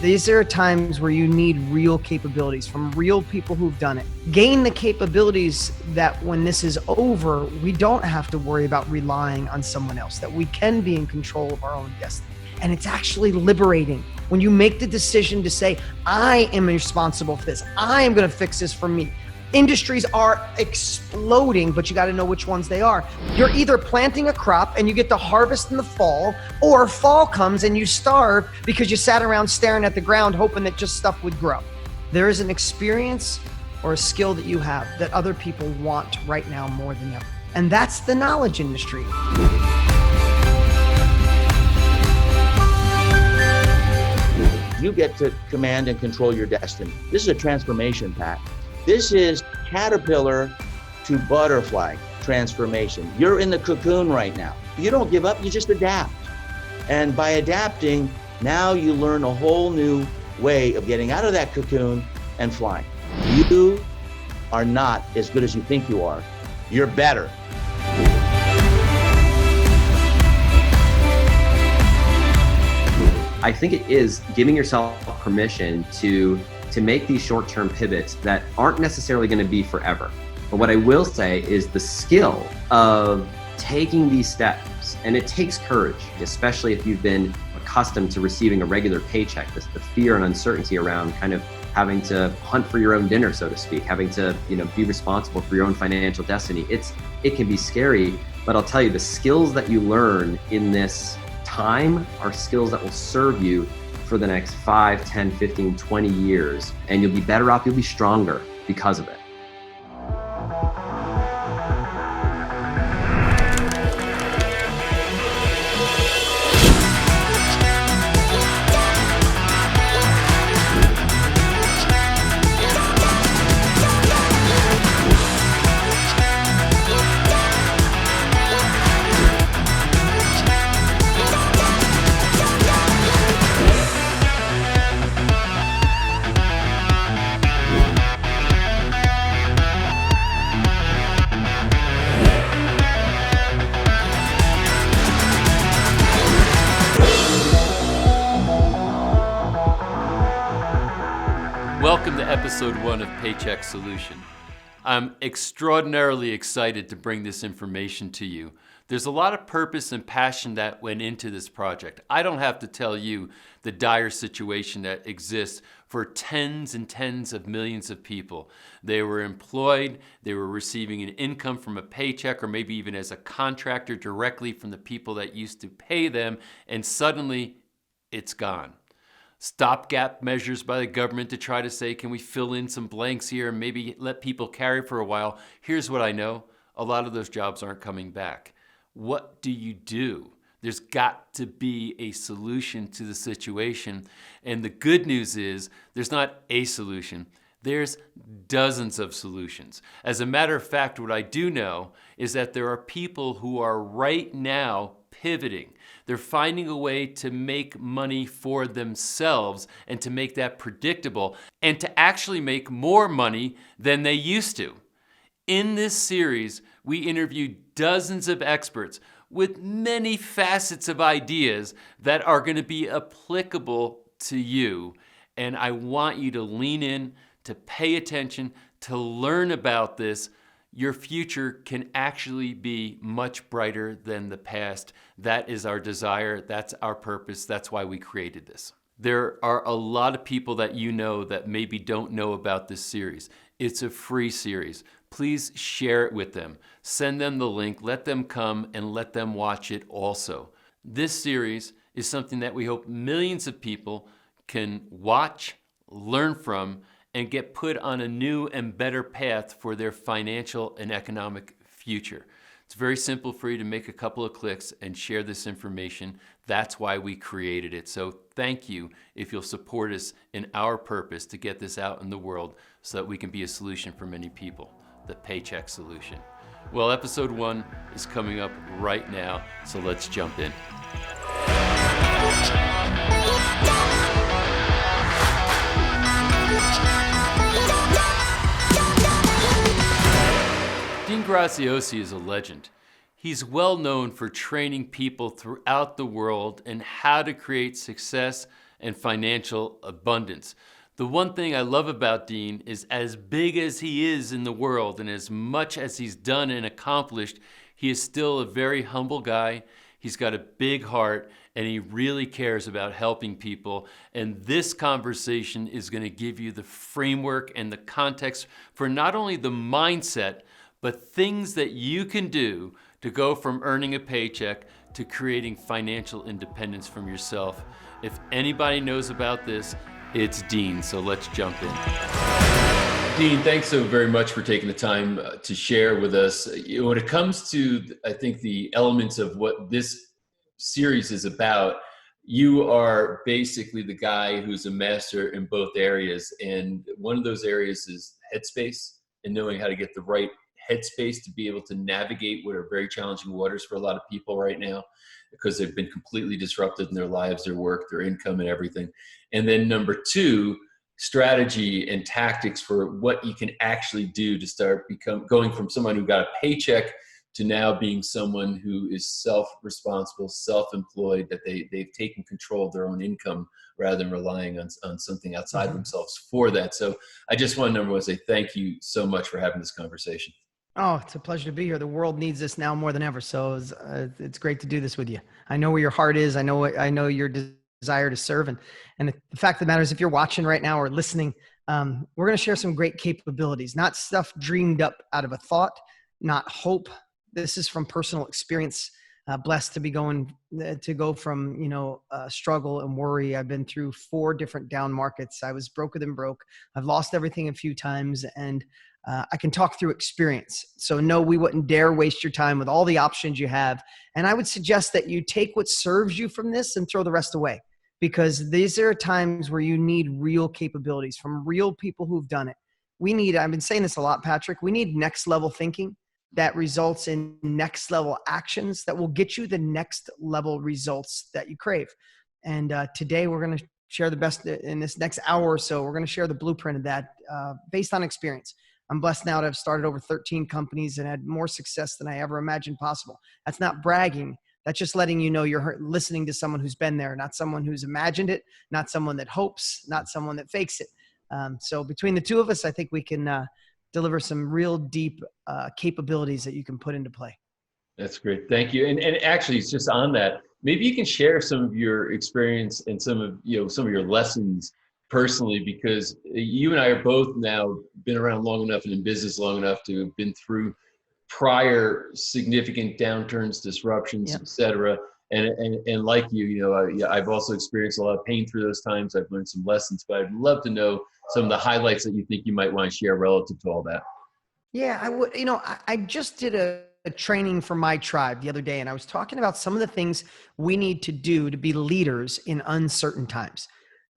These are times where you need real capabilities from real people who've done it. Gain the capabilities that when this is over, we don't have to worry about relying on someone else, that we can be in control of our own destiny. And it's actually liberating when you make the decision to say, I am responsible for this. I am going to fix this for me. Industries are exploding, but you got to know which ones they are. You're either planting a crop and you get to harvest in the fall, or fall comes and you starve because you sat around staring at the ground hoping that just stuff would grow. There is an experience or a skill that you have that other people want right now more than ever. And that's the knowledge industry. You get to command and control your destiny. This is a transformation path. This is caterpillar to butterfly transformation. You're in the cocoon right now. You don't give up, you just adapt. And by adapting, now you learn a whole new way of getting out of that cocoon and flying. You are not as good as you think you are. You're better. I think it is giving yourself permission to make these short-term pivots that aren't necessarily going to be forever. But what I will say is the skill of taking these steps, and it takes courage, especially if you've been accustomed to receiving a regular paycheck, the fear and uncertainty around kind of having to hunt for your own dinner, so to speak, having to, be responsible for your own financial destiny. It can be scary, but I'll tell you, the skills that you learn in this time are skills that will serve you for the next 5, 10, 15, 20 years, and you'll be better off, you'll be stronger because of it. Welcome to episode 1 of PayCheck Solutions. I'm extraordinarily excited to bring this information to you. There's a lot of purpose and passion that went into this project. I don't have to tell you the dire situation that exists for tens and tens of millions of people. They were employed, they were receiving an income from a paycheck or maybe even as a contractor directly from the people that used to pay them, and suddenly it's gone. Stopgap measures by the government to try to say, can we fill in some blanks here and maybe let people carry for a while? Here's what I know. A lot of those jobs aren't coming back. What do you do? There's got to be a solution to the situation. And the good news is there's not a solution. There's dozens of solutions. As a matter of fact, what I do know is that there are people who are right now pivoting. They're finding a way to make money for themselves and to make that predictable and to actually make more money than they used to. In this series, we interview dozens of experts with many facets of ideas that are going to be applicable to you. And I want you to lean in, to pay attention, to learn about this. Your future can actually be much brighter than the past. That is our desire. That's our purpose. That's why we created this. There are a lot of people that you know that maybe don't know about this series. It's a free series. Please share it with them. Send them the link. Let them come and let them watch it also. This series is something that we hope millions of people can watch, learn from, and get put on a new and better path for their financial and economic future. It's very simple for you to make a couple of clicks and share this information. That's why we created it. So thank you if you'll support us in our purpose to get this out in the world so that we can be a solution for many people, the Paycheck Solution. Well, episode 1 is coming up right now, so let's jump in. Graziosi is a legend. He's well known for training people throughout the world in how to create success and financial abundance. The one thing I love about Dean is, as big as he is in the world and as much as he's done and accomplished, he is still a very humble guy. He's got a big heart and he really cares about helping people. And this conversation is going to give you the framework and the context for not only the mindset, but things that you can do to go from earning a paycheck to creating financial independence from yourself. If anybody knows about this, it's Dean. So let's jump in. Dean, thanks so very much for taking the time to share with us. When it comes to, I think, the elements of what this series is about, you are basically the guy who's a master in both areas. And one of those areas is headspace and knowing how to get the right headspace to be able to navigate what are very challenging waters for a lot of people right now, because they've been completely disrupted in their lives, their work, their income, and everything. And then number two, strategy and tactics for what you can actually do to start going from someone who got a paycheck to now being someone who is self-responsible, self-employed, that they've taken control of their own income rather than relying on something outside themselves for that. So I just want to, number one, say thank you so much for having this conversation. Oh, it's a pleasure to be here. The world needs this now more than ever. So it's great to do this with you. I know where your heart is. I know your desire to serve. And the fact of the matter is, if you're watching right now or listening, we're going to share some great capabilities, not stuff dreamed up out of a thought, not hope. This is from personal experience. Blessed to be go from, struggle and worry. I've been through 4 different down markets. I was broker than broke. I've lost everything a few times, and I can talk through experience. So no, we wouldn't dare waste your time with all the options you have. And I would suggest that you take what serves you from this and throw the rest away, because these are times where you need real capabilities from real people who've done it. I've been saying this a lot, Patrick, we need next level thinking that results in next level actions that will get you the next level results that you crave. And today we're going to share the best in this next hour or so. We're going to share the blueprint of that based on experience. I'm blessed now to have started over 13 companies and had more success than I ever imagined possible. That's not bragging. That's just letting you know you're listening to someone who's been there, not someone who's imagined it, not someone that hopes, not someone that fakes it. So between the two of us, I think we can deliver some real deep capabilities that you can put into play. That's great. Thank you. And actually, it's just on that, maybe you can share some of your experience and some of your lessons personally, because you and I are both now been around long enough and in business long enough to have been through prior significant downturns, disruptions, Yep. et cetera. And like I've also experienced a lot of pain through those times. I've learned some lessons, but I'd love to know some of the highlights that you think you might want to share relative to all that. Yeah, I would. I just did a training for my tribe the other day, and I was talking about some of the things we need to do to be leaders in uncertain times.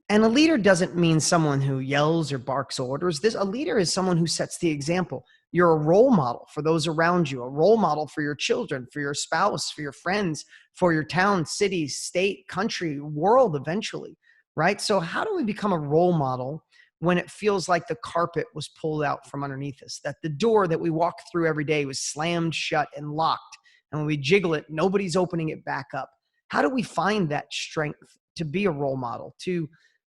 And a leader doesn't mean someone who yells or barks orders. A leader is someone who sets the example. You're a role model for those around you, a role model for your children, for your spouse, for your friends, for your town, city, state, country, world eventually, right? So how do we become a role model when it feels like the carpet was pulled out from underneath us, that the door that we walk through every day was slammed shut and locked, and when we jiggle it, nobody's opening it back up? How do we find that strength to be a role model, to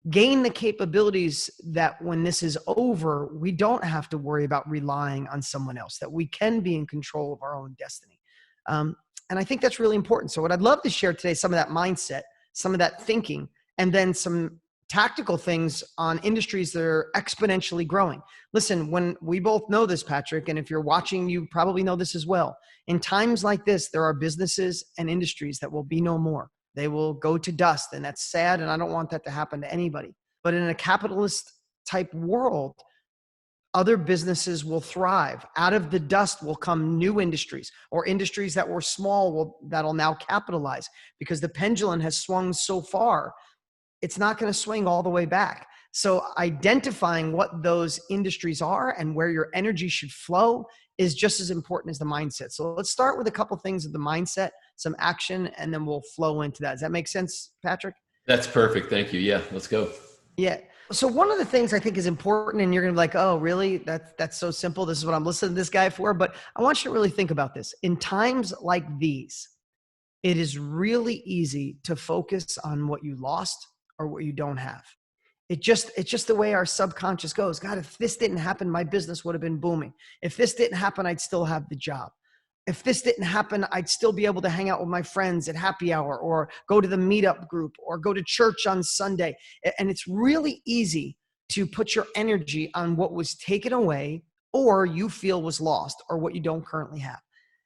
gain the capabilities that when this is over, we don't have to worry about relying on someone else, that we can be in control of our own destiny? And I think that's really important. So what I'd love to share today is some of that mindset, some of that thinking, and then some tactical things on industries that are exponentially growing. Listen, when we both know this, Patrick, and if you're watching, you probably know this as well. In times like this, there are businesses and industries that will be no more. They will go to dust, and that's sad, and I don't want that to happen to anybody. But in a capitalist type world, other businesses will thrive. Out of the dust will come new industries, or industries that were small that'll now capitalize, because the pendulum has swung so far, it's not going to swing all the way back. So identifying what those industries are and where your energy should flow is just as important as the mindset. So let's start with a couple things of the mindset, some action, and then we'll flow into that. Does that make sense, Patrick? That's perfect. Thank you. Yeah, let's go. Yeah. So one of the things I think is important, and you're going to be like, oh, really? That's so simple. This is what I'm listening to this guy for. But I want you to really think about this. In times like these, it is really easy to focus on what you lost or what you don't have. It's just the way our subconscious goes. God, if this didn't happen, my business would have been booming. If this didn't happen, I'd still have the job. If this didn't happen, I'd still be able to hang out with my friends at happy hour or go to the meetup group or go to church on Sunday. And it's really easy to put your energy on what was taken away or you feel was lost or what you don't currently have.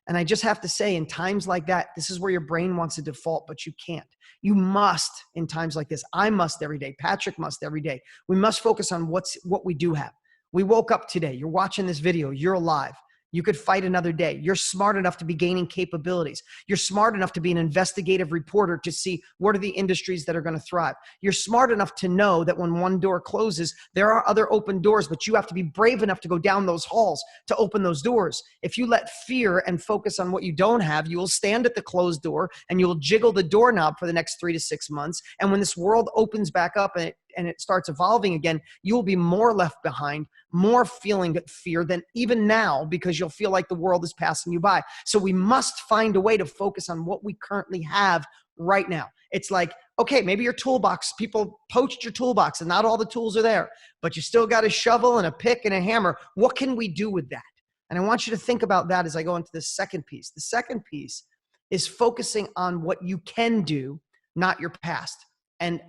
And I just have to say, in times like that, this is where your brain wants to default, but you can't. You must, in times like this. I must every day. Patrick must every day. We must focus on what we do have. We woke up today. You're watching this video. You're alive. You could fight another day. You're smart enough to be gaining capabilities. You're smart enough to be an investigative reporter to see what are the industries that are going to thrive. You're smart enough to know that when one door closes, there are other open doors, but you have to be brave enough to go down those halls to open those doors. If you let fear and focus on what you don't have, you will stand at the closed door and you will jiggle the doorknob for the next 3 to 6 months. And when this world opens back up and it starts evolving again, you will be more left behind, more feeling fear than even now, because you'll feel like the world is passing you by. So we must find a way to focus on what we currently have right now. It's like, okay, maybe your toolbox, people poached your toolbox and not all the tools are there, but you still got a shovel and a pick and a hammer. What can we do with that? And I want you to think about that as I go into the second piece. The second piece is focusing on what you can do, not your past. And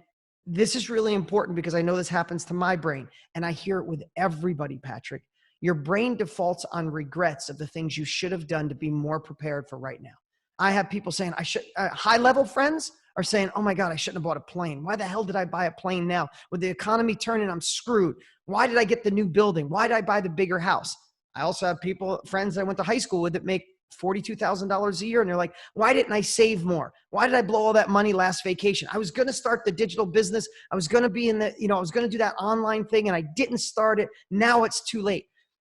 this is really important because I know this happens to my brain and I hear it with everybody, Patrick. Your brain defaults on regrets of the things you should have done to be more prepared for right now. I have people saying, high level friends are saying, oh my God, I shouldn't have bought a plane. Why the hell did I buy a plane now? With the economy turning, I'm screwed. Why did I get the new building? Why did I buy the bigger house? I also have friends I went to high school with that make $42,000 a year. And they're like, why didn't I save more? Why did I blow all that money last vacation? I was going to start the digital business. I was going to be I was going to do that online thing and I didn't start it. Now it's too late.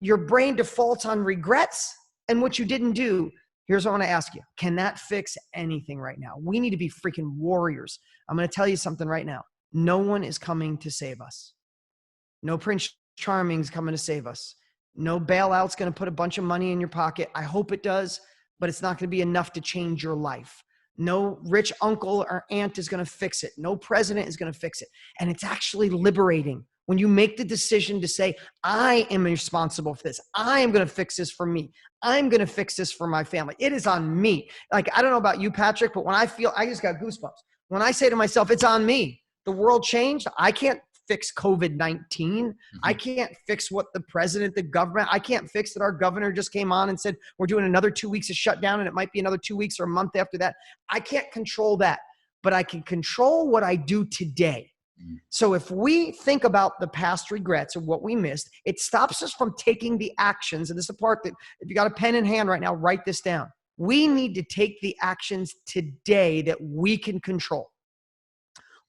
Your brain defaults on regrets and what you didn't do. Here's what I want to ask you. Can that fix anything right now? We need to be freaking warriors. I'm going to tell you something right now. No one is coming to save us. No Prince Charming's coming to save us. No bailout's going to put a bunch of money in your pocket. I hope it does, but it's not going to be enough to change your life. No rich uncle or aunt is going to fix it. No president is going to fix it. And it's actually liberating when you make the decision to say, I am responsible for this. I am going to fix this for me. I'm going to fix this for my family. It is on me. Like, I don't know about you, Patrick, but when I just got goosebumps. When I say to myself, it's on me. The world changed. I can't fix COVID-19. Mm-hmm. I can't fix what the president, the government, I can't fix that our governor just came on and said, we're doing another 2 weeks of shutdown and it might be another 2 weeks or a month after that. I can't control that, but I can control what I do today. Mm-hmm. So if we think about the past regrets of what we missed, it stops us from taking the actions. And this is the part that if you got a pen in hand right now, write this down. We need to take the actions today that we can control.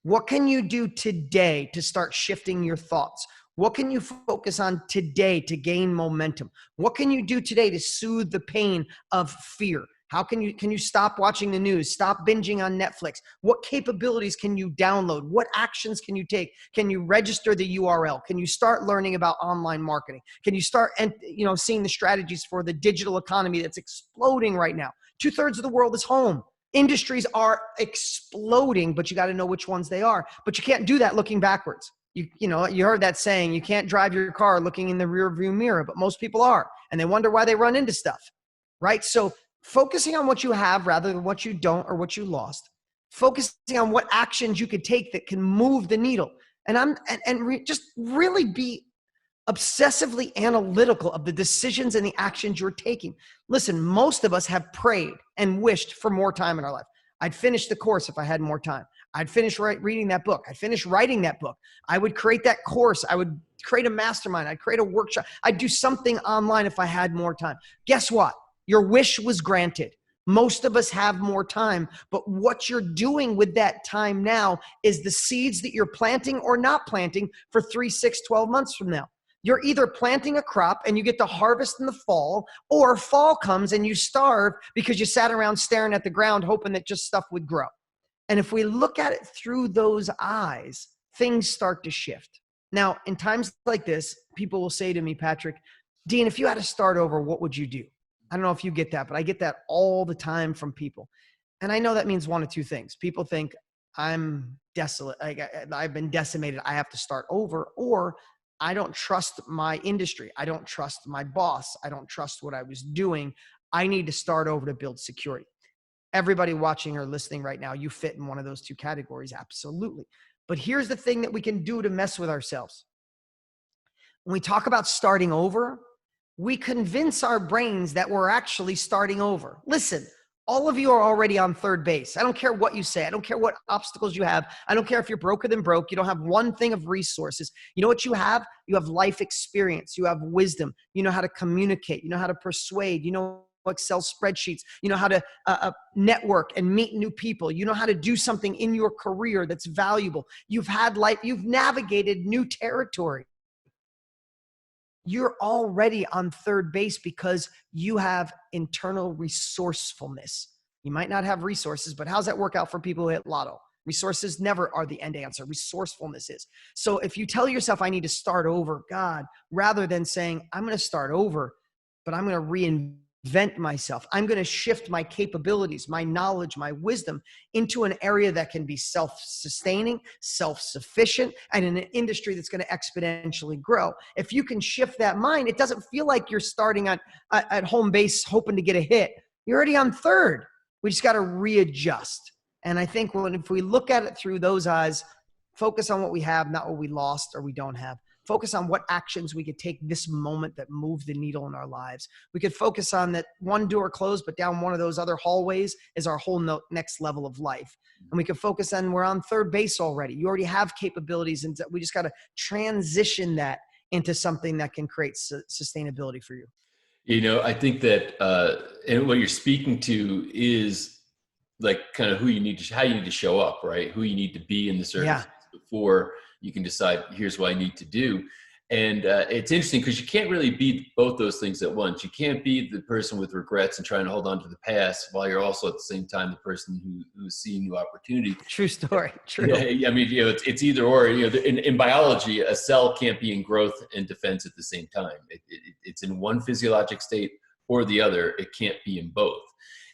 What can you do today to start shifting your thoughts? What can you focus on today to gain momentum? What can you do today to soothe the pain of fear? How can you stop watching the news? Stop binging on Netflix? What capabilities can you download? What actions can you take? Can you register the URL? Can you start learning about online marketing? Can you start seeing the strategies for the digital economy that's exploding right now? 2/3 of the world is home. Industries are exploding, but you got to know which ones they are. But you can't do that looking backwards. You heard that saying, you can't drive your car looking in the rear view mirror, but most people are. And they wonder why they run into stuff, right? So focusing on what you have rather than what you don't or what you lost, focusing on what actions you could take that can move the needle. And just really be obsessively analytical of the decisions and the actions you're taking. Listen, most of us have prayed and wished for more time in our life. I'd finish the course if I had more time. I'd finish reading that book. I'd finish writing that book. I would create that course. I would create a mastermind. I'd create a workshop. I'd do something online if I had more time. Guess what? Your wish was granted. Most of us have more time, but what you're doing with that time now is the seeds that you're planting or not planting for 3, 6, 12 months from now. You're either planting a crop and you get to harvest in the fall, or fall comes and you starve because you sat around staring at the ground hoping that just stuff would grow. And if we look at it through those eyes, things start to shift. Now, in times like this, people will say to me, Patrick, Dean, if you had to start over, what would you do? I don't know if you get that, but I get that all the time from people. And I know that means one of two things. People think, I'm desolate. I've been decimated. I have to start over. Or I don't trust my industry. I don't trust my boss. I don't trust what I was doing. I need to start over to build security. Everybody watching or listening right now, you fit in one of those two categories. Absolutely. But here's the thing that we can do to mess with ourselves. When we talk about starting over, we convince our brains that we're actually starting over. Listen, all of you are already on third base. I don't care what you say. I don't care what obstacles you have. I don't care if you're broker than broke. You don't have one thing of resources. You know what you have? You have life experience. You have wisdom. You know how to communicate. You know how to persuade. You know Excel spreadsheets. You know how to network and meet new people. You know how to do something in your career that's valuable. You've had life. You've navigated new territory. You're already on third base because you have internal resourcefulness. You might not have resources, but how's that work out for people who hit lotto? Resources never are the end answer. Resourcefulness is. So if you tell yourself, I need to start over, God, rather than saying, I'm going to start over, but I'm going to reinvent myself. I'm going to shift my capabilities, my knowledge, my wisdom into an area that can be self-sustaining, self-sufficient, and in an industry that's going to exponentially grow. If you can shift that mind, it doesn't feel like you're starting at home base hoping to get a hit. You're already on third. We just got to readjust. And I think if we look at it through those eyes, focus on what we have, not what we lost or we don't have. Focus on what actions we could take this moment that move the needle in our lives. We could focus on that one door closed, but down one of those other hallways is our whole next level of life. And we could focus on we're on third base already. You already have capabilities, and we just got to transition that into something that can create sustainability for you. You know, I think that, and what you're speaking to is like kind of how you need to show up, right? Who you need to be in the circumstances before you can decide, here's what I need to do. And it's interesting because you can't really be both those things at once. You can't be the person with regrets and trying to hold on to the past while you're also at the same time the person who's seeing new opportunity. True story. True. Yeah, I mean, you know, it's either or. You know, in biology, a cell can't be in growth and defense at the same time. It's in one physiologic state or the other. It can't be in both.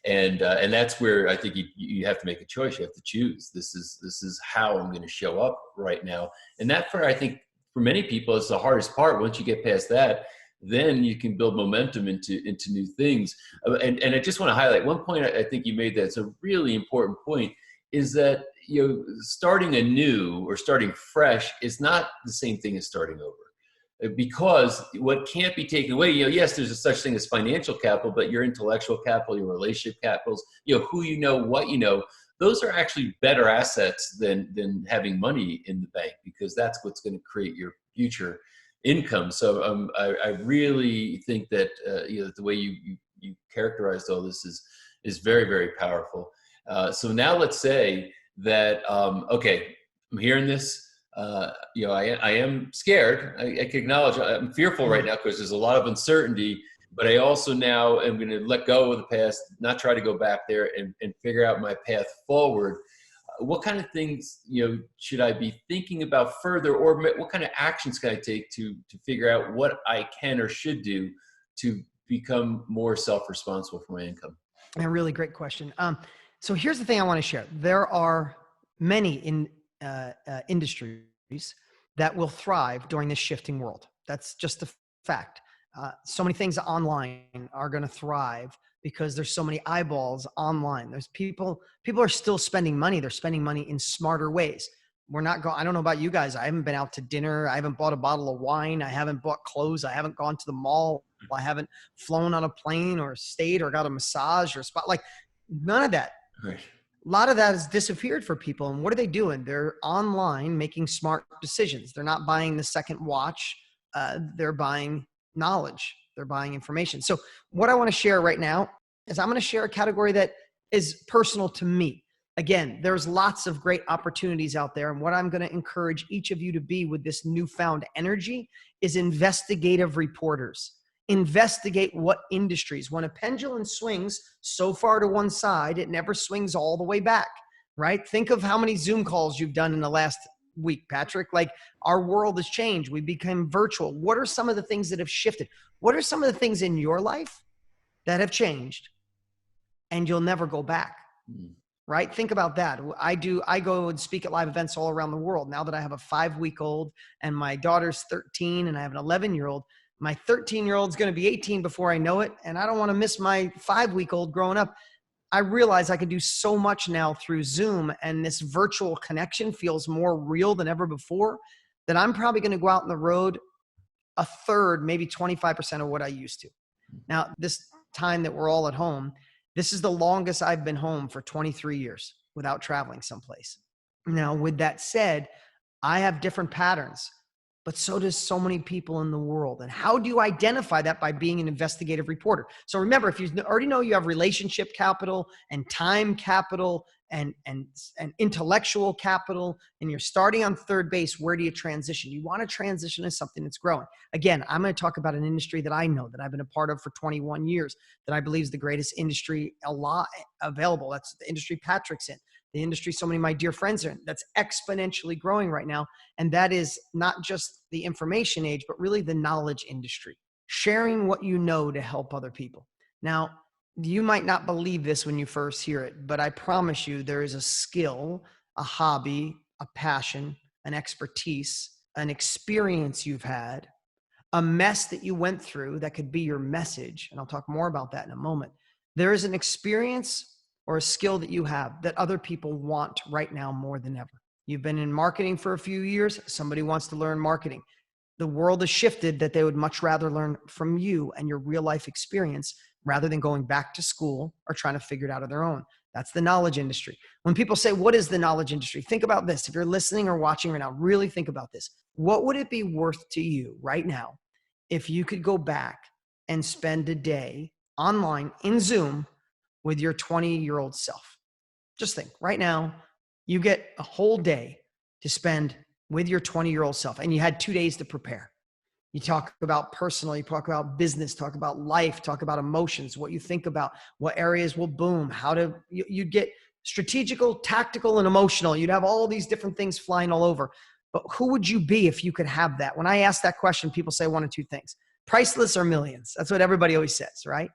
And that's where I think you have to make a choice. You have to choose. This is how I'm going to show up right now. And that, I think, for many people, is the hardest part. Once you get past that, then you can build momentum into new things. And I just want to highlight one point I think you made that's a really important point, is that, you know, starting anew or starting fresh is not the same thing as starting over. Because what can't be taken away, you know, yes, there's a such thing as financial capital, but your intellectual capital, your relationship capitals, you know, who you know, what you know, those are actually better assets than having money in the bank, because that's what's going to create your future income. So I really think that you know, the way you characterized all this is very, very powerful. So now let's say that okay, I'm hearing this. You know, I am scared. I can acknowledge I'm fearful right now because there's a lot of uncertainty, but I also now am going to let go of the past, not try to go back there, and figure out my path forward. What kind of things, you know, should I be thinking about further, or what kind of actions can I take to figure out what I can or should do to become more self-responsible for my income? A really great question. So here's the thing I want to share. There are many industries that will thrive during this shifting world. That's just a fact. So many things online are going to thrive because there's so many eyeballs online. There's people are still spending money. They're spending money in smarter ways. We're not going, I don't know about you guys. I haven't been out to dinner. I haven't bought a bottle of wine. I haven't bought clothes. I haven't gone to the mall. I haven't flown on a plane or stayed or got a massage or a spot. Like none of that. Right. A lot of that has disappeared for people. And what are they doing? They're online making smart decisions. They're not buying the second watch. They're buying knowledge. They're buying information. So what I want to share right now is I'm going to share a category that is personal to me. Again, there's lots of great opportunities out there. And what I'm going to encourage each of you to be with this newfound energy is investigative reporters. Investigate what industries. When a pendulum swings so far to one side, it never swings all the way back, right? Think of how many Zoom calls you've done in the last week, Patrick. Like our world has changed. We become virtual. What are some of the things that have shifted? What are some of the things in your life that have changed and you'll never go back? right? Think about that. I go and speak at live events all around the world. Now that I have a 5-week-old and my daughter's 13 and I have an 11-year-old, my 13-year-old is going to be 18 before I know it. And I don't want to miss my 5-week-old growing up. I realize I can do so much now through Zoom, and this virtual connection feels more real than ever before, that I'm probably going to go out on the road a third, maybe 25% of what I used to. Now, this time that we're all at home, this is the longest I've been home for 23 years without traveling someplace. Now, with that said, I have different patterns, but so does so many people in the world. And how do you identify that? By being an investigative reporter. So remember, if you already know you have relationship capital and time capital and intellectual capital, and you're starting on third base, where do you transition? You want to transition to something that's growing. Again, I'm going to talk about an industry that I know, that I've been a part of for 21 years, that I believe is the greatest industry available. That's the industry Patrick's in. The industry so many of my dear friends are in, that's exponentially growing right now. And that is not just the information age, but really the knowledge industry. Sharing what you know to help other people. Now, you might not believe this when you first hear it, but I promise you there is a skill, a hobby, a passion, an expertise, an experience you've had, a mess that you went through that could be your message. And I'll talk more about that in a moment. There is an experience or a skill that you have that other people want right now more than ever. You've been in marketing for a few years. Somebody wants to learn marketing. The world has shifted that they would much rather learn from you and your real life experience rather than going back to school or trying to figure it out on their own. That's the knowledge industry. When people say, what is the knowledge industry? Think about this. If you're listening or watching right now, really think about this. What would it be worth to you right now if you could go back and spend a day online in Zoom with your 20-year-old self? Just think right now, you get a whole day to spend with your 20-year-old self, and you had 2 days to prepare. You talk about personal, you talk about business, talk about life, talk about emotions, what you think about, what areas will boom, you'd get strategical, tactical, and emotional. You'd have all these different things flying all over. But who would you be if you could have that? When I ask that question, people say one of two things: priceless or millions. That's what everybody always says, right?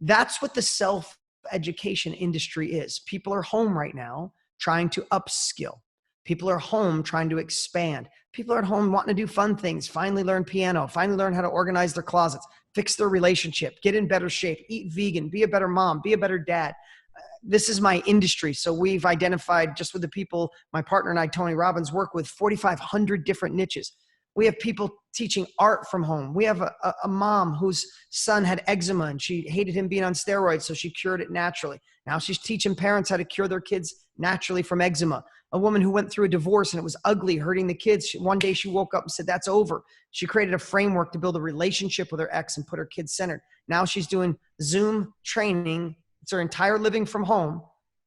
That's what the self-education industry is. People are home right now trying to upskill. People are home trying to expand. People are at home wanting to do fun things, finally learn piano, finally learn how to organize their closets, fix their relationship, get in better shape, eat vegan, be a better mom, be a better dad. This is my industry. So we've identified, just with the people my partner and I, Tony Robbins, work with, 4,500 different niches. We have people teaching art from home. We have a mom whose son had eczema and she hated him being on steroids, so she cured it naturally. Now she's teaching parents how to cure their kids naturally from eczema. A woman who went through a divorce and it was ugly, hurting the kids. One day she woke up and said, that's over. She created a framework to build a relationship with her ex and put her kids centered. Now she's doing Zoom training. It's her entire living from home,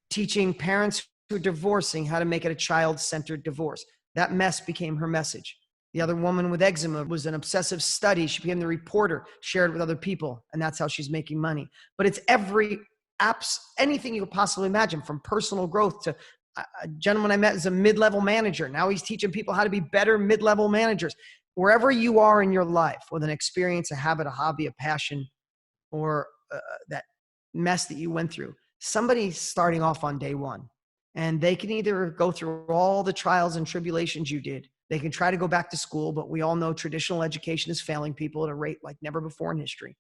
teaching parents who are divorcing how to make it a child-centered divorce. That mess became her message. The other woman with eczema was an obsessive study. She became the reporter, shared it with other people, and that's how she's making money. But it's anything you could possibly imagine, from personal growth to a gentleman I met is a mid-level manager. Now he's teaching people how to be better mid-level managers. Wherever you are in your life with an experience, a habit, a hobby, a passion, or that mess that you went through, somebody's starting off on day one. And they can either go through all the trials and tribulations you did. They can try to go back to school, but we all know traditional education is failing people at a rate like never before in history.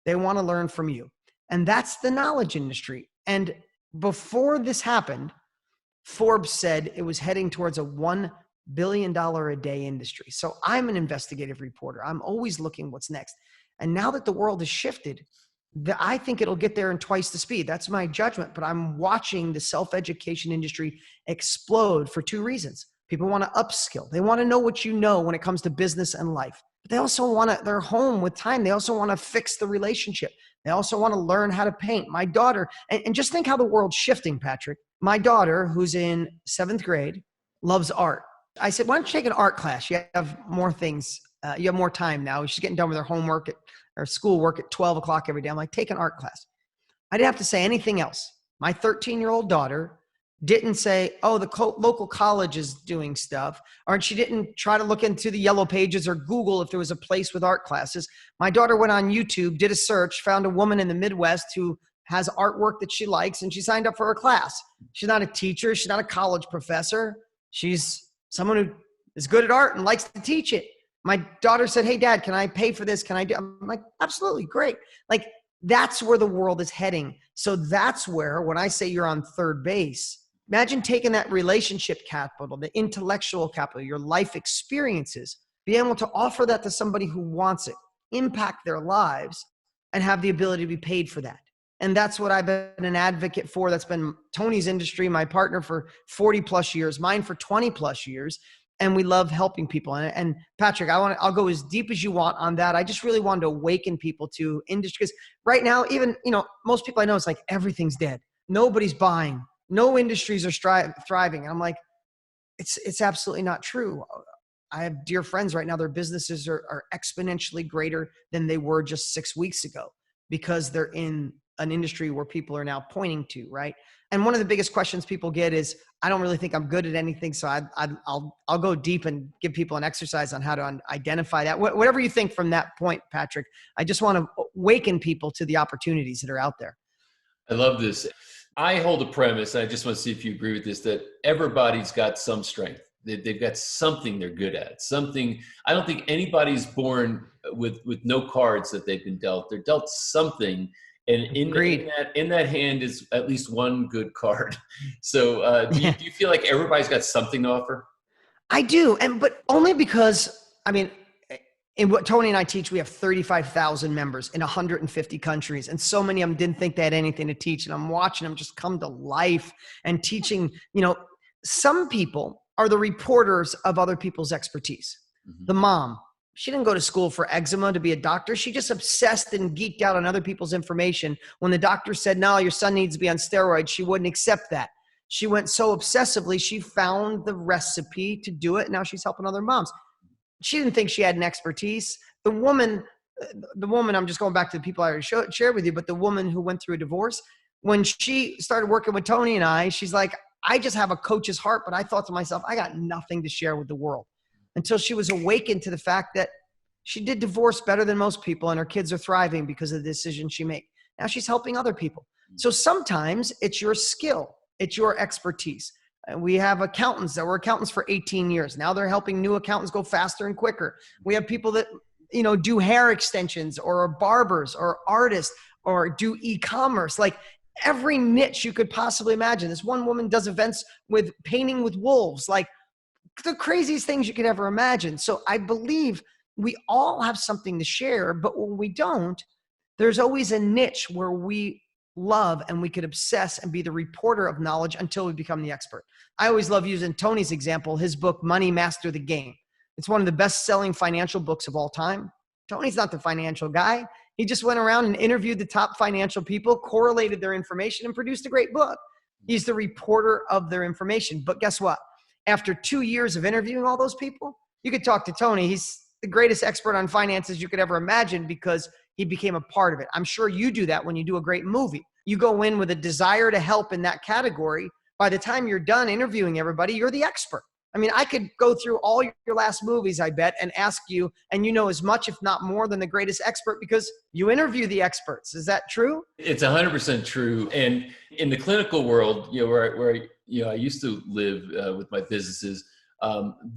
They want to learn from you. And that's the knowledge industry. And before this happened, Forbes said it was heading towards a $1 billion a day industry. So I'm an investigative reporter. I'm always looking what's next. And now that the world has shifted, I think it'll get there in twice the speed. That's my judgment. But I'm watching the self-education industry explode for two reasons. People want to upskill. They want to know what you know when it comes to business and life. But they also want to, they're home with time. They also want to fix the relationship. They also want to learn how to paint. My daughter, and just think how the world's shifting, Patrick. My daughter, who's in 7th grade, loves art. I said, why don't you take an art class? You have more things. You have more time now. She's getting done with her homework or schoolwork at 12 o'clock every day. I'm like, take an art class. I didn't have to say anything else. My 13-year-old daughter didn't say, oh, the local college is doing stuff, or she didn't try to look into the yellow pages or Google if there was a place with art classes. My daughter went on YouTube, did a search, found a woman in the Midwest who has artwork that she likes and she signed up for a class. She's not a teacher. She's not a college professor. She's someone who is good at art and likes to teach it. My daughter said, "Hey Dad, can I pay for this? Can I do?" I'm like, absolutely, great. Like, that's where the world is heading. So that's where, when I say you're on third base, imagine taking that relationship capital, the intellectual capital, your life experiences, be able to offer that to somebody who wants it, impact their lives, and have the ability to be paid for that. And that's what I've been an advocate for. That's been Tony's industry, my partner for 40 plus years, mine for 20 plus years. And we love helping people. And Patrick, I'll go as deep as you want on that. I just really wanted to awaken people to industry, because right now, even, most people I know, it's like everything's dead. Nobody's buying. No industries are thriving. And I'm like, it's absolutely not true. I have dear friends right now, their businesses are exponentially greater than they were just 6 weeks ago, because they're in an industry where people are now pointing to, right? And one of the biggest questions people get is, I don't really think I'm good at anything. So I'll go deep and give people an exercise on how to identify that. Whatever you think from that point, Patrick, I just want to awaken people to the opportunities that are out there. I love this. I hold a premise. I just want to see if you agree with this, that everybody's got some strength. They've got something they're good at. Something. I don't think anybody's born with no cards that they've been dealt. They're dealt something. And in that hand is at least one good card. So do you feel like everybody's got something to offer? I do. But only because, in what Tony and I teach, we have 35,000 members in 150 countries. And so many of them didn't think they had anything to teach. And I'm watching them just come to life and teaching. Some people are the reporters of other people's expertise. Mm-hmm. The mom. She didn't go to school for eczema to be a doctor. She just obsessed and geeked out on other people's information. When the doctor said, "No, your son needs to be on steroids," she wouldn't accept that. She went so obsessively, she found the recipe to do it. Now she's helping other moms. She didn't think she had an expertise. The woman, I'm just going back to the people I already shared with you, but the woman who went through a divorce, when she started working with Tony and I, she's like, "I just have a coach's heart," but I thought to myself, I got nothing to share with the world. Until she was awakened to the fact that she did divorce better than most people and her kids are thriving because of the decision she made. Now she's helping other people. So sometimes it's your skill. It's your expertise. We have accountants that were accountants for 18 years. Now they're helping new accountants go faster and quicker. We have people that, do hair extensions or are barbers or artists or do e-commerce. Like every niche you could possibly imagine. This one woman does events with painting with wolves. Like, the craziest things you could ever imagine. So I believe we all have something to share, but when we don't, there's always a niche where we love and we could obsess and be the reporter of knowledge until we become the expert. I always love using Tony's example, his book, Money, Master the Game. It's one of the best-selling financial books of all time. Tony's not the financial guy. He just went around and interviewed the top financial people, correlated their information, and produced a great book. He's the reporter of their information. But guess what? After 2 years of interviewing all those people, you could talk to Tony. He's the greatest expert on finances you could ever imagine because he became a part of it. I'm sure you do that when you do a great movie. You go in with a desire to help in that category. By the time you're done interviewing everybody, you're the expert. I could go through all your last movies, I bet, and ask you, and you know as much, if not more, than the greatest expert because you interview the experts. Is that true? It's 100% true. And in the clinical world, where I used to live with my businesses,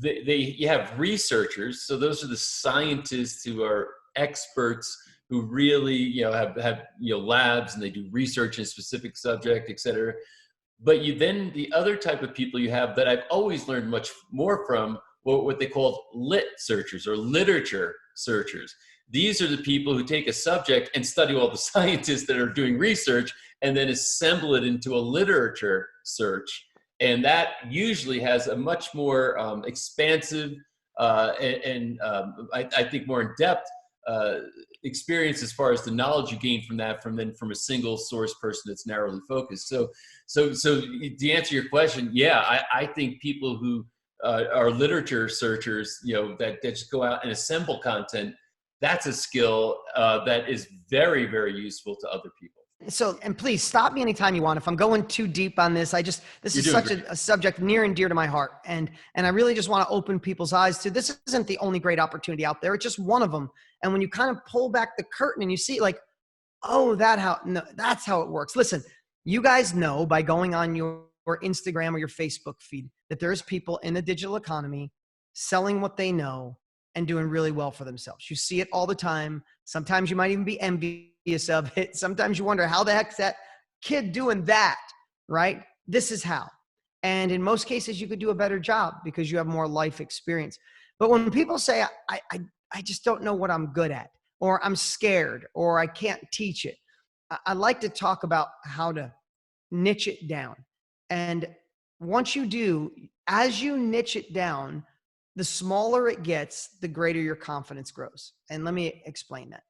you have researchers. So those are the scientists who are experts who really, have labs and they do research in a specific subject, et cetera. But then the other type of people you have that I've always learned much more from, what they call lit searchers or literature searchers. These are the people who take a subject and study all the scientists that are doing research and then assemble it into a literature search. And that usually has a much more expansive and I think more in-depth experience as far as the knowledge you gain from that from a single source person that's narrowly focused. So to answer your question, yeah, I think people who are literature searchers, that just go out and assemble content, that's a skill that is very, very useful to other people. So, and please stop me anytime you want. If I'm going too deep on this, this is such a subject near and dear to my heart. And I really just want to open people's eyes to, this isn't the only great opportunity out there. It's just one of them. And when you kind of pull back the curtain and you see, like, oh, no, that's how it works. Listen, you guys know by going on your Instagram or your Facebook feed that there's people in the digital economy selling what they know and doing really well for themselves. You see it all the time. Sometimes you might even be envious of it. Sometimes you wonder how the heck's that kid doing that, right? This is how. And in most cases, you could do a better job because you have more life experience. But when people say, I just don't know what I'm good at, or I'm scared, or I can't teach it, I like to talk about how to niche it down. And once you do, as you niche it down, the smaller it gets, the greater your confidence grows. And let me explain that.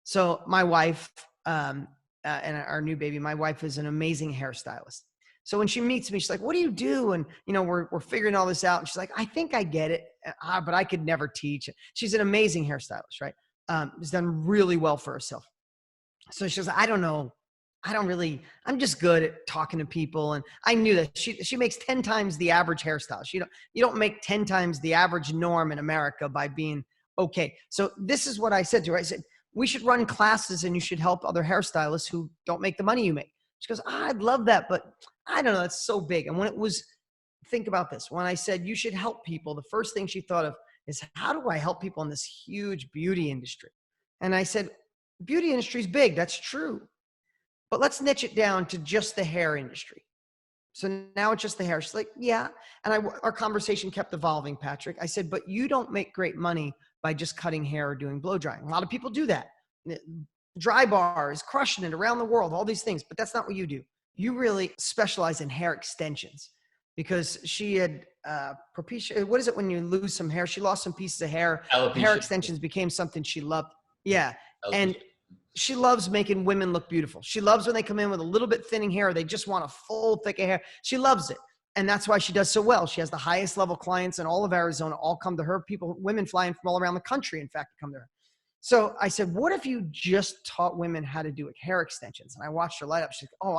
So my wife, and our new baby, my wife is an amazing hairstylist. So when she meets me, she's like, what do you do? And, we're figuring all this out. And she's like, I think I get it, but I could never teach. She's an amazing hairstylist, right? Has done really well for herself. So she goes, I don't know. I'm just good at talking to people. And I knew that she makes 10 times the average hairstylist. You don't make 10 times the average norm in America by being okay. So this is what I said to her. I said, we should run classes and you should help other hairstylists who don't make the money you make. She goes, I'd love that, but I don't know. That's so big. And think about this. When I said you should help people, the first thing she thought of is, how do I help people in this huge beauty industry? And I said, beauty industry is big. That's true. But let's niche it down to just the hair industry. So now it's just the hair. She's like, yeah. And our conversation kept evolving, Patrick. I said, but you don't make great money by just cutting hair or doing blow drying. A lot of people do that. Dry bars, crushing it around the world, all these things. But that's not what you do. You really specialize in hair extensions, because she had what is it when you lose some hair? She lost some pieces of hair. Alopecia. Hair extensions became something she loved. Yeah. Alopecia. And she loves making women look beautiful. She loves when they come in with a little bit thinning hair, or they just want a full, thick hair. She loves it. And that's why she does so well. She has the highest level clients in all of Arizona, all come to her. Women flying from all around the country, in fact, come to her. So I said, what if you just taught women how to do hair extensions? And I watched her light up. She's like, oh,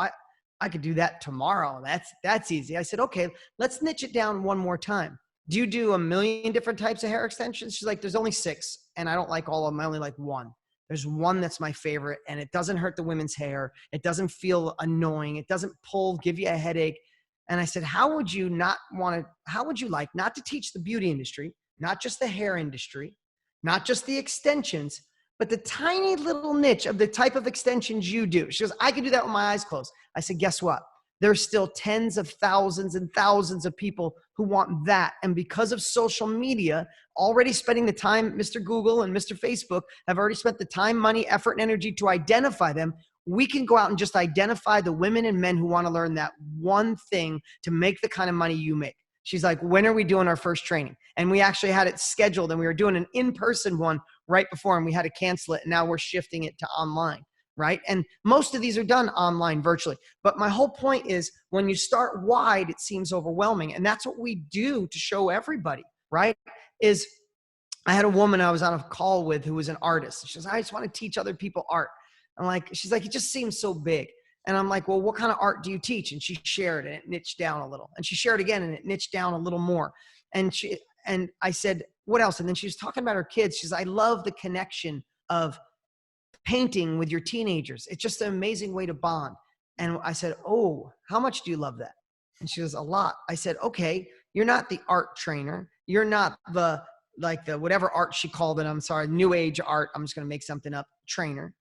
I could do that tomorrow. That's easy. I said, okay, let's niche it down one more time. Do you do 1 million different types of hair extensions? She's like, there's only 6, and I don't like all of them. I only like 1. There's one that's my favorite, and it doesn't hurt the women's hair. It doesn't feel annoying. It doesn't pull, give you a headache. And I said, how would you like not to teach the beauty industry, not just the hair industry, not just the extensions, but the tiny little niche of the type of extensions you do? She goes, I can do that with my eyes closed. I said, guess what? There's still tens of thousands and thousands of people who want that. And because of social media, already spending the time, Mr. Google and Mr. Facebook have already spent the time, money, effort, and energy to identify them. We can go out and just identify the women and men who want to learn that one thing to make the kind of money you make. She's like, when are we doing our first training? And we actually had it scheduled, and we were doing an in-person one right before, and we had to cancel it. And now we're shifting it to online. Right? And most of these are done online virtually. But my whole point is, when you start wide, it seems overwhelming. And that's what we do to show everybody, right? I had a woman I was on a call with who was an artist. She says, I just want to teach other people art. She's like, it just seems so big. And I'm like, well, what kind of art do you teach? And she shared, and it niched down a little. And she shared again, and it niched down a little more. And I said, what else? And then she was talking about her kids. She's, I love the connection of painting with your teenagers. It's just an amazing way to bond. And I said, oh, how much do you love that? And she goes, a lot. I said, okay, you're not the art trainer. You're not the whatever art she called it. I'm sorry, new age art. I'm just going to make something up. Trainer.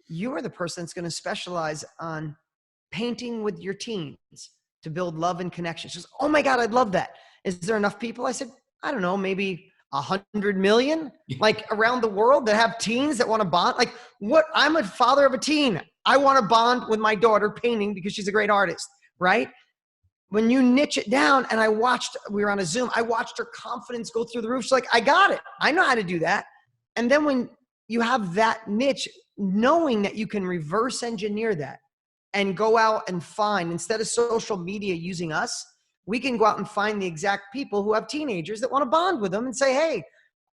You are the person that's going to specialize on painting with your teens to build love and connection. She goes, oh my God, I'd love that. Is there enough people? I said, I don't know, maybe 100 million, like around the world, that have teens that want to bond. Like, what? I'm a father of a teen. I want to bond with my daughter painting because she's a great artist, right? When you niche it down, and we were on a Zoom, I watched her confidence go through the roof. She's like, I got it. I know how to do that. And then when you have that niche, knowing that you can reverse engineer that and go out and find, instead of social media using us, we can go out and find the exact people who have teenagers that want to bond with them and say, hey,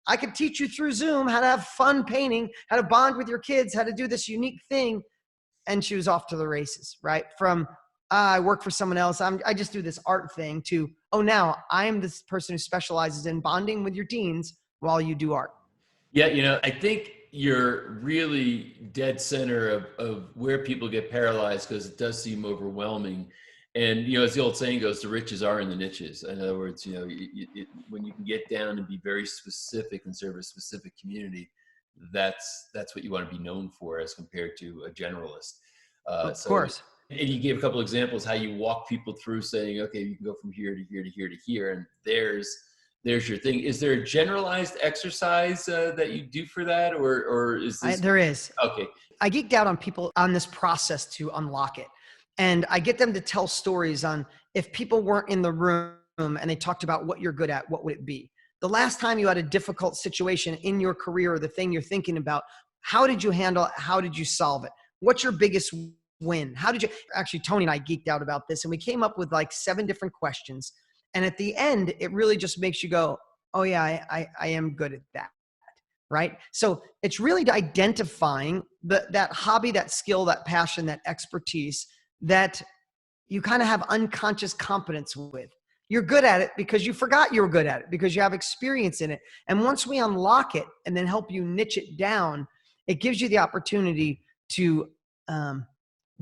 I could teach you through Zoom how to have fun painting, how to bond with your kids, how to do this unique thing. And she was off to the races, right? From, I work for someone else, I just do this art thing, to, oh, now I am this person who specializes in bonding with your teens while you do art. Yeah, I think you're really dead center of where people get paralyzed, because it does seem overwhelming. And, as the old saying goes, the riches are in the niches. In other words, when you can get down and be very specific and serve a specific community, that's what you want to be known for as compared to a generalist. Of course. And you gave a couple examples how you walk people through saying, okay, you can go from here to here to here to here, and there's your thing. Is there a generalized exercise that you do for that, or is this? There is. Okay. I geeked out on people on this process to unlock it. And I get them to tell stories on, if people weren't in the room and they talked about what you're good at, what would it be? The last time you had a difficult situation in your career or the thing you're thinking about, how did you handle it? How did you solve it? What's your biggest win? How did you, actually, Tony and I geeked out about this, and we came up with like 7 different questions. And at the end, it really just makes you go, oh yeah, I am good at that. Right? So it's really identifying that hobby, that skill, that passion, that expertise that you kind of have unconscious competence with. You're good at it because you forgot you were good at it, because you have experience in it. And once we unlock it and then help you niche it down, it gives you the opportunity to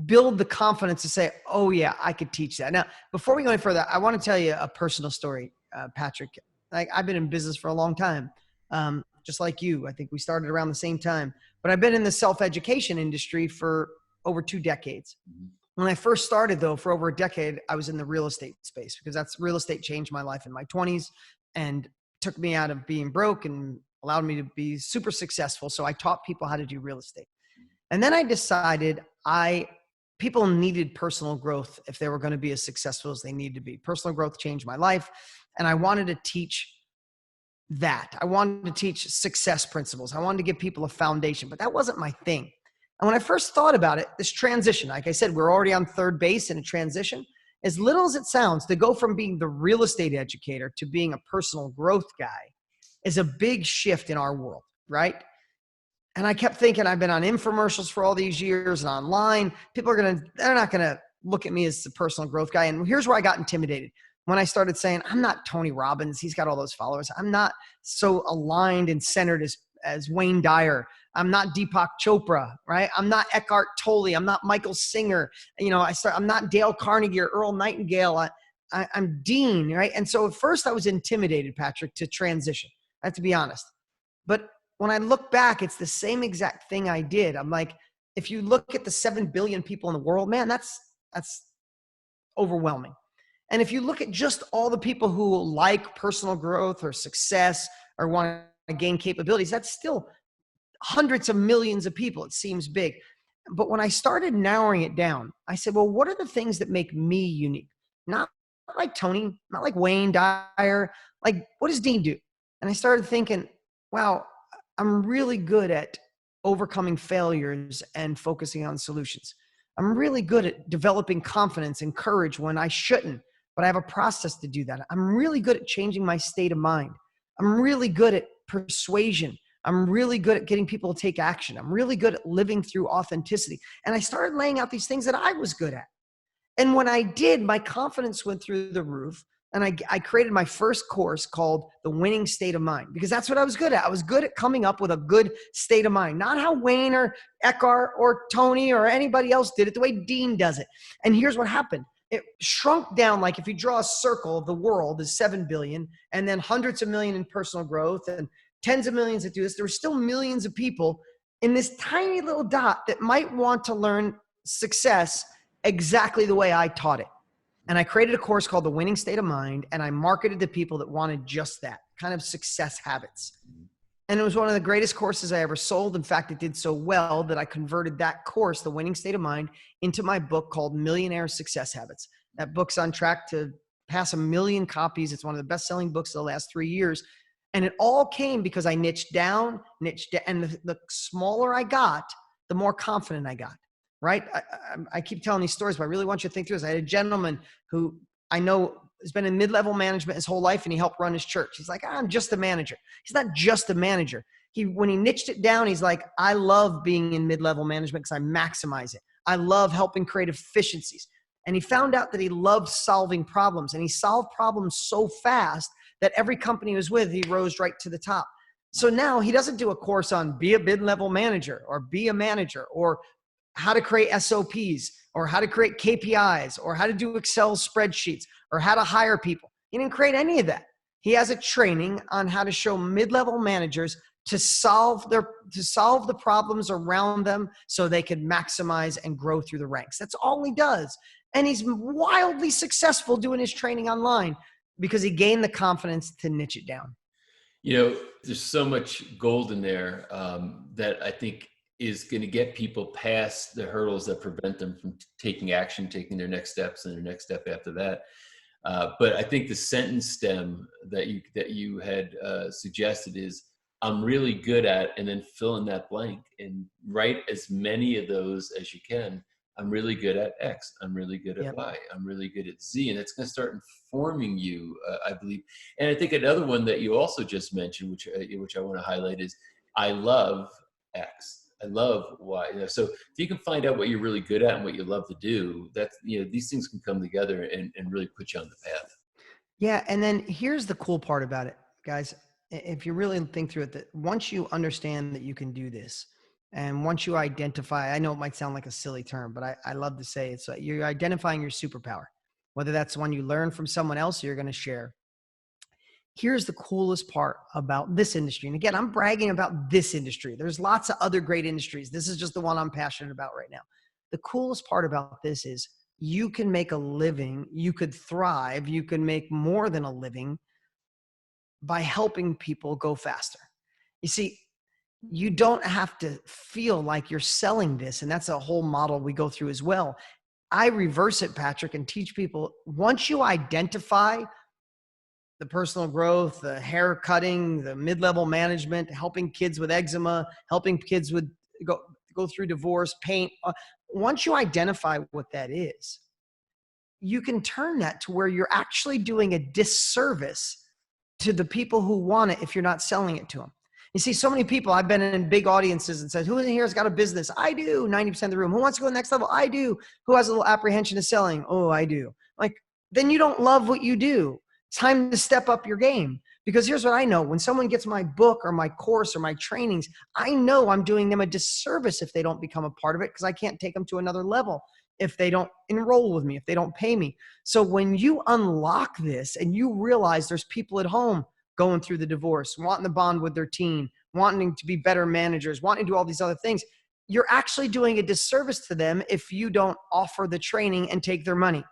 build the confidence to say, oh yeah, I could teach that. Now, before we go any further, I want to tell you a personal story, Patrick. I've been in business for a long time. Just like you. I think we started around the same time, but I've been in the self-education industry for over 2 decades. When I first started, though, for over a decade, I was in the real estate space, because real estate changed my life in my 20s and took me out of being broke and allowed me to be super successful. So I taught people how to do real estate. And then I decided people needed personal growth if they were going to be as successful as they needed to be. Personal growth changed my life, and I wanted to teach that. I wanted to teach success principles. I wanted to give people a foundation, but that wasn't my thing. And when I first thought about it, this transition, like I said, we're already on third base in a transition. As little as it sounds, to go from being the real estate educator to being a personal growth guy is a big shift in our world, right? And I kept thinking, I've been on infomercials for all these years and online. People they're not going to look at me as the personal growth guy. And here's where I got intimidated. When I started saying, I'm not Tony Robbins, he's got all those followers. I'm not so aligned and centered as Wayne Dyer. I'm not Deepak Chopra, right? I'm not Eckhart Tolle. I'm not Michael Singer. I'm not Dale Carnegie or Earl Nightingale. I'm Dean, right? And so at first I was intimidated, Patrick, to transition. I have to be honest. But when I look back, it's the same exact thing I did. I'm like, if you look at the 7 billion people in the world, man, that's overwhelming. And if you look at just all the people who like personal growth or success or want to gain capabilities, that's still hundreds of millions of people. It seems big. But when I started narrowing it down, I said, well, what are the things that make me unique? Not like Tony, not like Wayne Dyer. Like, what does Dean do? And I started thinking, wow, I'm really good at overcoming failures and focusing on solutions. I'm really good at developing confidence and courage when I shouldn't, but I have a process to do that. I'm really good at changing my state of mind. I'm really good at persuasion. I'm really good at getting people to take action. I'm really good at living through authenticity. And I started laying out these things that I was good at. And when I did, my confidence went through the roof. And I created my first course called The Winning State of Mind, because that's what I was good at. I was good at coming up with a good state of mind, not how Wayne or Eckhart or Tony or anybody else did it, the way Dean does it. And here's what happened. It shrunk down. Like if you draw a circle of the world is 7 billion and then hundreds of million in personal growth and tens of millions that do this, there were still millions of people in this tiny little dot that might want to learn success exactly the way I taught it. And I created a course called The Winning State of Mind, and I marketed to people that wanted just that kind of success habits. And it was one of the greatest courses I ever sold. In fact, it did so well that I converted that course, The Winning State of Mind, into my book called Millionaire Success Habits. That book's on track to pass 1 million copies. It's one of the best-selling books of the last 3 years. And it all came because I niched down, and the smaller I got, the more confident I got. Right? I keep telling these stories, but I really want you to think through this. I had a gentleman who I know has been in mid-level management his whole life, and he helped run his church. He's like, I'm just a manager. He's not just a manager. When he niched it down, he's like, I love being in mid-level management because I maximize it. I love helping create efficiencies. And he found out that he loved solving problems, and he solved problems so fast that every company he was with, he rose right to the top. So now he doesn't do a course on be a mid-level manager or be a manager or how to create SOPs or how to create KPIs or how to do Excel spreadsheets or how to hire people. He didn't create any of that. He has a training on how to show mid-level managers to solve the problems around them so they can maximize and grow through the ranks. That's all he does. And he's wildly successful doing his training online because he gained the confidence to niche it down. You know, there's so much gold in there that I think is going to get people past the hurdles that prevent them from taking action, taking their next steps and their next step after that. But I think the sentence stem that you had suggested is, I'm really good at, and then fill in that blank and write as many of those as you can. I'm really good at X. I'm really good at Y. I'm really good at Z. And it's going to start informing you, I believe. And I think another one that you also just mentioned, which I want to highlight, is I love X. I love Y. You know, so if you can find out what you're really good at and what you love to do, that's, you know, these things can come together and really put you on the path. Yeah. And then here's the cool part about it, guys. If you really think through it, that once you understand that you can do this, and once you identify, I know it might sound like a silly term, but I love to say it's like you're identifying your superpower, whether that's one you learn from someone else or you're going to share. Here's the coolest part about this industry. And again, I'm bragging about this industry. There's lots of other great industries. This is just the one I'm passionate about right now. The coolest part about this is you can make a living, you could thrive, you can make more than a living by helping people go faster. You see, you don't have to feel like you're selling this. And that's a whole model we go through as well. I reverse it, Patrick, and teach people, once you identify the personal growth, the hair cutting, the mid-level management, helping kids with eczema, helping kids with go through divorce, paint. Once you identify what that is, you can turn that to where you're actually doing a disservice to the people who want it if you're not selling it to them. You see, so many people, I've been in big audiences and said, who in here has got a business? I do, 90% of the room. Who wants to go to the next level? I do. Who has a little apprehension of selling? Oh, I do. Like, then you don't love what you do. It's time to step up your game. Because here's what I know. When someone gets my book or my course or my trainings, I know I'm doing them a disservice if they don't become a part of it, because I can't take them to another level if they don't enroll with me, if they don't pay me. So when you unlock this and you realize there's people at home going through the divorce, wanting to bond with their teen, wanting to be better managers, wanting to do all these other things, you're actually doing a disservice to them if you don't offer the training and take their money.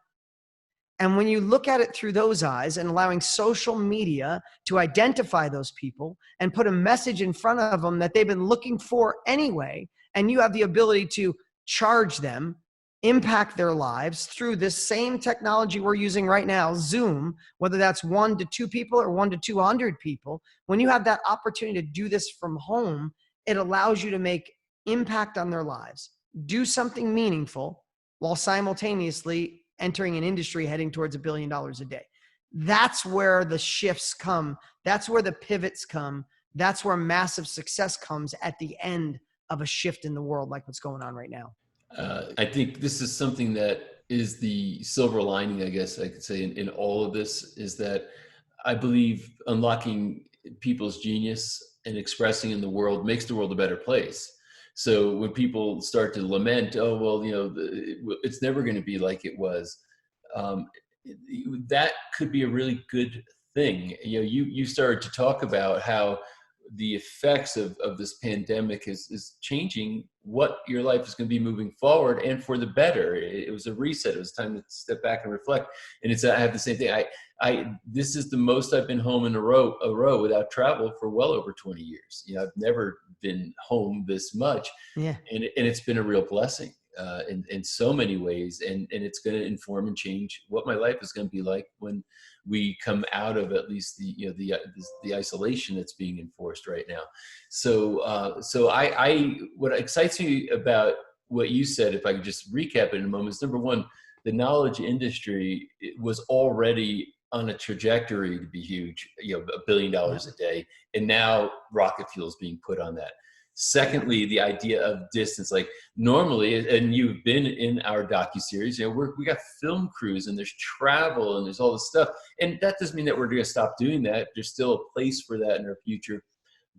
And when you look at it through those eyes and allowing social media to identify those people and put a message in front of them that they've been looking for anyway, and you have the ability to charge them, impact their lives through this same technology we're using right now, Zoom, whether that's 1 to 2 people or 1 to 200 people, when you have that opportunity to do this from home, it allows you to make impact on their lives, do something meaningful while simultaneously entering an industry heading towards $1 billion a day. That's where the shifts come. That's where the pivots come. That's where massive success comes at the end of a shift in the world like what's going on right now. I think this is something that is the silver lining, I guess I could say, in all of this, is that I believe unlocking people's genius and expressing in the world makes the world a better place. So when people start to lament, oh, well, you know, it's never going to be like it was, that could be a really good thing. You know, you started to talk about how the effects of this pandemic is changing what your life is going to be moving forward, and for the better. It was a reset. It was time to step back and reflect. And I have the same thing. This is the most I've been home in a row without travel for well over 20 years. You know, I've never been home this much. Yeah. And it's been a real blessing in so many ways. And it's going to inform and change what my life is going to be like when we come out of at least the isolation that's being enforced right now. So what excites me about what you said, if I could just recap it in a moment, is number one, the knowledge industry was already on a trajectory to be huge, you know, $1 billion a day, and now rocket fuel is being put on that. Secondly, the idea of distance, like normally, and you've been in our docuseries, you know, we got film crews and there's travel and there's all this stuff. And that doesn't mean that we're going to stop doing that. There's still a place for that in our future.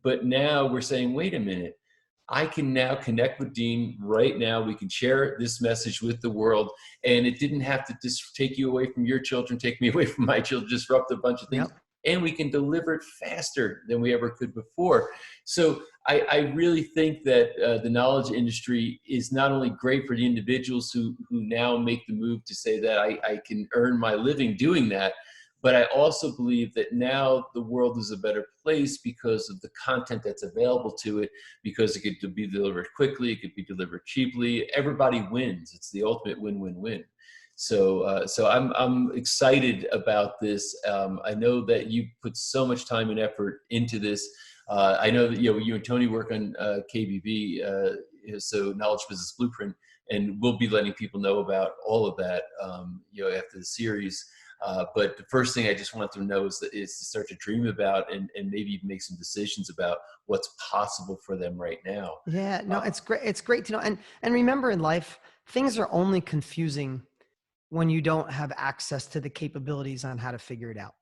But now we're saying, wait a minute, I can now connect with Dean right now. We can share this message with the world, and it didn't have to just take you away from your children, take me away from my children, disrupt a bunch of things. Yep. And we can deliver it faster than we ever could before. So I really think that the knowledge industry is not only great for the individuals who now make the move to say that I can earn my living doing that, but I also believe that now the world is a better place because of the content that's available to it, because it could be delivered quickly, it could be delivered cheaply. Everybody wins. It's the ultimate win-win-win. So I'm excited about this. I know that you put so much time and effort into this. I know that you and Tony work on KBB, so Knowledge Business Blueprint, and we'll be letting people know about all of that after the series. But the first thing I just want them to know is to start to dream about and maybe even make some decisions about what's possible for them right now. Yeah, no, it's great. It's great to know. And remember, in life, things are only confusing when you don't have access to the capabilities on how to figure it out.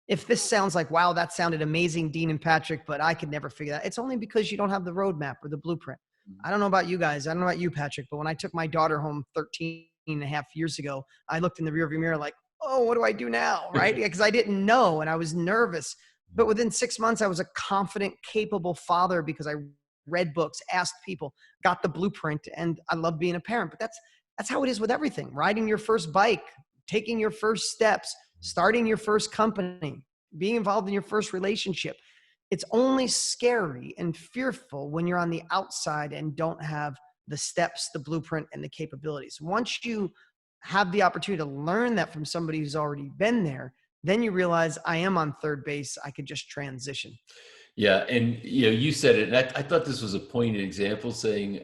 If this sounds like, wow, that sounded amazing, Dean and Patrick, but I could never figure that, it's only because you don't have the roadmap or the blueprint. I don't know about you guys. I don't know about you, Patrick, but when I took my daughter home 13 and a half years ago, I looked in the rearview mirror like, oh, what do I do now? Right? Because I didn't know and I was nervous. But within 6 months, I was a confident, capable father because I read books, asked people, got the blueprint, and I love being a parent. But that's how it is with everything. Riding your first bike, taking your first steps, starting your first company, being involved in your first relationship. It's only scary and fearful when you're on the outside and don't have the steps, the blueprint, and the capabilities. Once you have the opportunity to learn that from somebody who's already been there, then you realize I am on third base. I could just transition. Yeah. And you said it, and I thought this was a poignant example saying,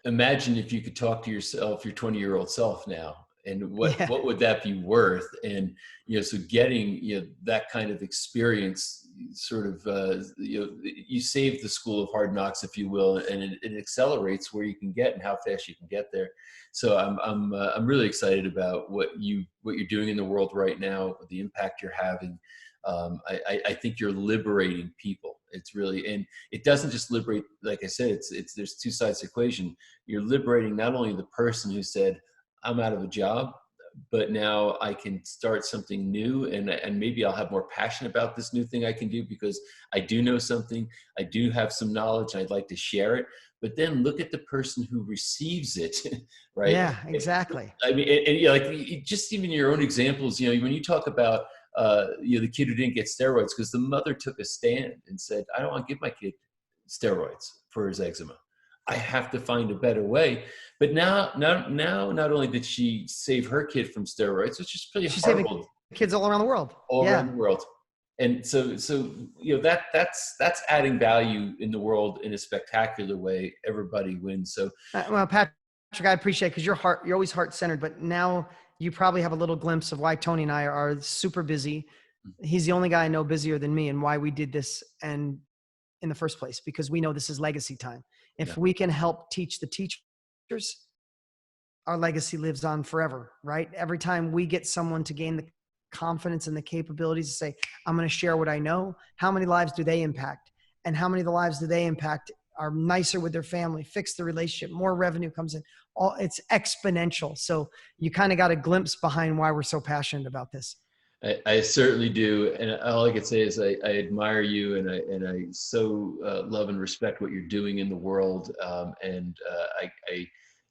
imagine if you could talk to yourself, your 20-year-old self now, and what would that be worth? And, so getting, that kind of experience sort of, you save the school of hard knocks, if you will, and it accelerates where you can get and how fast you can get there. So I'm really excited about what you're doing in the world right now, the impact you're having. I think you're liberating people. It's really, and it doesn't just liberate, like I said, there's two sides to the equation. You're liberating not only the person who said, I'm out of a job, but now I can start something new, and maybe I'll have more passion about this new thing I can do because I do know something, I do have some knowledge, and I'd like to share it. But then look at the person who receives it, right? Yeah, exactly. I mean, and like just even your own examples, when you talk about the kid who didn't get steroids because the mother took a stand and said, I don't want to give my kid steroids for his eczema. I have to find a better way. But now, not only did she save her kid from steroids, which is pretty horrible. She's saving kids all around the world. Around the world. And so that's adding value in the world in a spectacular way. Everybody wins. So well, Patrick, I appreciate it because you're always heart-centered, but now you probably have a little glimpse of why Tony and I are super busy. He's the only guy I know busier than me, and why we did this and in the first place, because we know this is legacy time. If we can help teach the teachers, our legacy lives on forever, right? Every time we get someone to gain the confidence and the capabilities to say, I'm going to share what I know, how many lives do they impact? And how many of the lives do they impact are nicer with their family, fix the relationship, more revenue comes in. It's exponential. So you kind of got a glimpse behind why we're so passionate about this. I certainly do. And all I could say is I admire you, and I so love and respect what you're doing in the world. I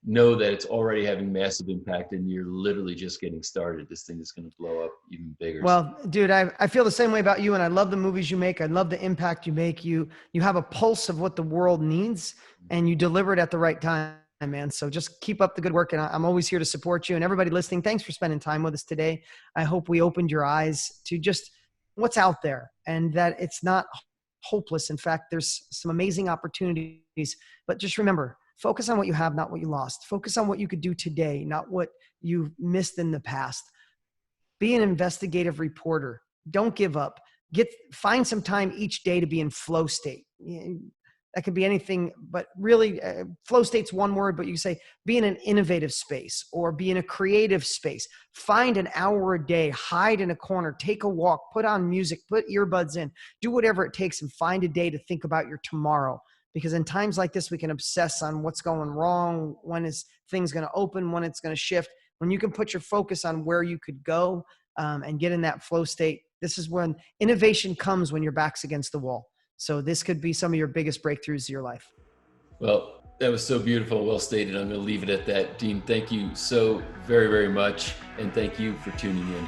know that it's already having massive impact, and you're literally just getting started. This thing is going to blow up even bigger. Well, dude, I feel the same way about you, and I love the movies you make. I love the impact you make. You have a pulse of what the world needs, and you deliver it at the right time, man. So just keep up the good work, and I'm always here to support you. And everybody listening, thanks for spending time with us today. I hope we opened your eyes to just what's out there, and that it's not hopeless. In fact, there's some amazing opportunities, but just remember, focus on what you have, not what you lost. Focus on what you could do today, not what you missed in the past. Be an investigative reporter. Don't give up. Find some time each day to be in flow state. That could be anything, but really flow state's one word, but you say be in an innovative space or be in a creative space. Find an hour a day, hide in a corner, take a walk, put on music, put earbuds in, do whatever it takes and find a day to think about your tomorrow. Because in times like this, we can obsess on what's going wrong, when is things going to open, when it's going to shift. When you can put your focus on where you could go and get in that flow state, this is when innovation comes, when your back's against the wall. So this could be some of your biggest breakthroughs of your life. Well, that was so beautiful, well stated. I'm going to leave it at that. Dean, thank you so very, very much. And thank you for tuning in.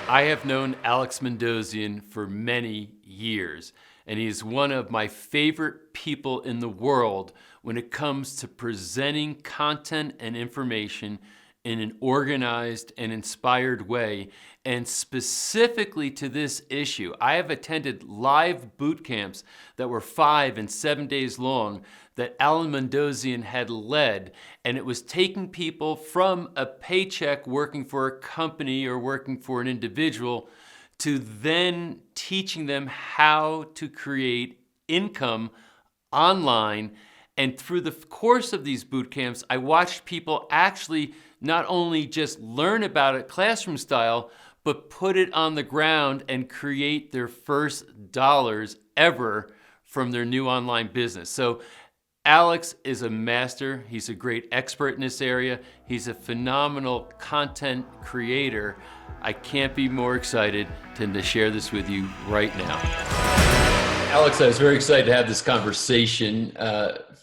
I have known Alex Mandossian for many years, and he is one of my favorite people in the world when it comes to presenting content and information in an organized and inspired way, and specifically to this issue. I have attended live boot camps that were 5 and 7 days long that Alan Mandossian had led, and it was taking people from a paycheck working for a company or working for an individual to then teaching them how to create income online. And through the course of these boot camps, I watched people actually not only just learn about it classroom style, but put it on the ground and create their first dollars ever from their new online business. So Alex is a master. He's a great expert in this area. He's a phenomenal content creator. I can't be more excited to share this with you right now. Alex, I was very excited to have this conversation.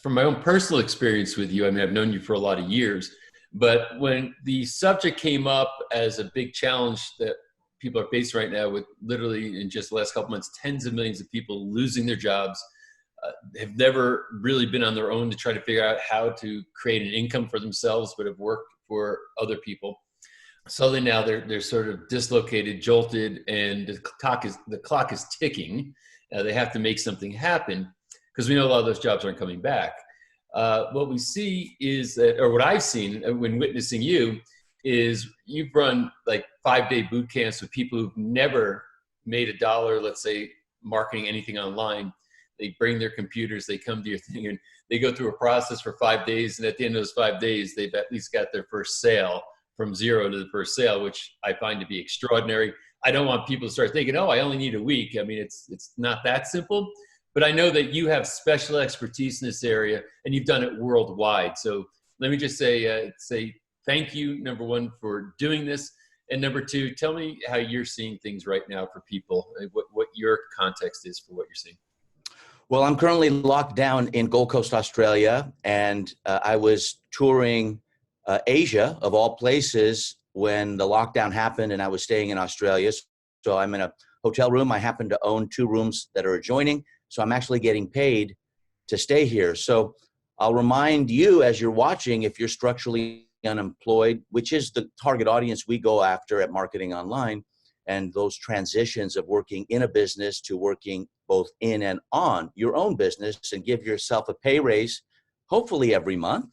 From my own personal experience with you, I mean, I've known you for a lot of years, but when the subject came up as a big challenge that people are facing right now with literally in just the last couple months, tens of millions of people losing their jobs, have never really been on their own to try to figure out how to create an income for themselves, but have worked for other people. Suddenly now they're sort of dislocated, jolted, and the clock is ticking. They have to make something happen because we know a lot of those jobs aren't coming back. What we see is that, or what I've seen when witnessing you, is you've run like 5-day boot camps with people who've never made a dollar, let's say, marketing anything online. They bring their computers, they come to your thing, and they go through a process for 5 days. And at the end of those 5 days, they've at least got their first sale, from zero to the first sale, which I find to be extraordinary. I don't want people to start thinking, oh, I only need a week. I mean, it's not that simple. But I know that you have special expertise in this area, and you've done it worldwide. So let me just say thank you, number one, for doing this. And number two, tell me how you're seeing things right now for people, what your context is for what you're seeing. Well, I'm currently locked down in Gold Coast, Australia, and I was touring Asia, of all places, when the lockdown happened, and I was staying in Australia. So I'm in a hotel room. I happen to own 2 rooms that are adjoining, so I'm actually getting paid to stay here. So I'll remind you as you're watching, if you're structurally unemployed, which is the target audience we go after at Marketing Online, and those transitions of working in a business to working both in and on your own business, and give yourself a pay raise, hopefully every month,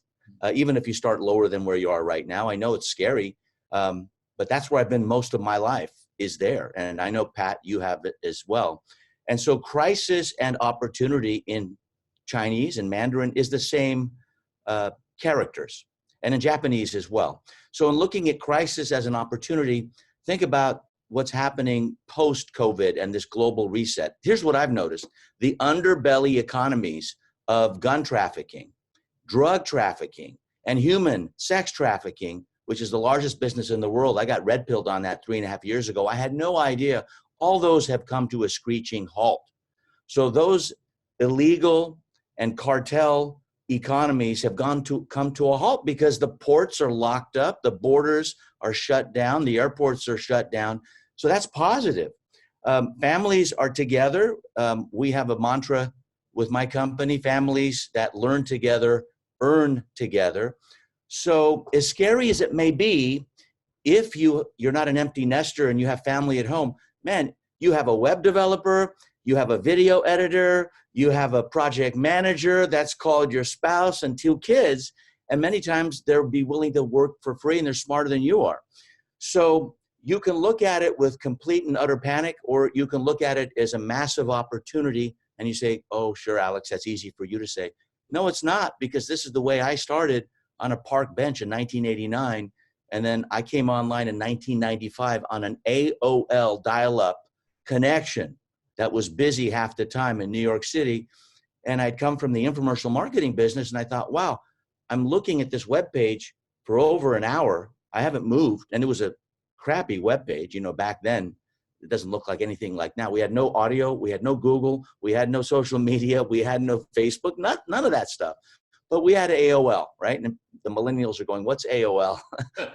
even if you start lower than where you are right now. I know it's scary, but that's where I've been most of my life, is there. And I know, Pat, you have it as well. And so crisis and opportunity in Chinese and Mandarin is the same characters, and in Japanese as well. So in looking at crisis as an opportunity, think about what's happening post-COVID and this global reset. Here's what I've noticed. The underbelly economies of gun trafficking, drug trafficking, and human sex trafficking, which is the largest business in the world. I got red-pilled on that 3.5 years ago. I had no idea. All those have come to a screeching halt. So those illegal and cartel economies have come to a halt because the ports are locked up, the borders are shut down, the airports are shut down. So that's positive. Families are together. We have a mantra with my company: families that learn together, earn together. So as scary as it may be, if you're not an empty nester and you have family at home, man, you have a web developer, you have a video editor, you have a project manager that's called your spouse and 2 kids, And many times they'll be willing to work for free and they're smarter than you are. So you can look at it with complete and utter panic, or you can look at it as a massive opportunity and you say, oh, sure, Alex, that's easy for you to say. No, it's not, because this is the way I started on a park bench in 1989. And then I came online in 1995 on an AOL dial-up connection that was busy half the time in New York City. And I'd come from the infomercial marketing business, and I thought, wow, I'm looking at this webpage for over an hour. I haven't moved. And it was a crappy webpage. You know, back then, it doesn't look like anything like now. We had no audio. We had no Google. We had no social media. We had no Facebook, none of that stuff. But we had AOL, right? And the millennials are going, what's AOL?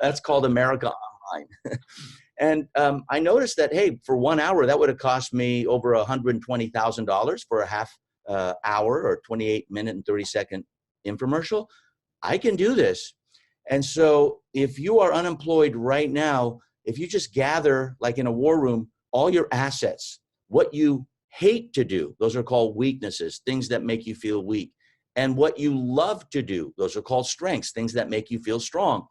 That's called America Online. And I noticed that, hey, for 1 hour, that would have cost me over $120,000 for a half hour or 28-minute and 30-second infomercial. I can do this. And so if you are unemployed right now, if you just gather, like in a war room, all your assets, what you hate to do, those are called weaknesses, things that make you feel weak. And what you love to do, those are called strengths, things that make you feel strong.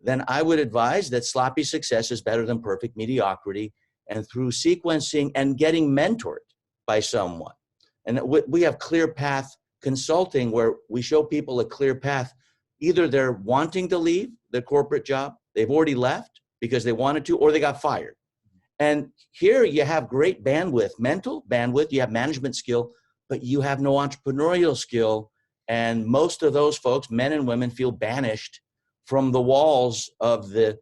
Then I would advise that sloppy success is better than perfect mediocrity. And through sequencing and getting mentored by someone. And we have Clear Path Consulting, where we show people a clear path. Either they're wanting to leave their corporate job, they've already left because they wanted to, or they got fired. And here you have great bandwidth, mental bandwidth, you have management skill, but you have no entrepreneurial skill. And most of those folks, men and women, feel banished from the walls of the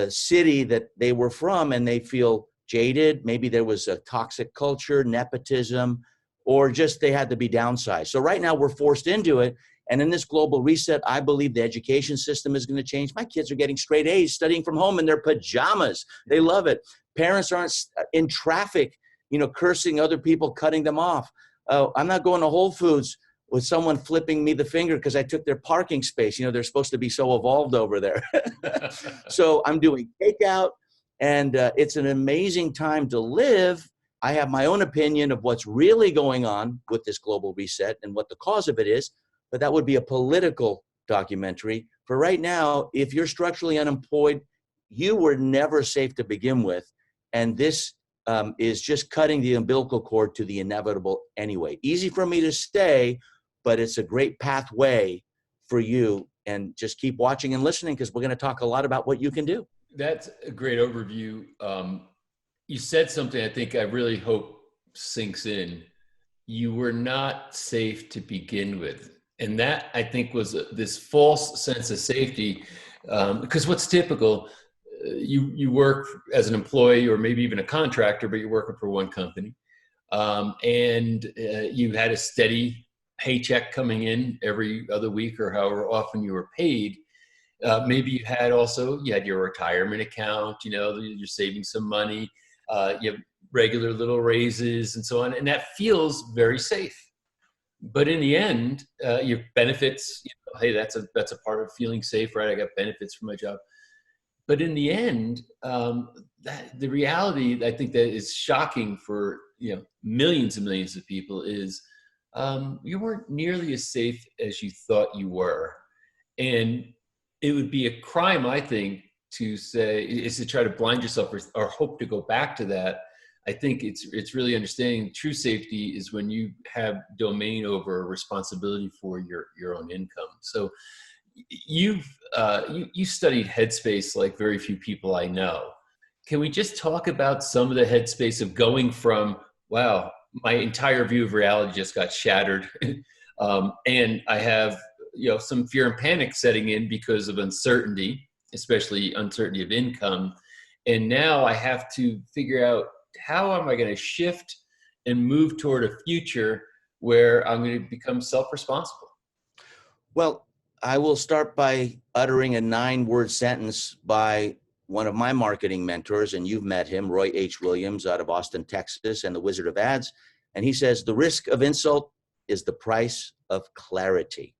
city that they were from, and they feel jaded. Maybe there was a toxic culture, nepotism, or just they had to be downsized. So right now we're forced into it. And in this global reset, I believe the education system is going to change. My kids are getting straight A's, studying from home in their pajamas. They love it. Parents aren't in traffic, cursing other people, cutting them off. I'm not going to Whole Foods with someone flipping me the finger because I took their parking space. They're supposed to be so evolved over there. So I'm doing takeout, and it's an amazing time to live. I have my own opinion of what's really going on with this global reset and what the cause of it is, but that would be a political documentary. For right now, if you're structurally unemployed, you were never safe to begin with, and this is just cutting the umbilical cord to the inevitable anyway. Easy for me to say, but it's a great pathway for you. And just keep watching and listening, because we're going to talk a lot about what you can do. That's a great overview. You said something I think I really hope sinks in. You were not safe to begin with. And that, I think, was this false sense of safety. Because what's typical, you work as an employee or maybe even a contractor, but you're working for one company. And you had a steady paycheck coming in every other week or however often you were paid. Maybe you had your retirement account, you're saving some money, you have regular little raises and so on. And that feels very safe. But in the end, your benefits, hey, that's a part of feeling safe, right? I got benefits from my job. But in the end, the reality, I think, that is shocking for millions and millions of people is you weren't nearly as safe as you thought you were. And it would be a crime, I think, to say is to try to blind yourself or hope to go back to that. I think it's really understanding true safety is when you have domain over responsibility for your own income. So you studied headspace like very few people I know. Can we just talk about some of the headspace of going from, wow, my entire view of reality just got shattered, and I have some fear and panic setting in because of uncertainty, especially uncertainty of income, and now I have to figure out how am I going to shift and move toward a future where I'm going to become self-responsible? Well, I will start by uttering a 9-word sentence by one of my marketing mentors, and you've met him, Roy H. Williams out of Austin, Texas, and the Wizard of Ads. And he says, the risk of insult is the price of clarity.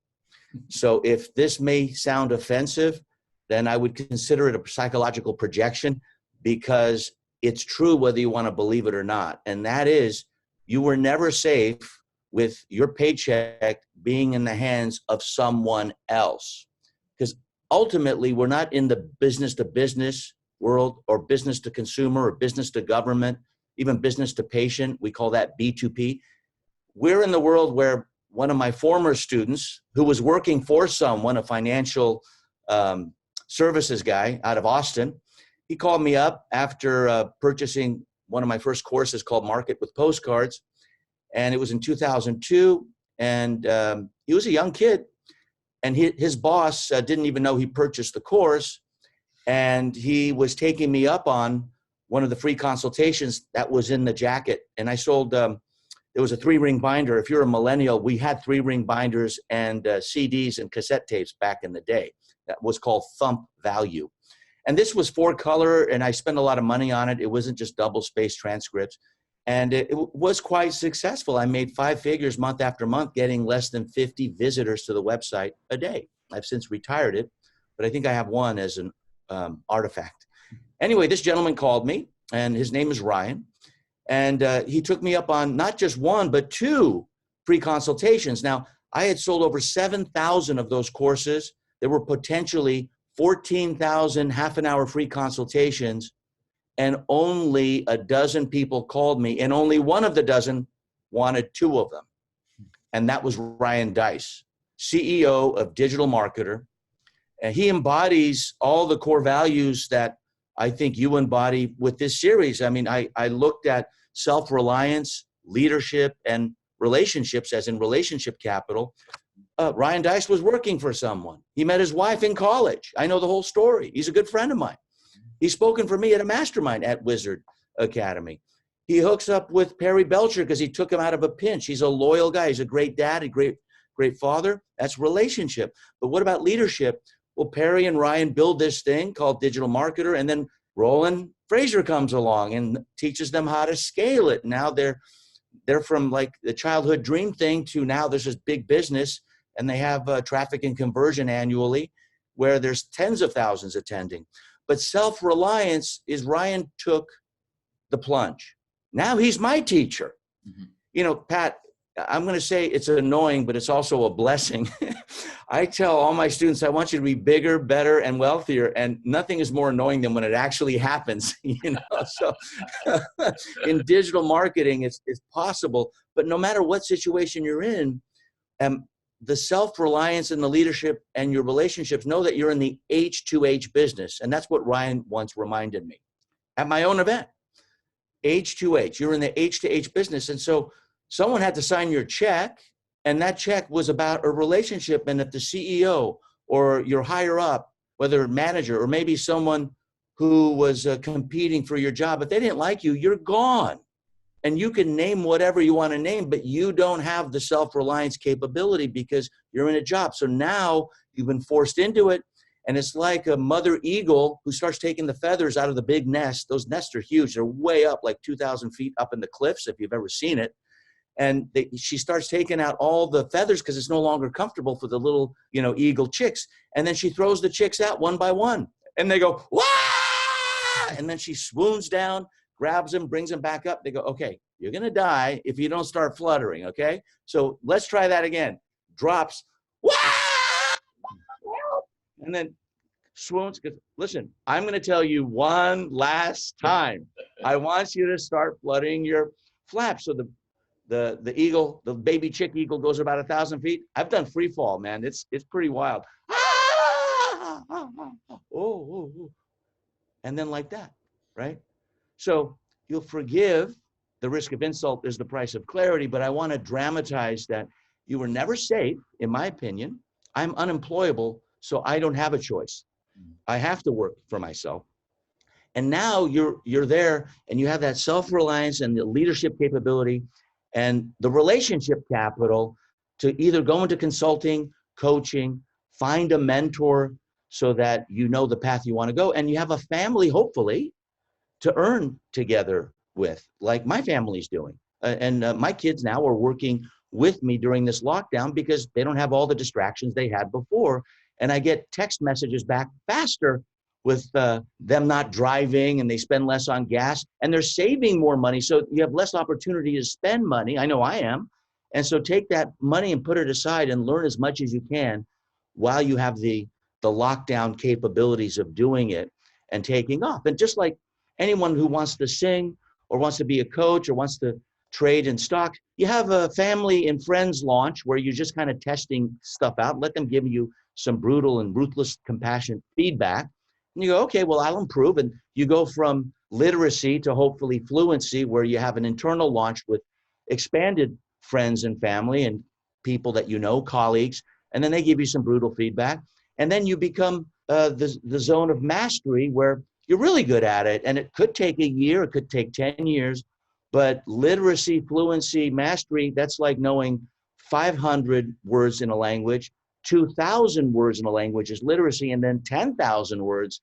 So if this may sound offensive, then I would consider it a psychological projection, because it's true whether you want to believe it or not. And that is, you were never safe with your paycheck being in the hands of someone else. Because ultimately, we're not in the business to business world, or business to consumer, or business to government, even business to patient. We call that B2P. We're in the world where one of my former students, who was working for someone, a financial services guy out of Austin, he called me up after purchasing one of my first courses called Market with Postcards. And it was in 2002. And he was a young kid. And his boss didn't even know he purchased the course. And he was taking me up on one of the free consultations that was in the jacket. And I sold, there was a 3-ring binder. If you're a millennial, we had 3-ring binders and CDs and cassette tapes back in the day. That was called Thump Value. And this was 4-color, and I spent a lot of money on it. It wasn't just double-spaced transcripts. And it was quite successful. I made 5 figures month after month, getting less than 50 visitors to the website a day. I've since retired it, but I think I have one as an artifact. Anyway, this gentleman called me, and his name is Ryan. And he took me up on not just 1, but 2 free consultations. Now, I had sold over 7,000 of those courses. There were potentially 14,000 half-an-hour free consultations, and only a dozen people called me, and only one of the dozen wanted 2 of them. And that was Ryan Deiss, CEO of Digital Marketer. And he embodies all the core values that I think you embody with this series. I mean, I looked at self-reliance, leadership, and relationships, as in relationship capital. Ryan Deiss was working for someone. He met his wife in college. I know the whole story. He's a good friend of mine. He's spoken for me at a mastermind at Wizard Academy. He hooks up with Perry Belcher because he took him out of a pinch. He's a loyal guy. He's a great dad, a great father. That's relationship. But what about leadership? Well, Perry and Ryan build this thing called Digital Marketer, and then Roland Fraser comes along and teaches them how to scale it. Now they're from like the childhood dream thing to now there's this big business, and they have traffic and conversion annually where there's tens of thousands attending. But self-reliance is Ryan took the plunge. Now he's my teacher. Mm-hmm. You know, Pat, I'm going to say it's annoying, but it's also a blessing. I tell all my students, I want you to be bigger, better, and wealthier. And nothing is more annoying than when it actually happens. You know, so in digital marketing, it's possible. But no matter what situation you're in, the self-reliance and the leadership and your relationships, know that you're in the H2H business. And that's what Ryan once reminded me at my own event. H2H, you're in the H2H business. And so someone had to sign your check, and that check was about a relationship. And if the CEO or your higher up, whether manager or maybe someone who was competing for your job, if they didn't like you, you're gone. And you can name whatever you want to name, but you don't have the self-reliance capability because you're in a job. So now you've been forced into it. And it's like a mother eagle who starts taking the feathers out of the big nest. Those nests are huge. They're way up, like 2,000 feet up in the cliffs, if you've ever seen it. And she starts taking out all the feathers because it's no longer comfortable for the little, eagle chicks. And then she throws the chicks out one by one. And they go, wah! And then she swoons down, grabs them, brings them back up. They go, okay, you're going to die if you don't start fluttering, okay? So let's try that again. Drops, wah! And then swoons. Listen, I'm going to tell you one last time. I want you to start fluttering your flaps. So the eagle, the baby chick eagle goes about 1,000 feet. I've done free fall, man. It's pretty wild. Oh. And then like that, right? So you'll forgive. The risk of insult is the price of clarity, but I want to dramatize that you were never safe, in my opinion. I'm unemployable, so I don't have a choice. I have to work for myself. And now you're there, and you have that self-reliance and the leadership capability and the relationship capital to either go into consulting, coaching, find a mentor so that you know the path you want to go, and you have a family, hopefully, to earn together with, like my family's doing. And my kids now are working with me during this lockdown because they don't have all the distractions they had before. And I get text messages back faster with them not driving, and they spend less on gas, and they're saving more money. So you have less opportunity to spend money. I know I am. And so take that money and put it aside and learn as much as you can while you have the lockdown capabilities of doing it and taking off. And just like anyone who wants to sing or wants to be a coach or wants to trade in stock, you have a family and friends launch where you're just kind of testing stuff out. Let them give you some brutal and ruthless, compassionate feedback. And you go, okay, well, I'll improve. And you go from literacy to hopefully fluency, where you have an internal launch with expanded friends and family and people that you know, colleagues, and then they give you some brutal feedback. And then you become the zone of mastery where you're really good at it. And it could take a year, it could take 10 years, but literacy, fluency, mastery, that's like knowing 500 words in a language, 2,000 words in a language is literacy, and then 10,000 words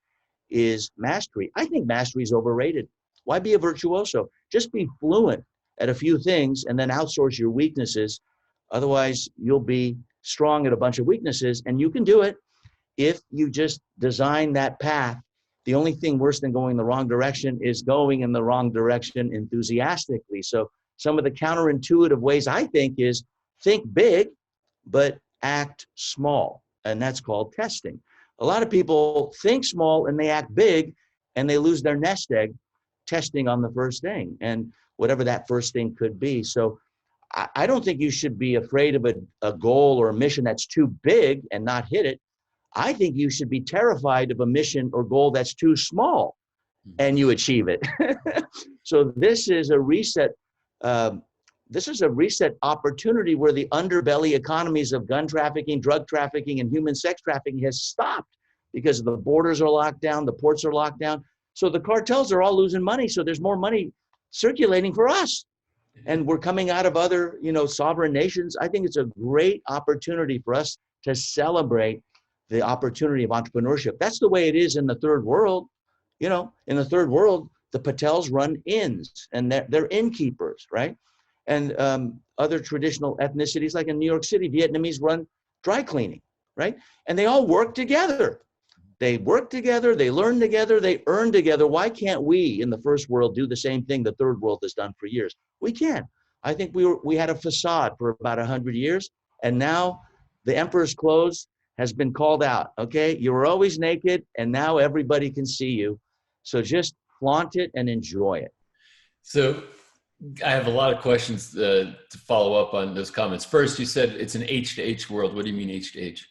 is mastery. I think mastery is overrated. Why be a virtuoso? Just be fluent at a few things and then outsource your weaknesses. Otherwise, you'll be strong at a bunch of weaknesses, and you can do it if you just design that path. The only thing worse than going the wrong direction is going in the wrong direction enthusiastically. So some of the counterintuitive ways, I think, is think big, but act small. And that's called testing. A lot of people think small and they act big, and they lose their nest egg testing on the first thing, and whatever that first thing could be. So I don't think you should be afraid of a goal or a mission that's too big and not hit it. I think you should be terrified of a mission or goal that's too small and you achieve it. So this is a reset. This is a reset opportunity where the underbelly economies of gun trafficking, drug trafficking, and human sex trafficking has stopped because the borders are locked down, the ports are locked down. So the cartels are all losing money. So there's more money circulating for us. And we're coming out of other, sovereign nations. I think it's a great opportunity for us to celebrate the opportunity of entrepreneurship. That's the way it is in the third world. In the third world, the Patels run inns, and they're innkeepers, right? And other traditional ethnicities, like in New York City, Vietnamese run dry cleaning, right? And they all work together. They work together, they learn together, they earn together. Why can't we in the first world do the same thing the third world has done for years? We can. I think we had a facade for about 100 years, and now the emperor's clothes has been called out, okay? You were always naked, and now everybody can see you. So just flaunt it and enjoy it. So I have a lot of questions to follow up on those comments. First, you said it's an H to H world. What do you mean H to H?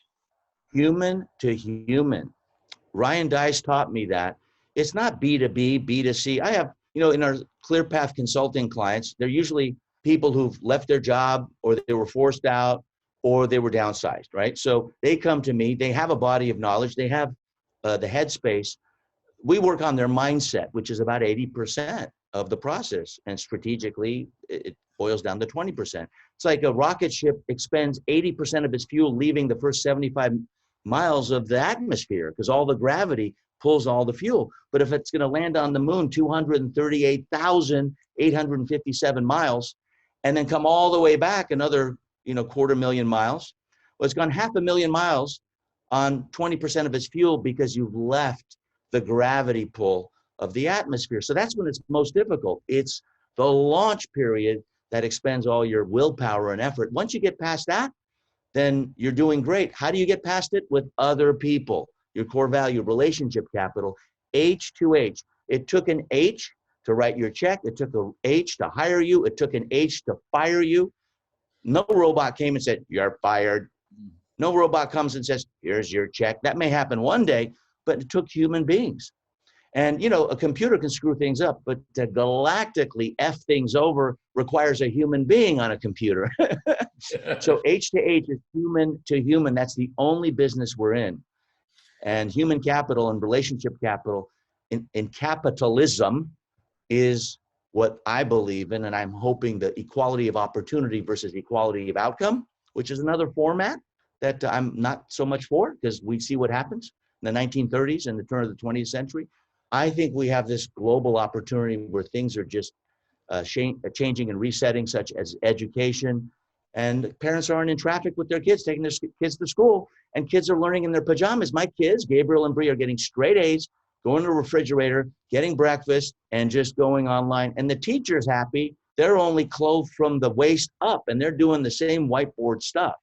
Human to human. Ryan Dice taught me that. It's not B to B, B to C. I have, in our ClearPath consulting clients, they're usually people who've left their job, or they were forced out, or they were downsized, right? So they come to me, they have a body of knowledge, they have the headspace. We work on their mindset, which is about 80% of the process. And strategically, it boils down to 20%. It's like a rocket ship expends 80% of its fuel leaving the first 75 miles of the atmosphere, because all the gravity pulls all the fuel. But if it's going to land on the moon 238,857 miles and then come all the way back another 250,000 miles, well, it's gone 500,000 miles on 20% of its fuel because you've left the gravity pull of the atmosphere. So that's when it's most difficult. It's the launch period that expends all your willpower and effort. Once you get past that, then you're doing great. How do you get past it? With other people, your core value, relationship capital, H to H. It took an H to write your check. It took an H to hire you. It took an H to fire you. No robot came and said, you're fired. No robot comes and says, here's your check. That may happen one day, but it took human beings. And, a computer can screw things up, but to galactically F things over requires a human being on a computer. So H to H is human to human. That's the only business we're in. And human capital and relationship capital in capitalism is what I believe in. And I'm hoping the equality of opportunity versus equality of outcome, which is another format that I'm not so much for, because we see what happens in the 1930s and the turn of the 20th century. I think we have this global opportunity where things are just changing and resetting, such as education. And parents aren't in traffic with their kids, taking their kids to school, and kids are learning in their pajamas. My kids, Gabriel and Bree, are getting straight A's, going to the refrigerator, getting breakfast, and just going online. And the teacher's happy they're only clothed from the waist up, and they're doing the same whiteboard stuff.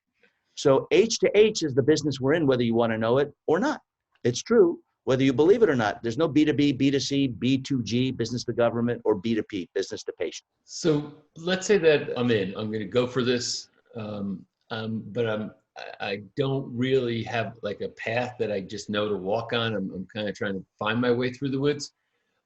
So H to H is the business we're in, whether you want to know it or not. It's true, whether you believe it or not. There's no B2B, B2C, B2G, business to government, or B2P, business to patient. So let's say that I'm going to go for this, but I don't really have like a path that I just know to walk on. I'm kind of trying to find my way through the woods.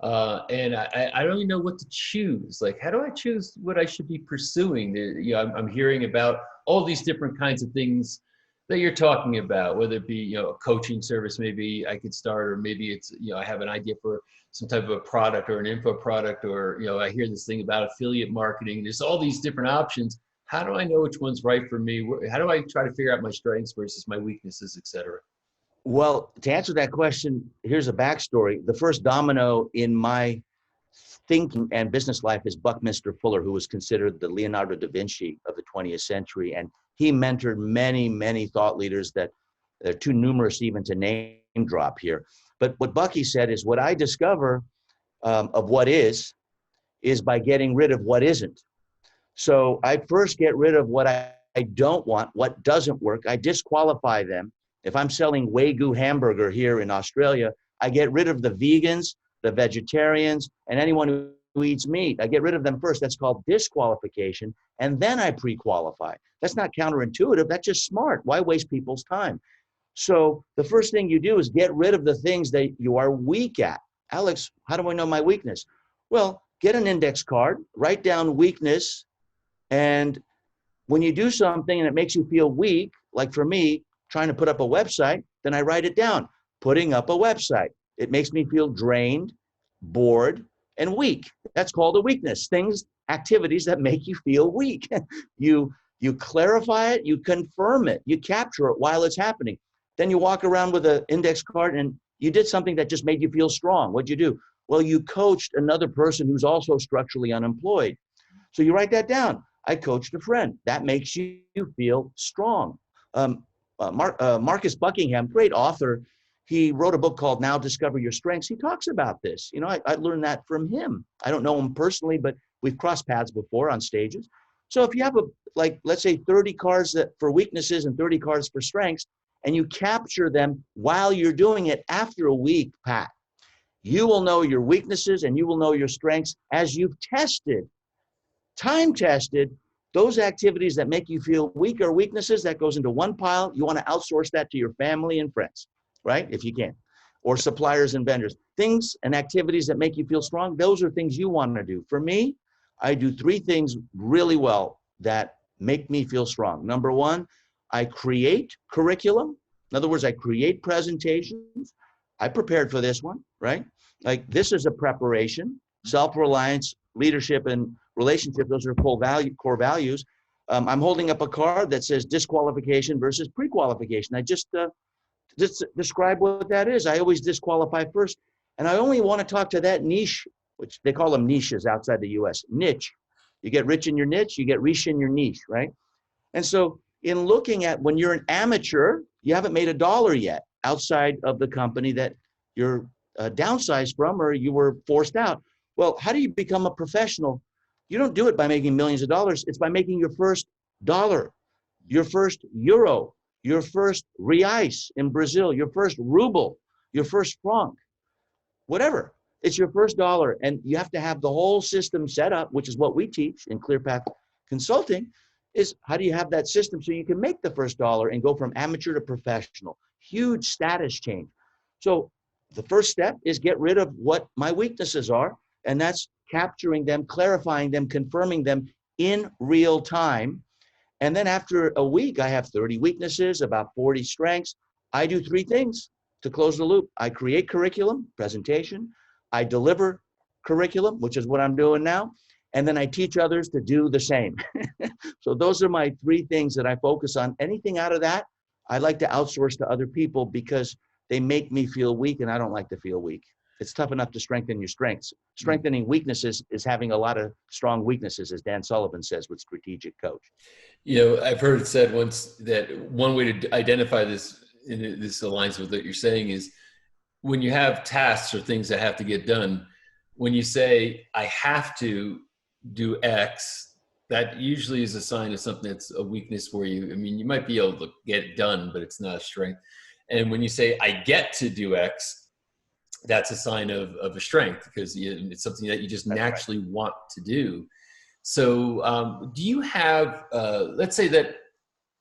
And I don't even know what to choose. Like, how do I choose what I should be pursuing? I'm hearing about all these different kinds of things that you're talking about, whether it be, a coaching service, maybe I could start, or maybe it's, I have an idea for some type of a product or an info product, or, I hear this thing about affiliate marketing. There's all these different options. How do I know which one's right for me? How do I try to figure out my strengths versus my weaknesses, et cetera? Well, to answer that question, here's a backstory. The first domino in my thinking and business life is Buckminster Fuller, who was considered the Leonardo da Vinci of the 20th century. And he mentored many, many thought leaders that are too numerous even to name drop here. But what Bucky said is, what I discover of what is by getting rid of what isn't. So I first get rid of what I don't want, what doesn't work. I disqualify them. If I'm selling Wagyu hamburger here in Australia, I get rid of the vegans, the vegetarians, and anyone who eats meat. I get rid of them first. That's called disqualification. And then I pre-qualify. That's not counterintuitive. That's just smart. Why waste people's time? So the first thing you do is get rid of the things that you are weak at. Alex, how do I know my weakness? Well, get an index card, write down weakness. And when you do something and it makes you feel weak, like for me, trying to put up a website, then I write it down. Putting up a website. It makes me feel drained, bored, and weak. That's called a weakness. Things, activities that make you feel weak. You clarify it, you confirm it, you capture it while it's happening. Then you walk around with an index card and you did something that just made you feel strong. What'd you do? Well, you coached another person who's also structurally unemployed. So you write that down. I coached a friend. That makes you feel strong. Marcus Buckingham, great author, he wrote a book called Now Discover Your Strengths. He talks about this. I learned that from him. I don't know him personally, but we've crossed paths before on stages. So if you have let's say 30 cards for weaknesses and 30 cards for strengths, and you capture them while you're doing it after a week, Pat, you will know your weaknesses and you will know your strengths as you've tested, time tested, those activities that make you feel weak or weaknesses. That goes into one pile. You want to outsource that to your family and friends, right? If you can, or suppliers and vendors. Things and activities that make you feel strong, those are things you want to do. For me, I do 3 things really well that make me feel strong. Number 1, I create curriculum. In other words, I create presentations. I prepared for this one, right? Like, this is a preparation, self-reliance, leadership, and relationship. Those are core values. I'm holding up a card that says disqualification versus pre-qualification. I just describe what that is. I always disqualify first. And I only want to talk to that niche, which they call them niches outside the US. Niche. You get rich in your niche, you get rich in your niche, right? And so in looking at when you're an amateur, you haven't made $1 yet outside of the company that you're downsized from or you were forced out. Well, how do you become a professional? You don't do it by making millions of dollars. It's by making your first dollar, your first euro, your first reais in Brazil, your first ruble, your first franc, whatever. It's your first dollar. And you have to have the whole system set up, which is what we teach in ClearPath Consulting, is how do you have that system so you can make the first dollar and go from amateur to professional? Huge status change. So the first step is get rid of what my weaknesses are. And that's capturing them, clarifying them, confirming them in real time. And then after a week, I have 30 weaknesses, about 40 strengths. I do 3 things to close the loop. I create curriculum, presentation. I deliver curriculum, which is what I'm doing now. And then I teach others to do the same. So those are my 3 things that I focus on. Anything out of that, I like to outsource to other people because they make me feel weak and I don't like to feel weak. It's tough enough to strengthen your strengths. Strengthening weaknesses is having a lot of strong weaknesses, as Dan Sullivan says with Strategic Coach. I've heard it said once that one way to identify this, and this aligns with what you're saying, is when you have tasks or things that have to get done, when you say, I have to, do X, that usually is a sign of something that's a weakness for you. I mean, you might be able to get it done, but it's not a strength. And when you say, I get to do X, that's a sign of a strength, because it's something that you just naturally want to do. So do you have, let's say that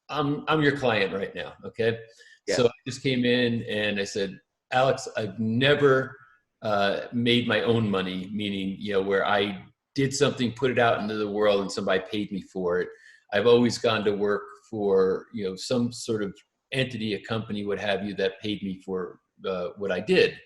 I'm your client right now, okay? Yeah. So I just came in and I said, Alex, I've never made my own money, meaning, where I did something, put it out into the world and somebody paid me for it. I've always gone to work for, some sort of entity, a company, what have you, that paid me for what I did.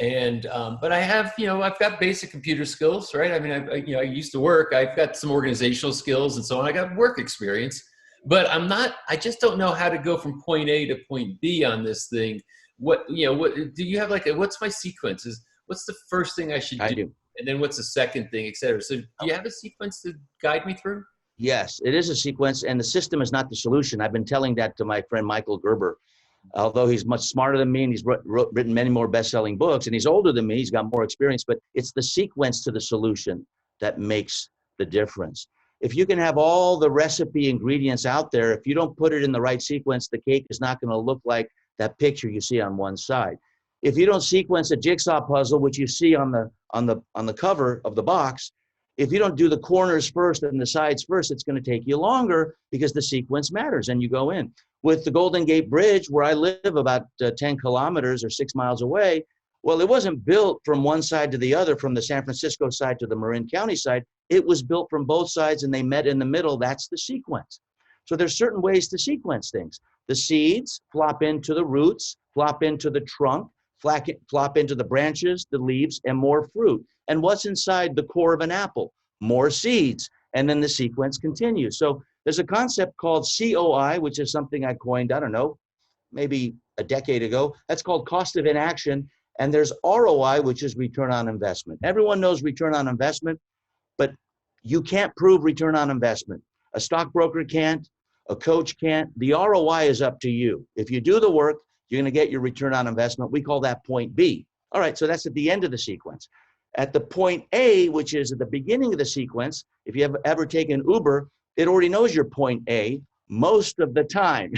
And, but I have, I've got basic computer skills, right? I mean, I used to work, I've got some organizational skills and so on. I got work experience, but I just don't know how to go from point A to point B on this thing. What do you have, what's my sequence? What's the first thing I should do? I do. And then what's the second thing, et cetera? So do you have a sequence to guide me through? Yes, it is a sequence, and the system is not the solution. I've been telling that to my friend Michael Gerber. Although he's much smarter than me and he's written many more best-selling books and he's older than me, he's got more experience, but it's the sequence to the solution that makes the difference. If you can have all the recipe ingredients out there, if you don't put it in the right sequence, the cake is not going to look like that picture you see on one side. If you don't sequence a jigsaw puzzle, which you see on the cover of the box, if you don't do the corners first and the sides first, it's going to take you longer because the sequence matters and you go in. With the Golden Gate Bridge, where I live about 10 kilometers or 6 miles away, well, it wasn't built from one side to the other, from the San Francisco side to the Marin County side. It was built from both sides and they met in the middle. That's the sequence. So there's certain ways to sequence things. The seeds flop into the roots, flop into the trunk, flop into the branches, the leaves, and more fruit. And what's inside the core of an apple? More seeds. And then the sequence continues. So there's a concept called COI, which is something I coined, I don't know, maybe a decade ago. That's called cost of inaction. And there's ROI, which is return on investment. Everyone knows return on investment, but you can't prove return on investment. A stockbroker can't, a coach can't. The ROI is up to you. If you do the work, you're going to get your return on investment. We call that point B. All right, so that's at the end of the sequence. At the point A, which is at the beginning of the sequence, if you have ever taken Uber, it already knows your point A most of the time.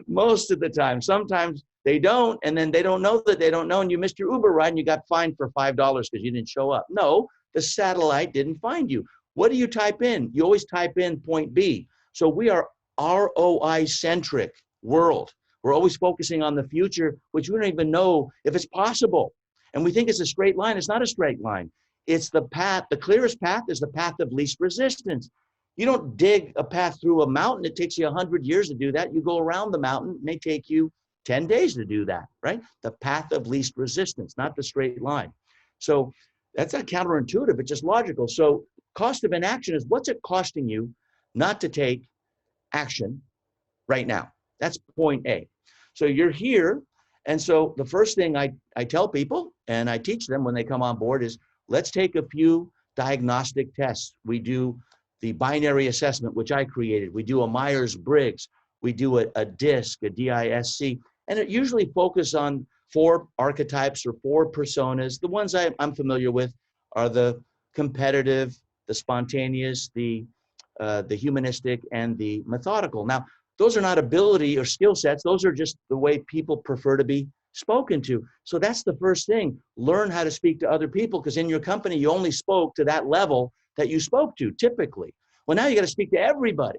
Most of the time. Sometimes they don't, and then they don't know that they don't know, and you missed your Uber ride and you got fined for $5 because you didn't show up. No, the satellite didn't find you. What do you type in? You always type in point B. So we are ROI-centric world. We're always focusing on the future, which we don't even know if it's possible. And we think it's a straight line. It's not a straight line. It's the path. The clearest path is the path of least resistance. You don't dig a path through a mountain. It takes you 100 years to do that. You go around the mountain. It may take you 10 days to do that, right? The path of least resistance, not the straight line. So that's not counterintuitive. It's just logical. So cost of inaction is what's it costing you not to take action right now? That's point A. So you're here. And so the first thing I tell people and I teach them when they come on board is let's take a few diagnostic tests. We do the binary assessment, which I created. We do a Myers-Briggs. We do a DISC, a DISC. And it usually focuses on 4 archetypes or 4 personas. The ones I'm familiar with are the competitive, the spontaneous, the humanistic, and the methodical. Now, those are not ability or skill sets. Those are just the way people prefer to be spoken to. So that's the first thing. Learn how to speak to other people, because in your company, you only spoke to that level that you spoke to typically. Well, now you got to speak to everybody.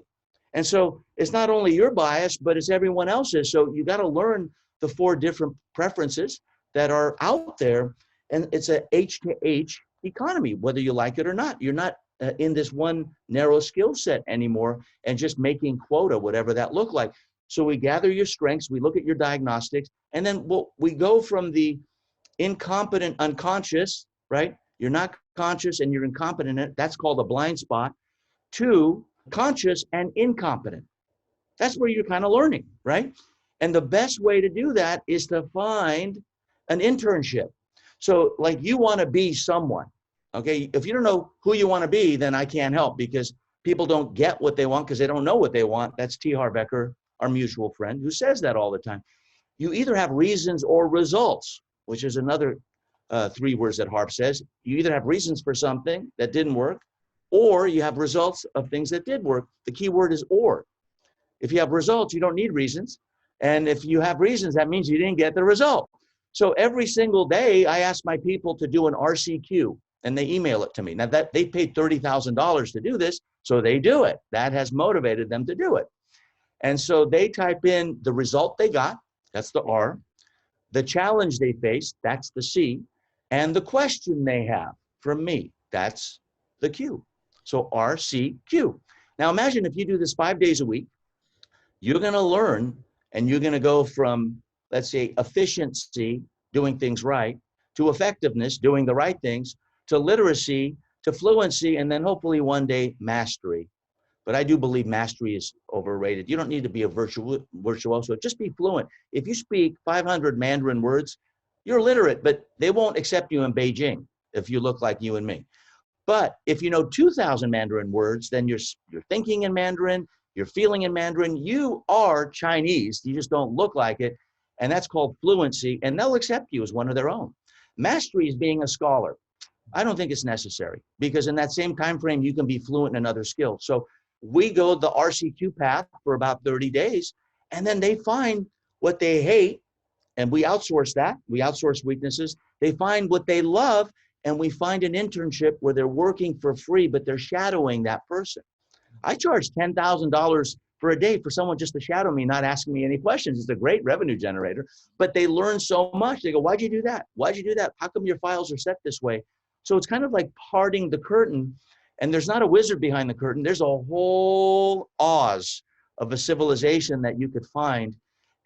And so it's not only your bias, but it's everyone else's. So you got to learn the 4 different preferences that are out there. And it's a H to H economy, whether you like it or not. You're not in this one narrow skill set anymore and just making quota, whatever that looked like. So we gather your strengths, we look at your diagnostics, and then we go from the incompetent unconscious, right? You're not conscious and you're incompetent. That's called a blind spot. To conscious and incompetent. That's where you're kind of learning, right? And the best way to do that is to find an internship. So like you want to be someone, okay? If you don't know who you want to be, then I can't help, because people don't get what they want because they don't know what they want. That's T. Harv Eker, our mutual friend, who says that all the time. You either have reasons or results, which is another 3 words that Harv says. You either have reasons for something that didn't work, or you have results of things that did work. The key word is or. If you have results, you don't need reasons. And if you have reasons, that means you didn't get the result. So every single day, I ask my people to do an RCQ, and they email it to me. Now, that they paid $30,000 to do this, so they do it. That has motivated them to do it. And so they type in the result they got, that's the R, the challenge they faced, that's the C, and the question they have from me, that's the Q. So RCQ. Now imagine if you do this 5 days a week, you're going to learn, and you're going to go from, let's say, efficiency, doing things right, to effectiveness, doing the right things, to literacy, to fluency, and then hopefully one day mastery. But I do believe mastery is overrated. You don't need to be a virtuoso, just be fluent. If you speak 500 Mandarin words, you're literate, but they won't accept you in Beijing if you look like you and me. But if you know 2,000 Mandarin words, then you're thinking in Mandarin, you're feeling in Mandarin, you are Chinese, you just don't look like it. And that's called fluency, and they'll accept you as one of their own. Mastery is being a scholar. I don't think it's necessary, because in that same time frame, you can be fluent in another skill. So we go the RCQ path for about 30 days, and then they find what they hate, and we outsource that. We outsource weaknesses. They find what they love, and we find an internship where they're working for free, but they're shadowing that person. I charge $10,000 for a day for someone just to shadow me, not asking me any questions. It's a great revenue generator, but they learn so much. They go, why'd you do that? Why'd you do that? How come your files are set this way? So it's kind of like parting the curtain, and there's not a wizard behind the curtain. There's a whole Oz of a civilization that you could find.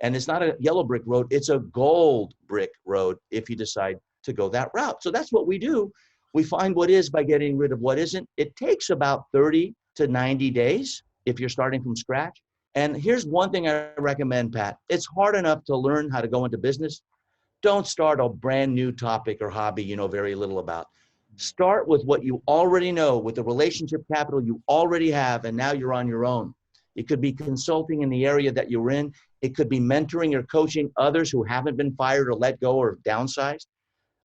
And it's not a yellow brick road, it's a gold brick road if you decide to go that route. So that's what we do. We find what is by getting rid of what isn't. It takes about 30 to 90 days if you're starting from scratch. And here's one thing I recommend, Pat. It's hard enough to learn how to go into business. Don't start a brand new topic or hobby you know very little about. Start with what you already know, with the relationship capital you already have, and now you're on your own. It could be consulting in the area that you're in. It could be mentoring or coaching others who haven't been fired or let go or downsized.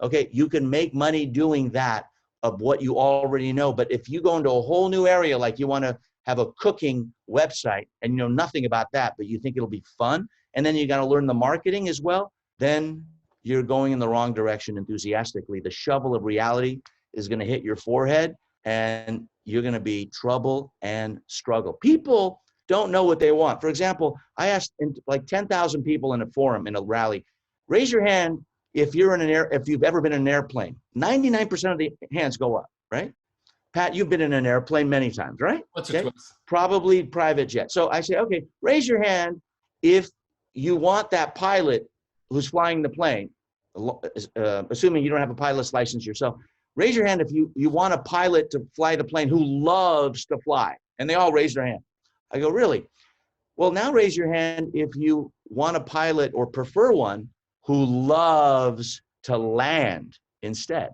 Okay, you can make money doing that of what you already know. But if you go into a whole new area, like you want to have a cooking website and you know nothing about that, but you think it'll be fun, and then you got to learn the marketing as well, then you're going in the wrong direction enthusiastically. The shovel of reality is going to hit your forehead, and you're going to be trouble and struggle. People don't know what they want. For example, I asked like 10,000 people in a forum, in a rally, raise your hand if you're in if you've ever been in an airplane. 99% of the hands go up, right? Pat, you've been in an airplane many times, right? What's it? Probably private jet. So I say, okay, raise your hand if you want that pilot who's flying the plane, assuming you don't have a pilot's license yourself. Raise your hand if you want a pilot to fly the plane who loves to fly. And they all raise their hand. I go, really? Well, now raise your hand if you want a pilot or prefer one who loves to land instead.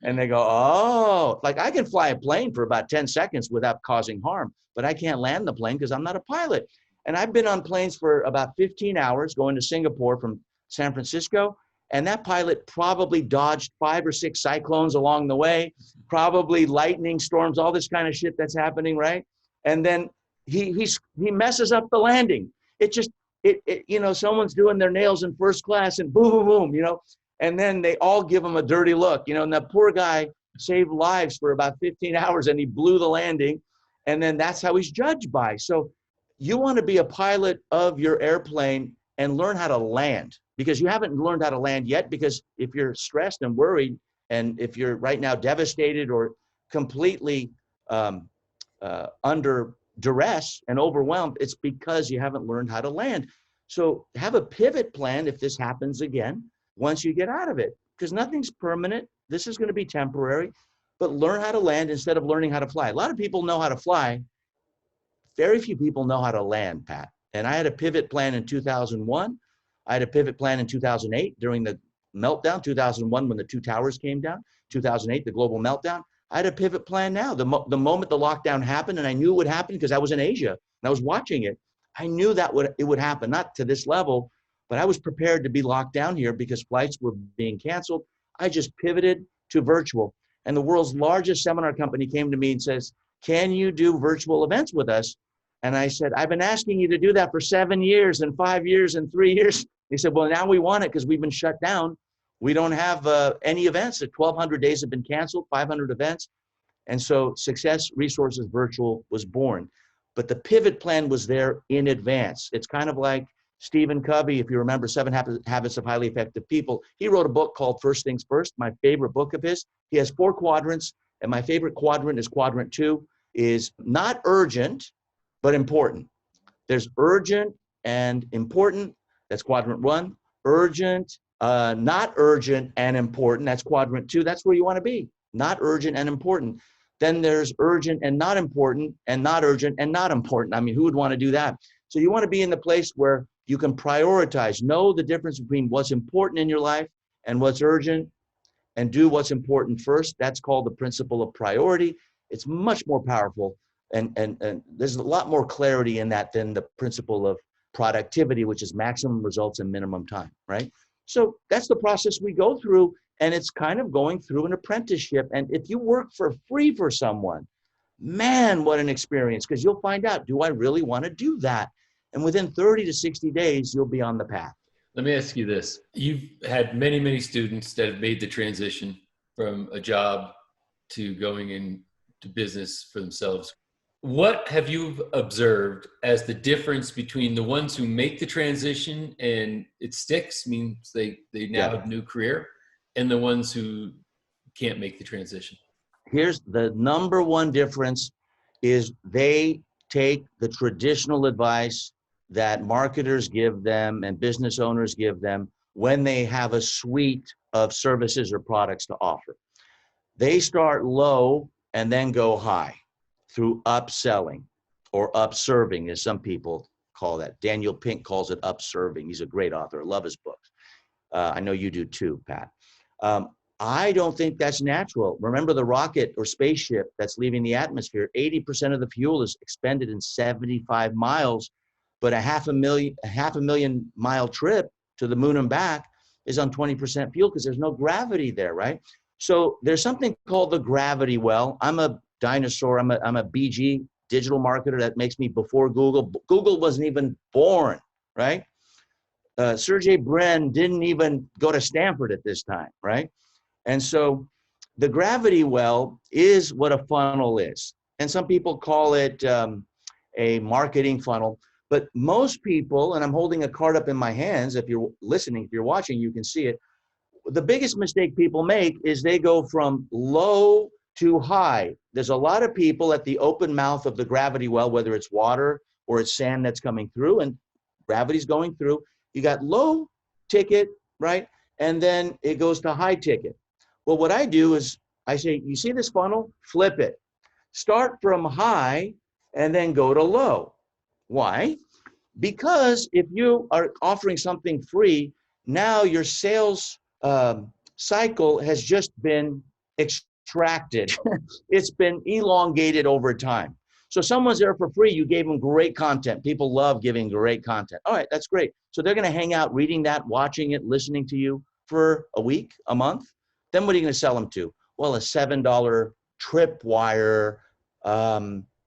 And they go, oh, like I can fly a plane for about 10 seconds without causing harm, but I can't land the plane because I'm not a pilot. And I've been on planes for about 15 hours going to Singapore from San Francisco. And that pilot probably dodged 5 or 6 cyclones along the way, probably lightning storms, all this kind of shit that's happening, right? And then he messes up the landing. It just, you know, someone's doing their nails in first class and boom, boom, boom, you know, and then they all give him a dirty look, you know, and that poor guy saved lives for about 15 hours and he blew the landing. And then that's how he's judged by. So you want to be a pilot of your airplane and learn how to land, because you haven't learned how to land yet, because if you're stressed and worried, and if you're right now devastated or completely under duress and overwhelmed, it's because you haven't learned how to land. So have a pivot plan if this happens again, once you get out of it, because nothing's permanent. This is going to be temporary, but learn how to land instead of learning how to fly. A lot of people know how to fly. Very few people know how to land, Pat. And I had a pivot plan in 2001. I had a pivot plan in 2008 during the meltdown, 2001 when the 2 towers came down, 2008, the global meltdown. I had a pivot plan now. The moment the lockdown happened, and I knew it would happen because I was in Asia and I was watching it. I knew that it would happen, not to this level, but I was prepared to be locked down here because flights were being canceled. I just pivoted to virtual. And the world's largest seminar company came to me and says, can you do virtual events with us? And I said, I've been asking you to do that for 7 years and 5 years and 3 years. They said, well, now we want it because we've been shut down. We don't have any events. 1,200 days have been canceled, 500 events. And so Success Resources Virtual was born. But the pivot plan was there in advance. It's kind of like Stephen Covey, if you remember, 7 Habits of Highly Effective People. He wrote a book called First Things First, my favorite book of his. He has 4 quadrants, and my favorite quadrant is quadrant 2, is not urgent, but important. There's urgent and important. That's quadrant 1. Urgent, not urgent and important. That's quadrant 2. That's where you want to be. Not urgent and important. Then there's urgent and not important, and not urgent and not important. I mean, who would want to do that? So you want to be in the place where you can prioritize, know the difference between what's important in your life and what's urgent, and do what's important first. That's called the principle of priority. It's much more powerful. And there's a lot more clarity in that than the principle of productivity, which is maximum results in minimum time, right? So that's the process we go through, and it's kind of going through an apprenticeship. And if you work for free for someone, man, what an experience, because you'll find out, do I really want to do that? And within 30 to 60 days, you'll be on the path. Let me ask you this. You've had many, many students that have made the transition from a job to going into business for themselves. What have you observed as the difference between the ones who make the transition and it sticks, means they now have a new career, and the ones who can't make the transition? Here's the number one difference is they take the traditional advice that marketers give them and business owners give them when they have a suite of services or products to offer. They start low and then go high through upselling or upserving, as some people call that. Daniel Pink calls it upserving. He's a great author. I love his books. I know you do too, Pat. I don't think that's natural. Remember the rocket or spaceship that's leaving the atmosphere, 80% of the fuel is expended in 75 miles, but a half a million mile trip to the moon and back is on 20% fuel because there's no gravity there, right? So there's something called the gravity well. I'm a dinosaur. I'm a BG, digital marketer. That makes me before Google. Google wasn't even born, right? Sergey Brin didn't even go to Stanford at this time, right? And so the gravity well is what a funnel is. And some people call it a marketing funnel. But most people, and I'm holding a card up in my hands, if you're listening, if you're watching, you can see it. The biggest mistake people make is they go from low to high. There's a lot of people at the open mouth of the gravity well, whether it's water or it's sand that's coming through and gravity's going through. You got low ticket, right? And then it goes to high ticket. Well, what I do is I say, you see this funnel? Flip it. Start from high and then go to low. Why? Because if you are offering something free, now your sales cycle has just been extracted. It's been elongated over time. So someone's there for free, you gave them great content. People love giving great content. All right, that's great. So they're going to hang out reading that, watching it, listening to you for a week, a month. Then what are you going to sell them to? Well, a $7 tripwire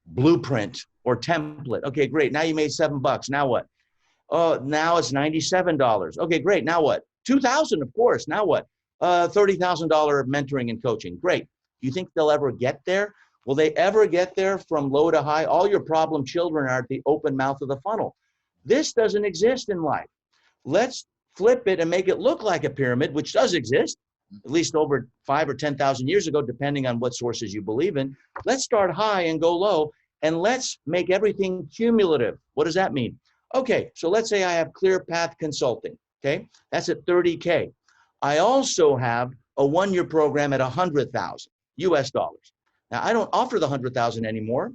blueprint or template. Okay, great. Now you made $7. Now what? Oh, now it's $97. Okay, great. Now what? $2,000, of course. Now what? $30,000 mentoring and coaching. Great. You think they'll ever get there? Will they ever get there from low to high? All your problem children are at the open mouth of the funnel. This doesn't exist in life. Let's flip it and make it look like a pyramid, which does exist, at least over 5,000 or 10,000 years ago, depending on what sources you believe in. Let's start high and go low, and let's make everything cumulative. What does that mean? Okay, so let's say I have Clear Path Consulting, okay? That's at $30K. I also have a one-year program at $100,000 US dollars. Now, I don't offer the $100,000 anymore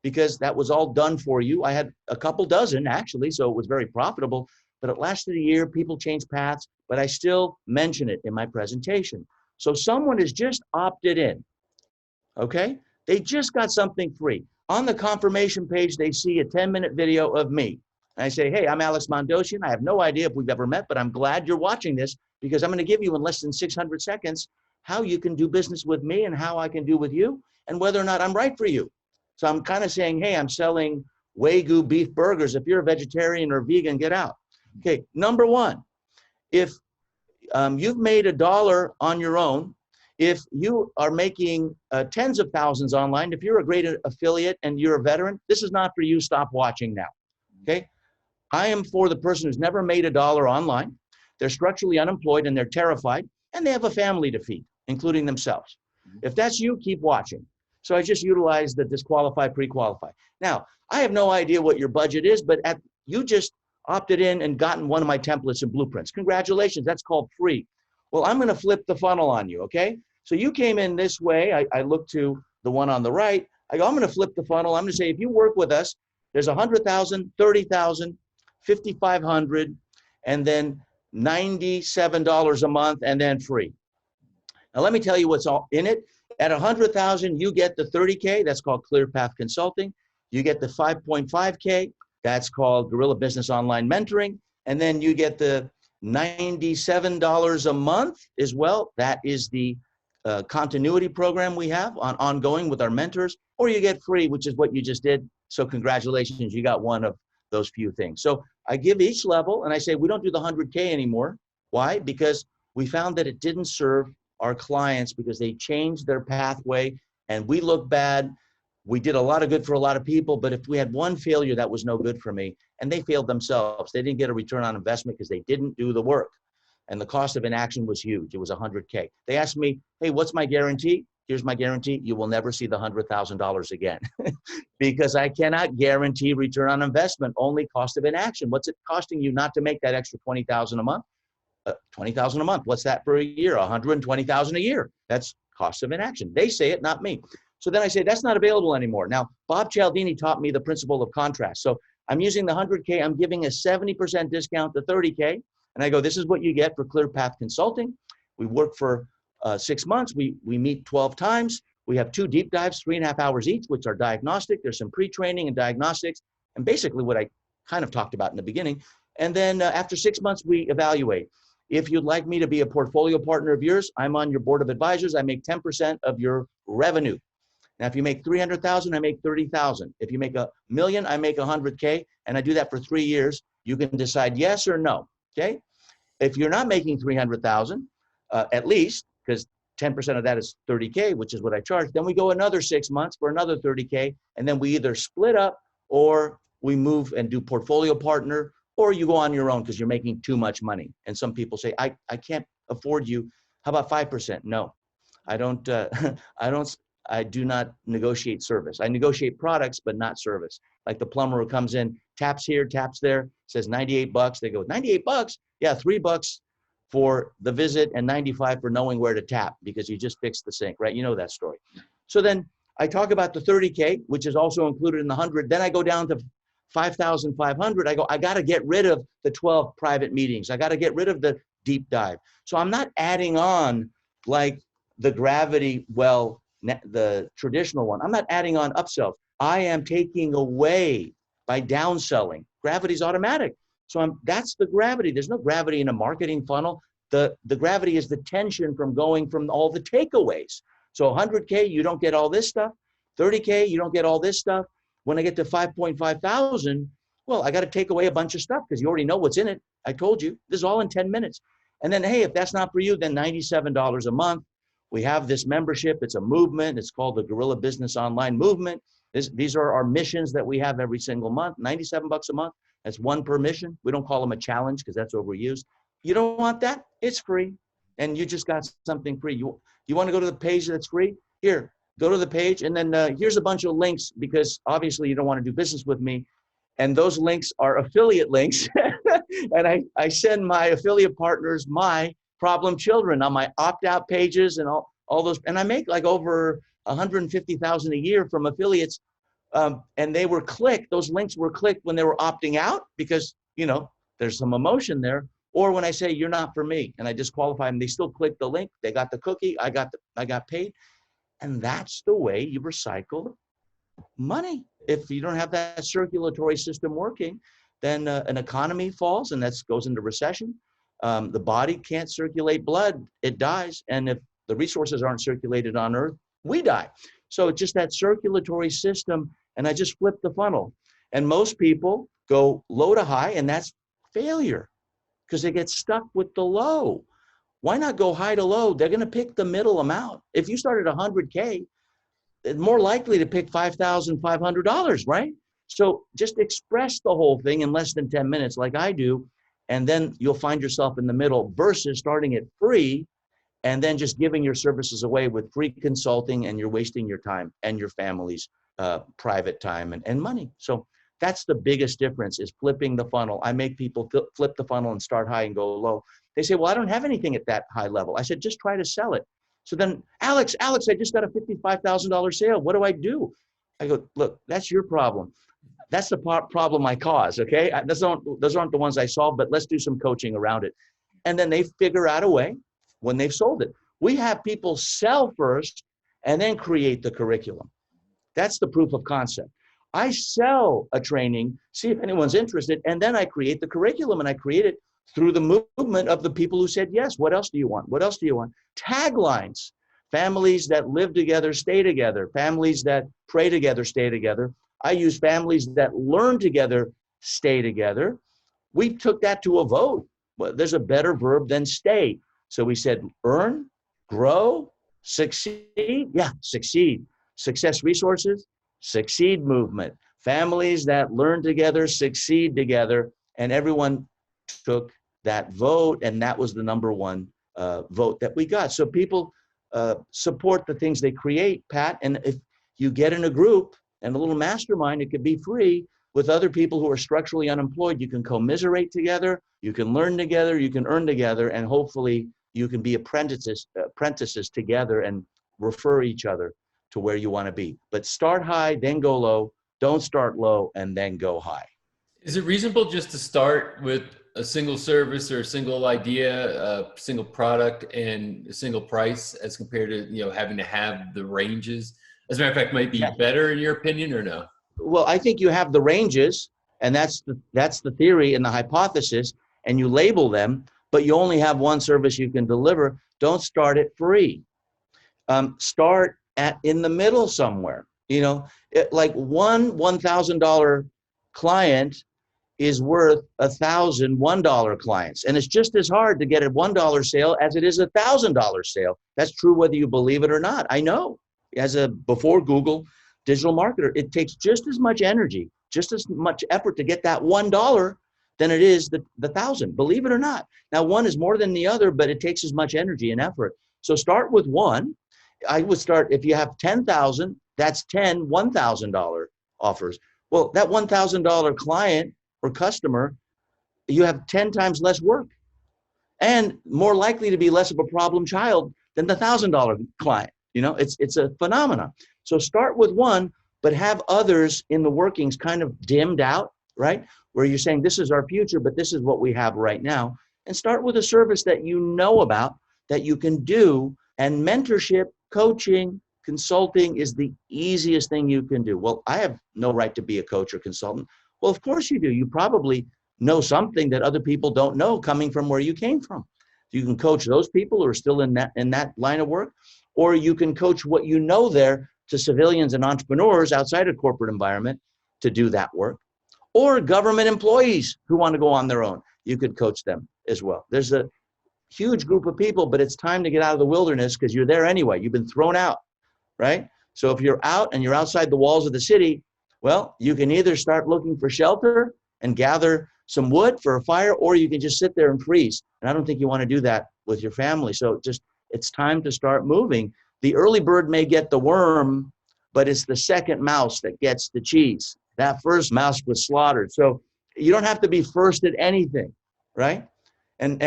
because that was all done for you. I had a couple dozen, actually, so it was very profitable, but it lasted a year. People changed paths, but I still mention it in my presentation. So someone has just opted in, okay? They just got something free. On the confirmation page, they see a 10-minute video of me. And I say, hey, I'm Alex Mondosian. I have no idea if we've ever met, but I'm glad you're watching this because I'm going to give you in less than 600 seconds how you can do business with me and how I can do with you and whether or not I'm right for you. So I'm kind of saying, hey, I'm selling Wagyu beef burgers. If you're a vegetarian or vegan, get out. Okay, number one, if you've made $1 on your own, if you are making tens of thousands online, if you're a great affiliate and you're a veteran, this is not for you. Stop watching now. Okay. I am for the person who's never made $1 online. They're structurally unemployed and they're terrified and they have a family to feed, including themselves. If that's you, keep watching. So I just utilize the disqualify, pre-qualify. Now, I have no idea what your budget is, but you just opted in and gotten one of my templates and blueprints. Congratulations, that's called free. Well, I'm gonna flip the funnel on you, okay? So you came in this way. I look to the one on the right. I go, I'm gonna flip the funnel. I'm gonna say, if you work with us, there's 100,000, 30,000, 5,500, and then $97 a month, and then free. Now, let me tell you what's all in it. At 100,000, you get the 30K, that's called Clear Path Consulting. You get the 5.5K, that's called Guerrilla Business Online Mentoring. And then you get the $97 a month as well. That is the continuity program we have ongoing with our mentors, or you get free, which is what you just did. So congratulations, you got one of those few things. So I give each level and I say, we don't do the 100K anymore. Why? Because we found that it didn't serve our clients because they changed their pathway and we look bad. We did a lot of good for a lot of people, but if we had one failure, that was no good for me. And they failed themselves. They didn't get a return on investment because they didn't do the work. And the cost of inaction was huge. It was 100K. They asked me, hey, what's my guarantee? Here's my guarantee. You will never see the $100,000 again because I cannot guarantee return on investment, only cost of inaction. What's it costing you not to make that extra $20,000 a month? 20,000 a month. What's that for a year? 120,000 a year. That's cost of inaction. They say it, not me. So then I say, that's not available anymore. Now, Bob Cialdini taught me the principle of contrast. So I'm using the 100K. I'm giving a 70% discount to 30K. And I go, this is what you get for Clear Path Consulting. We work for 6 months. We meet 12 times. We have 2 deep dives, 3.5 hours each, which are diagnostic. There's some pre-training and diagnostics, and basically what I kind of talked about in the beginning. And then after 6 months, we evaluate. If you'd like me to be a portfolio partner of yours, I'm on your board of advisors. I make 10% of your revenue. Now, if you make 300,000, I make 30,000. If you make $1 million, I make 100K, and I do that for 3 years. You can decide yes or no. Okay. If you're not making 300,000, at least, because 10% of that is 30K, which is what I charge, then we go another 6 months for another 30K. And then we either split up or we move and do portfolio partner, or you go on your own because you're making too much money. And some people say, I can't afford you. How about 5%? No, I don't, I do not negotiate service. I negotiate products, but not service. Like the plumber who comes in, taps here, taps there, says $98. They go, $98? Yeah, $3 for the visit and $95 for knowing where to tap because you just fixed the sink, right? You know that story. So then I talk about the 30K, which is also included in the 100. Then I go down to 5,500. I go, I got to get rid of the 12 private meetings. I got to get rid of the deep dive. So I'm not adding on like the gravity well, the traditional one. I'm not adding on upsells. I am taking away by downselling. Gravity's automatic. So that's the gravity. There's no gravity in a marketing funnel. The gravity is the tension from going from all the takeaways. So 100K, you don't get all this stuff. 30K, you don't get all this stuff. When I get to 5.5 thousand, well, I got to take away a bunch of stuff because you already know what's in it. I told you, this is all in 10 minutes. And then, hey, if that's not for you, then $97 a month. We have this membership. It's a movement. It's called the Guerrilla Business Online Movement. These are our missions that we have every single month, $97 a month. That's one per mission. We don't call them a challenge because that's overused. You don't want that? It's free. And you just got something free. You want to go to the page that's free? Here, go to the page. And then here's a bunch of links because obviously you don't want to do business with me. And those links are affiliate links. And I send my affiliate partners my problem children on my opt-out pages and all those. And I make like over 150,000 a year from affiliates. And they were clicked, those links were clicked when they were opting out because, you know, there's some emotion there. Or when I say, you're not for me, and I disqualify them, they still click the link. They got the cookie, I got paid. And that's the way you recycle money. If you don't have that circulatory system working, then an economy falls and that goes into recession. The body can't circulate blood, it dies. And if the resources aren't circulated on earth, we die. So it's just that circulatory system. And I just flip the funnel. And most people go low to high, and that's failure because they get stuck with the low. Why not go high to low? They're going to pick the middle amount. If you start at 100K, it's more likely to pick $5,500, right? So just express the whole thing in less than 10 minutes like I do, and then you'll find yourself in the middle versus starting it free and then just giving your services away with free consulting, and you're wasting your time and your family's private time and money. So that's the biggest difference, is flipping the funnel. I make people flip the funnel and start high and go low. They say, well, I don't have anything at that high level. I said, just try to sell it. So then, Alex, I just got a $55,000 sale. What do I do? I go, look, that's your problem. That's the problem I cause, okay? Those aren't the ones I solve, but let's do some coaching around it. And then they figure out a way when they've sold it. We have people sell first and then create the curriculum. That's the proof of concept. I sell a training, see if anyone's interested, and then I create the curriculum, and I create it through the movement of the people who said yes. What else do you want? What else do you want? Taglines. Families that live together, stay together. Families that pray together, stay together. I use families that learn together, stay together. We took that to a vote. Well, there's a better verb than stay. So we said earn, grow, succeed. Yeah, succeed. Success resources, succeed movement. Families that learn together, succeed together. And everyone took that vote, and that was the number one vote that we got. So people support the things they create, Pat. And if you get in a group and a little mastermind, it could be free with other people who are structurally unemployed. You can commiserate together, you can learn together, you can earn together, and hopefully you can be apprentices together and refer each other to where you want to be. But start high, then go low. Don't start low and then go high. Is it reasonable just to start with a single service or a single idea, a single product, and a single price, as compared to having to have the ranges? As a matter of fact, might be better in your opinion, or no? Well, I think you have the ranges, and that's the theory and the hypothesis, and you label them, but you only have one service you can deliver. Don't start it free. Start in the middle somewhere. Like one $1,000 client is worth 1,000 $1 clients. And it's just as hard to get a $1 sale as it is a $1,000 sale. That's true whether you believe it or not. I know, before Google digital marketer, it takes just as much energy, just as much effort to get that $1 than it is the 1,000, believe it or not. Now, one is more than the other, but it takes as much energy and effort. So start with one. I would start, if you have 10,000, that's 10 $1,000 offers. Well, that $1,000 client or customer, you have 10 times less work and more likely to be less of a problem child than the $1,000 client. It's a phenomenon. So start with one, but have others in the workings kind of dimmed out, right? Where you're saying, this is our future, but this is what we have right now. And start with a service that you know about, that you can do. And mentorship, coaching, consulting is the easiest thing you can do. Well, I have no right to be a coach or consultant. Well, of course you do. You probably know something that other people don't know coming from where you came from. You can coach those people who are still in that line of work, or you can coach what you know there to civilians and entrepreneurs outside a corporate environment to do that work, or government employees who want to go on their own. You could coach them as well. There's a huge group of people, but it's time to get out of the wilderness because you're there anyway. You've been thrown out, right? So if you're out and you're outside the walls of the city, well, you can either start looking for shelter and gather some wood for a fire, or you can just sit there and freeze. And I don't think you want to do that with your family. So it's time to start moving. The early bird may get the worm, but it's the second mouse that gets the cheese. That first mouse was slaughtered. So you don't have to be first at anything, right? And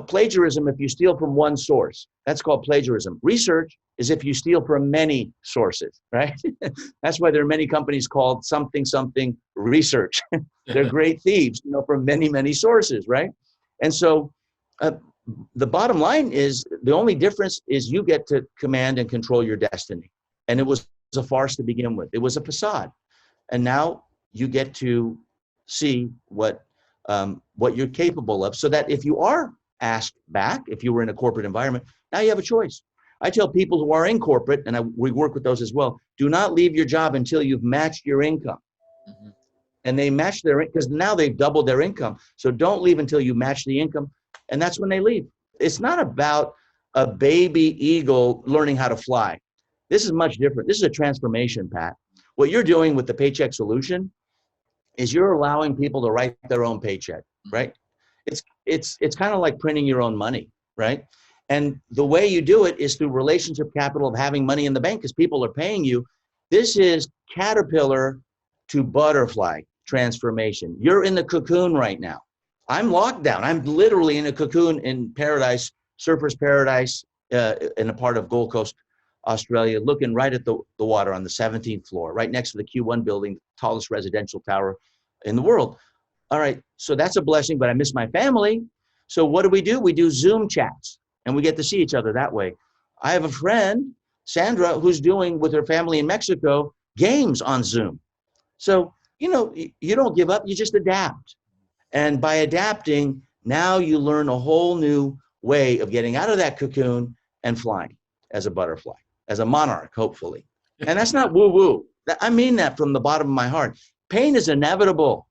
plagiarism, if you steal from one source, that's called plagiarism. Research is if you steal from many sources, right? That's why there are many companies called something research. They're great thieves, from many, many sources, right? And so the bottom line is, the only difference is you get to command and control your destiny. And it was a farce to begin with. It was a facade. And now you get to see what you're capable of, so that if you are asked back, if you were in a corporate environment, now you have a choice. I tell people who are in corporate, and we work with those as well, do not leave your job until you've matched your income. Mm-hmm. And they match because now they've doubled their income. So don't leave until you match the income. And that's when they leave. It's not about a baby eagle learning how to fly. This is much different. This is a transformation, Pat. What you're doing with the Paycheck Solution is you're allowing people to write their own paycheck, right? It's kind of like printing your own money, right? And the way you do it is through relationship capital of having money in the bank because people are paying you. This is caterpillar to butterfly transformation. You're in the cocoon right now. I'm locked down. I'm literally in a cocoon in paradise, surfer's paradise, in a part of Gold Coast, Australia, looking right at the water on the 17th floor, right next to the Q1 building, tallest residential tower in the world. All right, so that's a blessing, but I miss my family. So what do? We do Zoom chats, and we get to see each other that way. I have a friend, Sandra, who's doing with her family in Mexico games on Zoom. So, you don't give up, you just adapt. And by adapting, now you learn a whole new way of getting out of that cocoon and flying as a butterfly, as a monarch, hopefully. And that's not woo-woo. I mean that from the bottom of my heart. Pain is inevitable.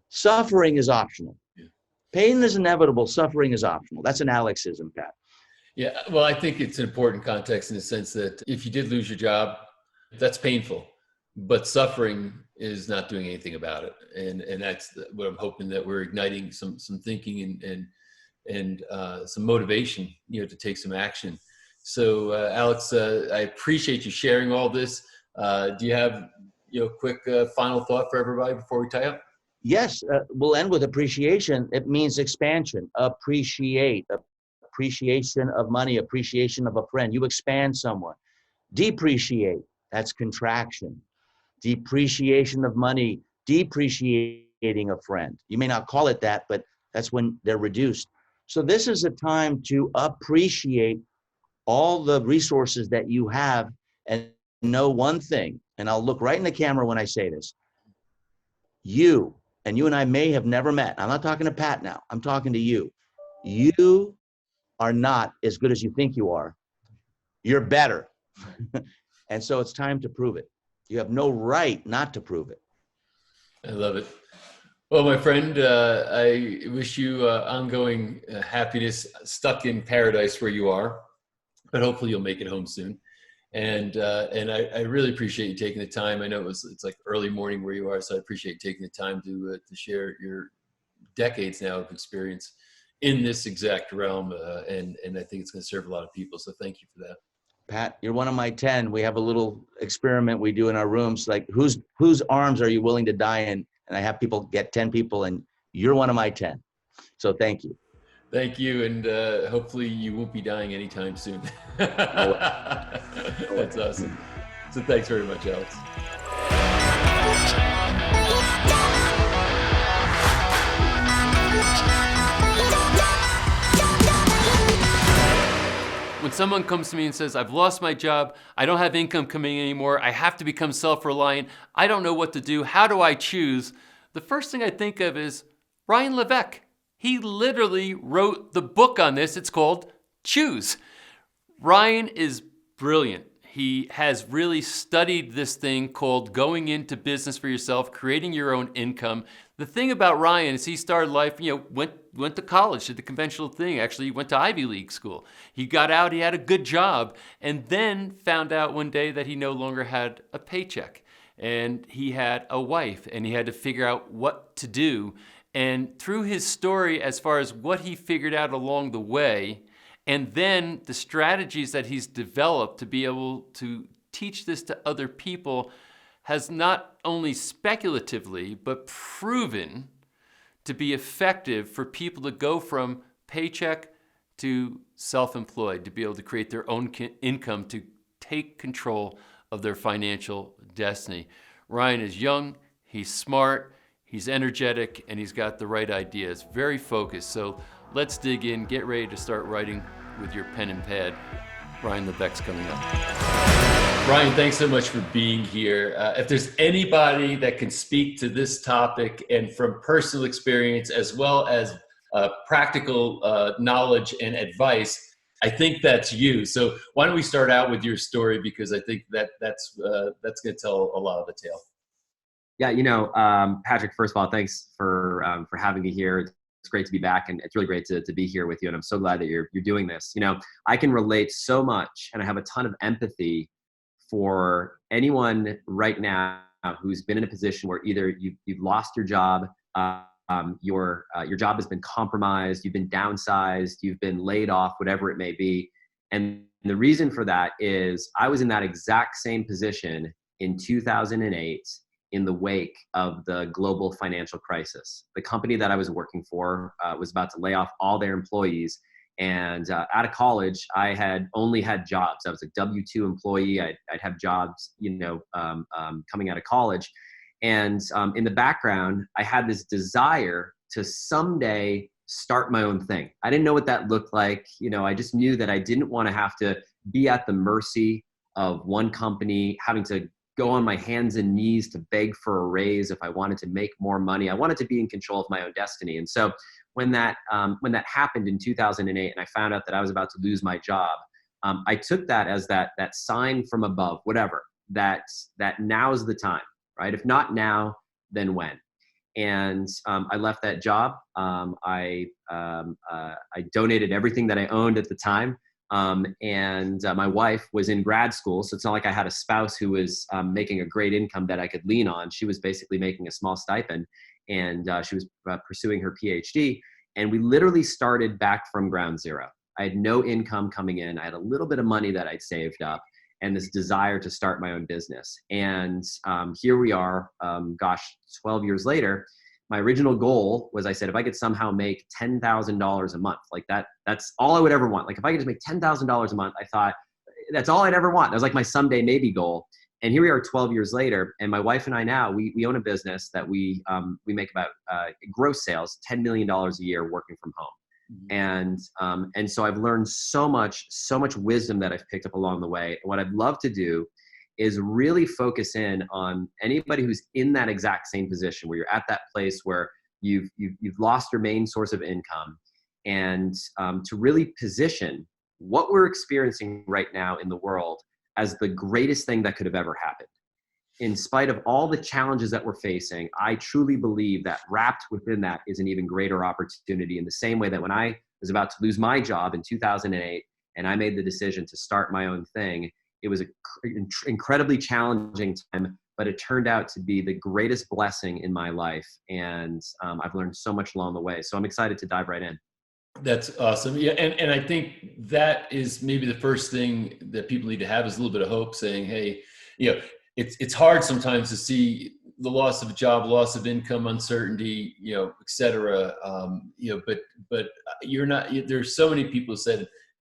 Suffering is optional. Yeah. Pain is inevitable. Suffering is optional. That's an Alexism, Pat. Yeah, well, I think it's an important context in the sense that if you did lose your job, that's painful, but suffering is not doing anything about it. And that's what I'm hoping, that we're igniting some thinking and some motivation, to take some action. So, Alex, I appreciate you sharing all this. Do you have, quick final thought for everybody before we tie up? Yes, we'll end with appreciation. It means expansion. Appreciation of money, appreciation of a friend. You expand someone. Depreciate, that's contraction. Depreciation of money, depreciating a friend. You may not call it that, but that's when they're reduced. So this is a time to appreciate all the resources that you have and know one thing, and I'll look right in the camera when I say this. You and I may have never met. I'm not talking to Pat now. I'm talking to you. You are not as good as you think you are. You're better. And so it's time to prove it. You have no right not to prove it. I love it. Well, my friend, I wish you ongoing happiness, stuck in paradise where you are, but hopefully you'll make it home soon. And I really appreciate you taking the time. I know it's like early morning where you are, so I appreciate taking the time to share your decades now of experience in this exact realm, and I think it's going to serve a lot of people. So thank you for that. Pat, you're one of my 10. We have a little experiment we do in our rooms, like whose arms are you willing to die in? And I have people get 10 people, and you're one of my 10. So thank you. Thank you, and hopefully you won't be dying anytime soon. That's awesome. So thanks very much, Alex. When someone comes to me and says, I've lost my job, I don't have income coming anymore, I have to become self-reliant, I don't know what to do, how do I choose? The first thing I think of is Ryan Levesque. He literally wrote the book on this. It's called Choose. Ryan is brilliant. He has really studied this thing called going into business for yourself, creating your own income. The thing about Ryan is he started life, went to college, did the conventional thing. Actually, he went to Ivy League school. He got out, he had a good job, and then found out one day that he no longer had a paycheck. And he had a wife, and he had to figure out what to do. And through his story, as far as what he figured out along the way, and then the strategies that he's developed to be able to teach this to other people, has not only speculatively, but proven to be effective for people to go from paycheck to self-employed, to be able to create their own income, to take control of their financial destiny. Ryan is young, he's smart, he's energetic, and he's got the right ideas, very focused. So let's dig in, get ready to start writing with your pen and pad. Ryan Levesque's coming up. Ryan, thanks so much for being here. If there's anybody that can speak to this topic and from personal experience as well as practical knowledge and advice, I think that's you. So why don't we start out with your story, because I think that's going to tell a lot of the tale. Yeah, Patrick, first of all, thanks for having me here. It's great to be back, and it's really great to be here with you. And I'm so glad that you're doing this. I can relate so much, and I have a ton of empathy for anyone right now who's been in a position where either you've lost your job, your job has been compromised, you've been downsized, you've been laid off, whatever it may be. And the reason for that is I was in that exact same position in 2008 in the wake of the global financial crisis. The company that I was working for was about to lay off all their employees. And out of college, I had only had jobs. I was a W-2 employee. I'd have jobs, coming out of college. And in the background, I had this desire to someday start my own thing. I didn't know what that looked like. I just knew that I didn't want to have to be at the mercy of one company, having to go on my hands and knees to beg for a raise if I wanted to make more money. I wanted to be in control of my own destiny. And so when that happened in 2008, and I found out that I was about to lose my job, I took that as that sign from above, whatever, that now's the time, right? If not now, then when? And I left that job. I donated everything that I owned at the time. And my wife was in grad school, so it's not like I had a spouse who was making a great income that I could lean on. She was basically making a small stipend, and she was pursuing her PhD. And we literally started back from ground zero. I had no income coming in. I had a little bit of money that I'd saved up, and this desire to start my own business. And here we are, 12 years later. My original goal was, I said, if I could somehow make $10,000 a month, like that's all I would ever want. Like if I could just make $10,000 a month, I thought that's all I'd ever want. That was like my someday maybe goal. And here we are 12 years later, and my wife and I now, we own a business that we make about gross sales, $10 million a year working from home. Mm-hmm. And so I've learned so much wisdom that I've picked up along the way. And what I'd love to do is really focus in on anybody who's in that exact same position, where you're at that place where you've lost your main source of income, and to really position what we're experiencing right now in the world as the greatest thing that could have ever happened. In spite of all the challenges that we're facing, I truly believe that wrapped within that is an even greater opportunity, in the same way that when I was about to lose my job in 2008 and I made the decision to start my own thing, it was an incredibly challenging time, but it turned out to be the greatest blessing in my life. And I've learned so much along the way. So I'm excited to dive right in. That's awesome. Yeah. And I think that is maybe the first thing that people need to have, is a little bit of hope, saying, hey, it's hard sometimes to see the loss of a job, loss of income, uncertainty, et cetera. But you're not, there's so many people who said,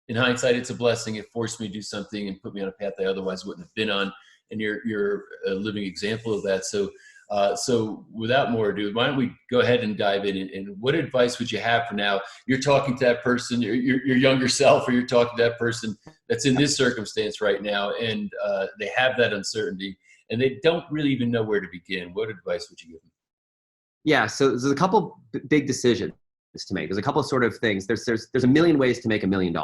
in hindsight, it's a blessing. It forced me to do something and put me on a path I otherwise wouldn't have been on. And you're a living example of that. So without more ado, why don't we go ahead and dive in? And what advice would you have for now? You're talking to that person, your younger self, or you're talking to that person that's in this circumstance right now, and they have that uncertainty, and they don't really even know where to begin. What advice would you give them? Yeah, so there's a couple big decisions to make. There's a couple of sort of things. There's a million ways to make $1 million,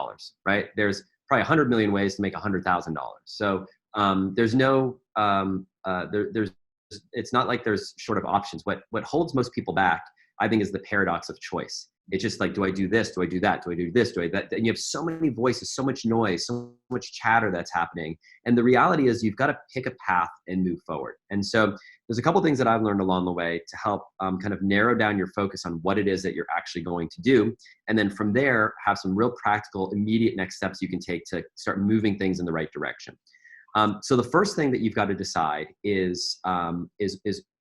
right? There's probably 100 million ways to make $100,000. So there's no it's not like there's short of options. What holds most people back, I think, is the paradox of choice. It's just like, do I do this? Do I do that? Do I do this? Do I that? And you have so many voices, so much noise, so much chatter that's happening. And the reality is, you've got to pick a path and move forward. And so there's a couple things that I've learned along the way to help kind of narrow down your focus on what it is that you're actually going to do. And then from there, have some real practical, immediate next steps you can take to start moving things in the right direction. So the first thing that you've got to decide is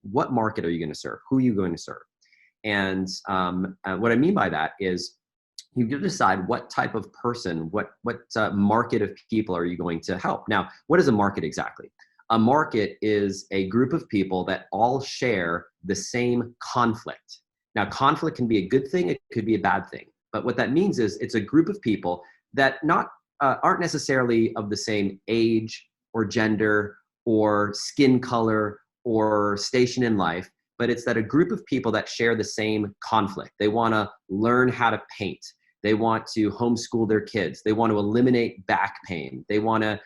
what market are you going to serve? Who are you going to serve? And what I mean by that is, you have to decide what type of person, what market of people are you going to help. Now, what is a market exactly? A market is a group of people that all share the same conflict. Now, conflict can be a good thing, it could be a bad thing. But what that means is, it's a group of people that aren't necessarily of the same age or gender or skin color or station in life, but it's that a group of people that share the same conflict. They want to learn how to paint. They want to homeschool their kids. They want to eliminate back pain. They want to,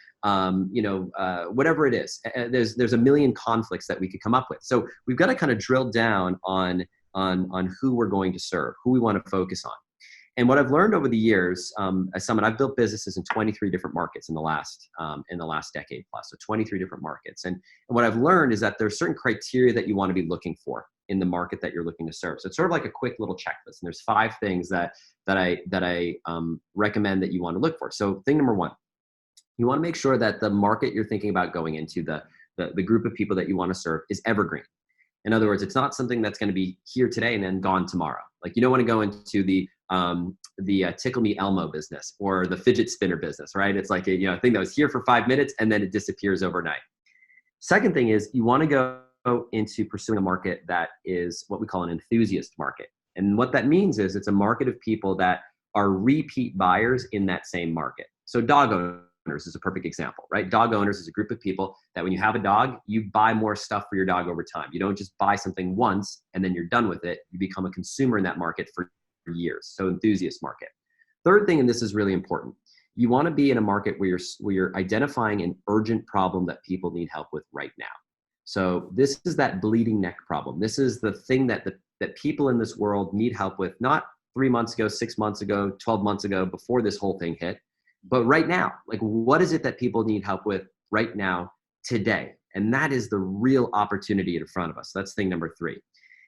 whatever it is. There's a million conflicts that we could come up with. So we've got to kind of drill down on who we're going to serve, who we want to focus on. And what I've learned over the years, as someone, I've built businesses in 23 different markets in the last decade plus, so 23 different markets. And what I've learned is that there's certain criteria that you want to be looking for in the market that you're looking to serve. So it's sort of like a quick little checklist. And there's 5 things that I recommend that you want to look for. So thing number 1, you want to make sure that the market you're thinking about going into, the group of people that you want to serve, is evergreen. In other words, it's not something that's going to be here today and then gone tomorrow. Like, you don't want to go into the Tickle Me Elmo business or the fidget spinner business, right? It's like a thing that was here for 5 minutes and then it disappears overnight. Second thing is, you want to go into pursuing a market that is what we call an enthusiast market. And what that means is, it's a market of people that are repeat buyers in that same market. So dog owners is a perfect example, right? Dog owners is a group of people that when you have a dog, you buy more stuff for your dog over time. You don't just buy something once and then you're done with it. You become a consumer in that market for years. So enthusiast market. Third thing, and this is really important, you want to be in a market where you're identifying an urgent problem that people need help with right now. So this is that bleeding neck problem. This is the thing that people in this world need help with, not 3 months ago, 6 months ago, 12 months ago, before this whole thing hit, but right now. Like, what is it that people need help with right now, today? And that is the real opportunity in front of us. That's thing number 3.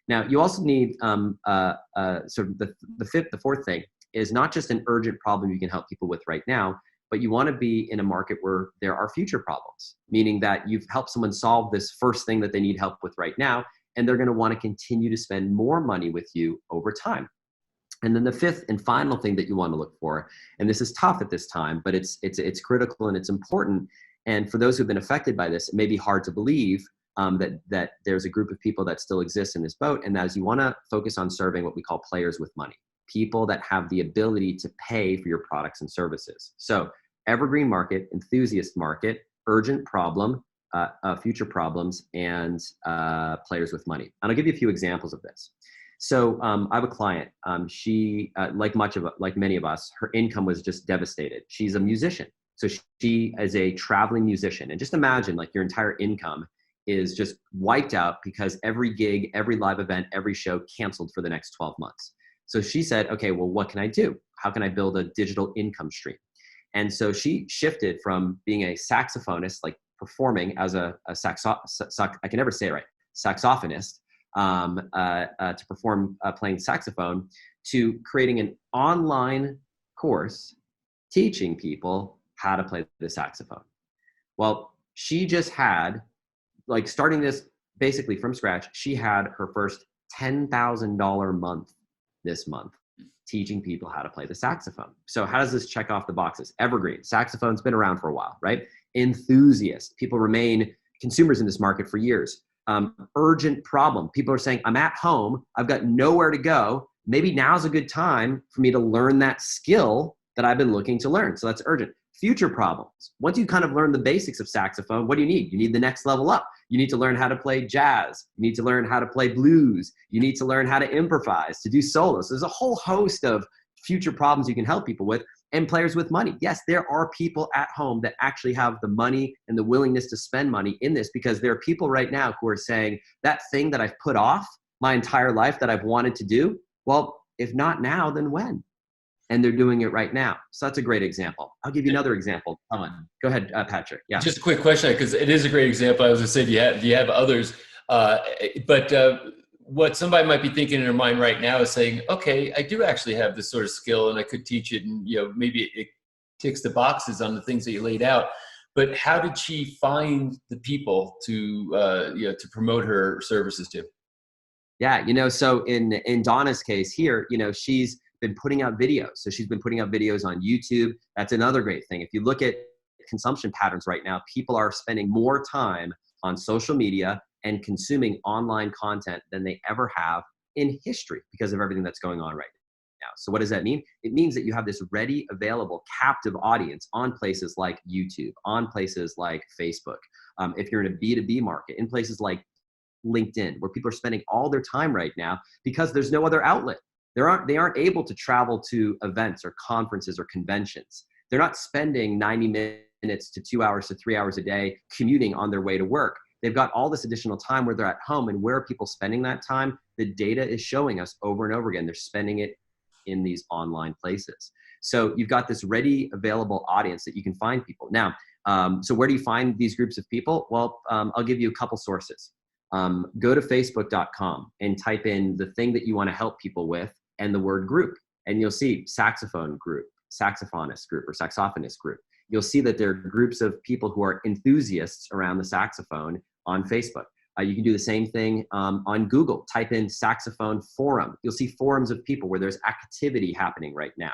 Now, you also need sort of the fourth thing is not just an urgent problem you can help people with right now, but you want to be in a market where there are future problems, meaning that you've helped someone solve this first thing that they need help with right now, and they're going to want to continue to spend more money with you over time. And then the 5th and final thing that you want to look for, and this is tough at this time, but it's critical and it's important. And for those who've been affected by this, it may be hard to believe that there's a group of people that still exist in this boat. And that is, you want to focus on serving what we call players with money, people that have the ability to pay for your products and services. So evergreen market, enthusiast market, urgent problem, future problems, and players with money. And I'll give you a few examples of this. So I have a client. She, like many of us, her income was just devastated. She's a musician. So she is a traveling musician. And just imagine, like, your entire income is just wiped out because every gig, every live event, every show canceled for the next 12 months. So she said, okay, well, what can I do? How can I build a digital income stream? And so she shifted from being a saxophonist, like performing as I can never say it right, saxophonist, to perform playing saxophone, to creating an online course teaching people how to play the saxophone. Well, she just had, like, starting this basically from scratch, she had her first $10,000 month this month teaching people how to play the saxophone. So how does this check off the boxes? Evergreen. Saxophone's been around for a while, right? Enthusiast. People remain consumers in this market for years. Urgent problem. People are saying, I'm at home. I've got nowhere to go. Maybe now's a good time for me to learn that skill that I've been looking to learn. So that's urgent. Future problems. Once you kind of learn the basics of saxophone, what do you need? You need the next level up. You need to learn how to play jazz. You need to learn how to play blues. You need to learn how to improvise, to do solos. There's a whole host of future problems you can help people with. And players with money. Yes, there are people at home that actually have the money and the willingness to spend money in this, because there are people right now who are saying, that thing that I've put off my entire life that I've wanted to do, well, if not now, then when? And they're doing it right now. So that's a great example. I'll give you another example. Come on. Go ahead, Patrick. Yeah. Just a quick question, because it is a great example. I was going to say, do you have others? What somebody might be thinking in their mind right now is saying, okay, I do actually have this sort of skill and I could teach it, and maybe it ticks the boxes on the things that you laid out. But how did she find the people to promote her services to? Yeah, so in Donna's case here, she's been putting out videos. So she's been putting out videos on YouTube. That's another great thing. If you look at consumption patterns right now, people are spending more time on social media and consuming online content than they ever have in history because of everything that's going on right now. So what does that mean? It means that you have this ready, available, captive audience on places like YouTube, on places like Facebook. If you're in a B2B market, in places like LinkedIn, where people are spending all their time right now because there's no other outlet. They aren't able to travel to events or conferences or conventions. They're not spending 90 minutes to 2 hours to 3 hours a day commuting on their way to work. They've got all this additional time where they're at home. And where are people spending that time? The data is showing us over and over again, they're spending it in these online places. So you've got this ready, available audience that you can find people. Now, so where do you find these groups of people? Well, I'll give you a couple sources. Go to facebook.com and type in the thing that you want to help people with and the word group. And you'll see saxophone group, saxophonist group, or saxophonist group. You'll see that there are groups of people who are enthusiasts around the saxophone on Facebook. You can do the same thing on Google. Type in saxophone forum. You'll see forums of people where there's activity happening right now.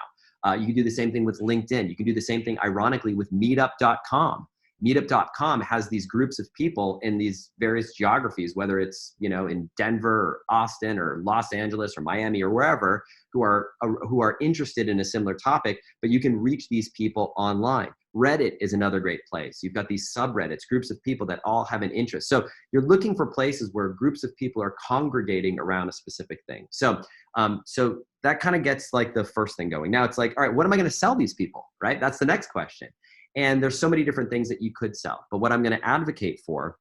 You can do the same thing with LinkedIn. You can do the same thing, ironically, with meetup.com. Meetup.com has these groups of people in these various geographies, whether it's, in Denver or Austin or Los Angeles or Miami or wherever, who are interested in a similar topic, but you can reach these people online. Reddit is another great place. You've got these subreddits, groups of people that all have an interest. So you're looking for places where groups of people are congregating around a specific thing. So that kind of gets like the first thing going. Now it's like, all right, what am I going to sell these people, right? That's the next question. And there's so many different things that you could sell. But what I'm going to advocate for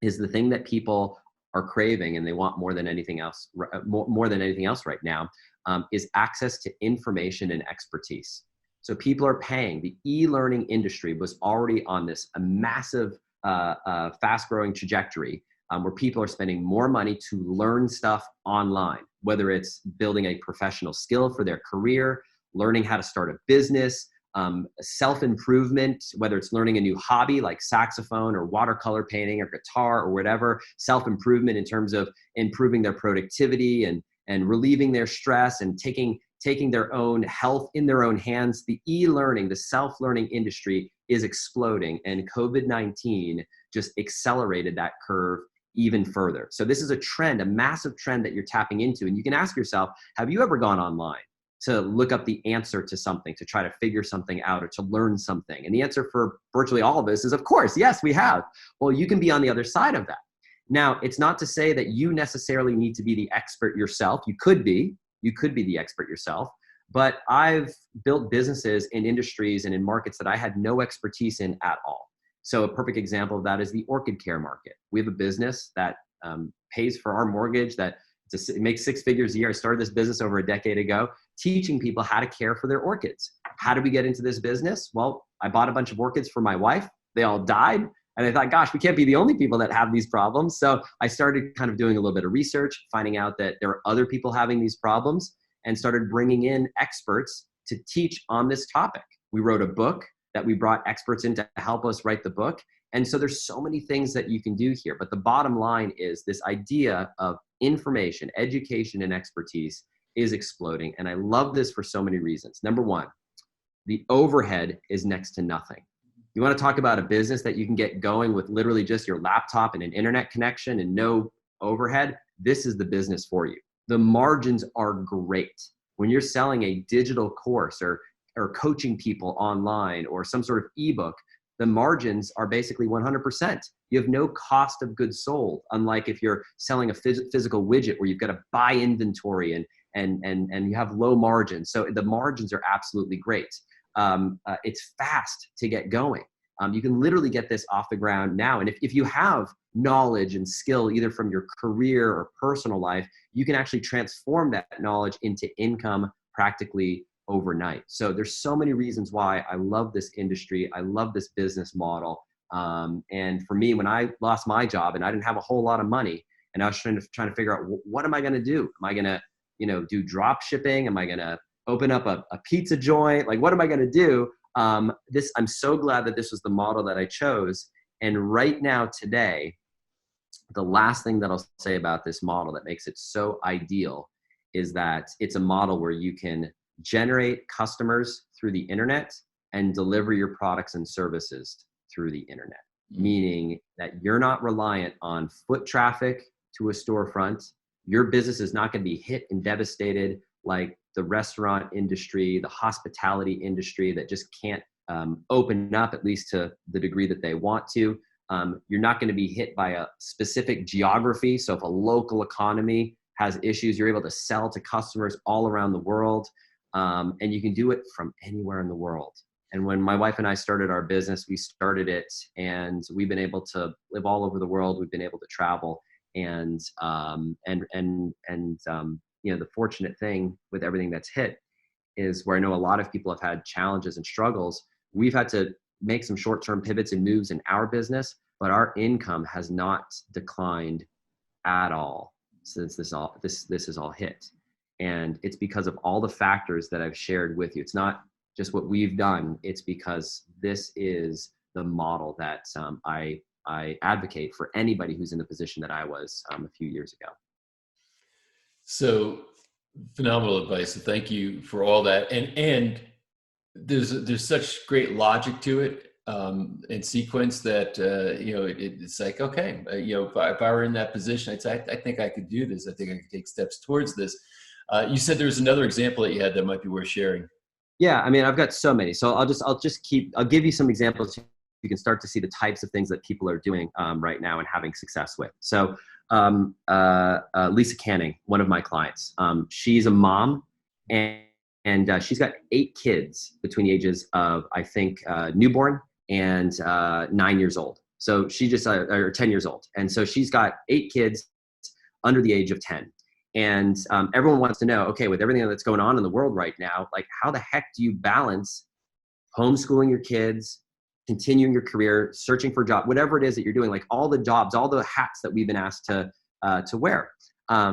is the thing that people are craving and they want more than anything else right now, is access to information and expertise. So people are paying. The e-learning industry was already on this massive, fast-growing trajectory where people are spending more money to learn stuff online, whether it's building a professional skill for their career, learning how to start a business, self-improvement, whether it's learning a new hobby like saxophone or watercolor painting or guitar or whatever, self-improvement in terms of improving their productivity and relieving their stress and taking their own health in their own hands. The e-learning, the self-learning industry is exploding, and COVID-19 just accelerated that curve even further. So this is a trend, a massive trend that you're tapping into. And you can ask yourself, have you ever gone online to look up the answer to something, to try to figure something out or to learn something? And the answer for virtually all of us is, of course, yes, we have. Well, you can be on the other side of that. Now, it's not to say that you necessarily need to be the expert yourself. You could be the expert yourself, but I've built businesses in industries and in markets that I had no expertise in at all. So a perfect example of that is the orchid care market. We have a business that pays for our mortgage, that it makes 6 figures a year. I started this business over a decade ago, teaching people how to care for their orchids. How did we get into this business? Well, I bought a bunch of orchids for my wife. They all died. And I thought, gosh, we can't be the only people that have these problems. So I started kind of doing a little bit of research, finding out that there are other people having these problems, and started bringing in experts to teach on this topic. We wrote a book that we brought experts in to help us write the book. And so there's so many things that you can do here. But the bottom line is this idea of information, education, and expertise is exploding. And I love this for so many reasons. Number one, the overhead is next to nothing. You want to talk about a business that you can get going with literally just your laptop and an internet connection and no overhead? This is the business for you. The margins are great. When you're selling a digital course or coaching people online or some sort of ebook, the margins are basically 100%. You have no cost of goods sold, unlike if you're selling a physical widget where you've got to buy inventory and you have low margins. So the margins are absolutely great. It's fast to get going. You can literally get this off the ground now. And if you have knowledge and skill, either from your career or personal life, you can actually transform that knowledge into income practically overnight. So there's so many reasons why I love this industry. I love this business model. And for me, when I lost my job and I didn't have a whole lot of money and I was trying to figure out, what am I going to do? Am I going to, do drop shipping? Am I going to open up a pizza joint? Like, what am I going to do? I'm so glad that this was the model that I chose. And right now, today, the last thing that I'll say about this model that makes it so ideal is that it's a model where you can generate customers through the internet and deliver your products and services through the internet, meaning that you're not reliant on foot traffic to a storefront. Your business is not going to be hit and devastated like the restaurant industry, the hospitality industry that just can't open up, at least to the degree that they want to. You're not going to be hit by a specific geography. So if a local economy has issues, you're able to sell to customers all around the world. And you can do it from anywhere in the world. And when my wife and I started our business, we started it and we've been able to live all over the world. We've been able to travel and the fortunate thing with everything that's hit is where I know a lot of people have had challenges and struggles. We've had to make some short-term pivots and moves in our business, but our income has not declined at all since this is all hit. And it's because of all the factors that I've shared with you. It's not just what we've done. It's because this is the model that I advocate for anybody who's in the position that I was a few years ago. So phenomenal advice. So thank you for all that. And there's such great logic to it and sequence that it's like, okay, if I were in that position, I'd say I think I could do this. I think I could take steps towards this. You said there was another example that you had that might be worth sharing. Yeah, I mean, I've got so many. So I'll give you some examples. You can start to see the types of things that people are doing right now and having success with. So Lisa Canning, one of my clients, she's a mom and she's got 8 kids between the ages of, I think, newborn and 9 years old. So she just, or 10 years old. And so she's got 8 kids under the age of 10. And everyone wants to know, okay, with everything that's going on in the world right now, like how the heck do you balance homeschooling your kids, continuing your career, searching for a job, whatever it is that you're doing, like all the jobs, all the hats that we've been asked to wear.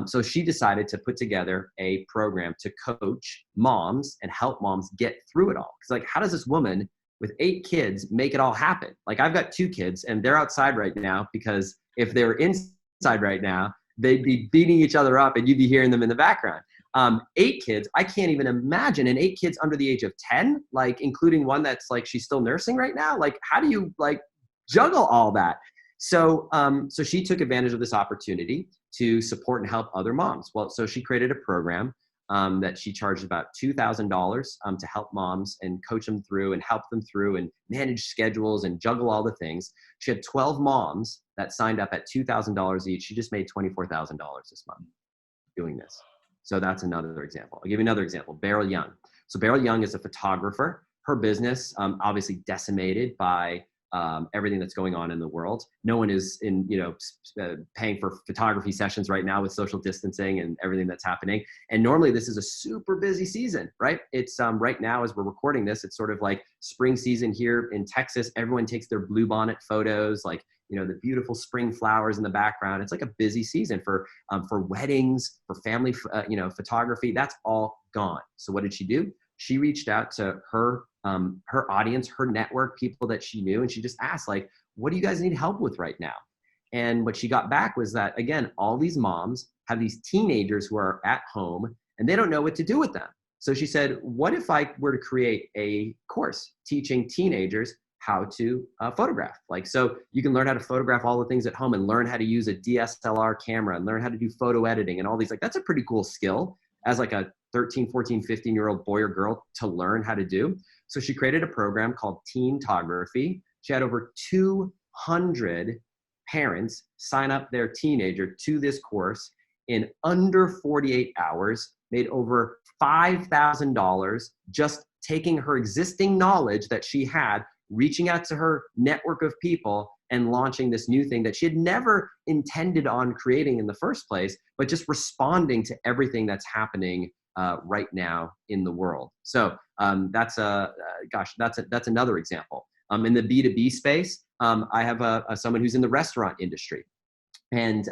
So she decided to put together a program to coach moms and help moms get through it all. Because like, how does this woman with 8 kids make it all happen? Like I've got 2 kids and they're outside right now because if they were inside right now, they'd be beating each other up and you'd be hearing them in the background. 8 kids, I can't even imagine. And 8 kids under the age of 10, like including one that's like, she's still nursing right now. Like, how do you like juggle all that? So, so she took advantage of this opportunity to support and help other moms. Well, so she created a program that she charged about $2,000 to help moms and coach them through and help them through and manage schedules and juggle all the things. She had 12 moms that signed up at $2,000 each. She just made $24,000 this month doing this. So that's another example. I'll give you another example, Beryl Young. So Beryl Young is a photographer. Her business obviously decimated by everything that's going on in the world. No one is paying for photography sessions right now with social distancing and everything that's happening. And normally this is a super busy season, right? It's right now as we're recording this, it's sort of like spring season here in Texas. Everyone takes their bluebonnet photos, like, the beautiful spring flowers in the background. It's like a busy season for weddings, for family, photography. That's all gone. So what did she do? She reached out to her audience, her network, people that she knew, and she just asked, like, what do you guys need help with right now? And what she got back was that, again, all these moms have these teenagers who are at home and they don't know what to do with them. So she said, what if I were to create a course teaching teenagers how to photograph? Like, so you can learn how to photograph all the things at home and learn how to use a DSLR camera and learn how to do photo editing and all these, like, that's a pretty cool skill as like a 13, 14, 15-year-old boy or girl to learn how to do. So she created a program called Teentography. She had over 200 parents sign up their teenager to this course in under 48 hours, made over $5,000 just taking her existing knowledge that she had, reaching out to her network of people and launching this new thing that she had never intended on creating in the first place, but just responding to everything that's happening right now in the world. So that's another example. In the B2B space, I have someone who's in the restaurant industry, and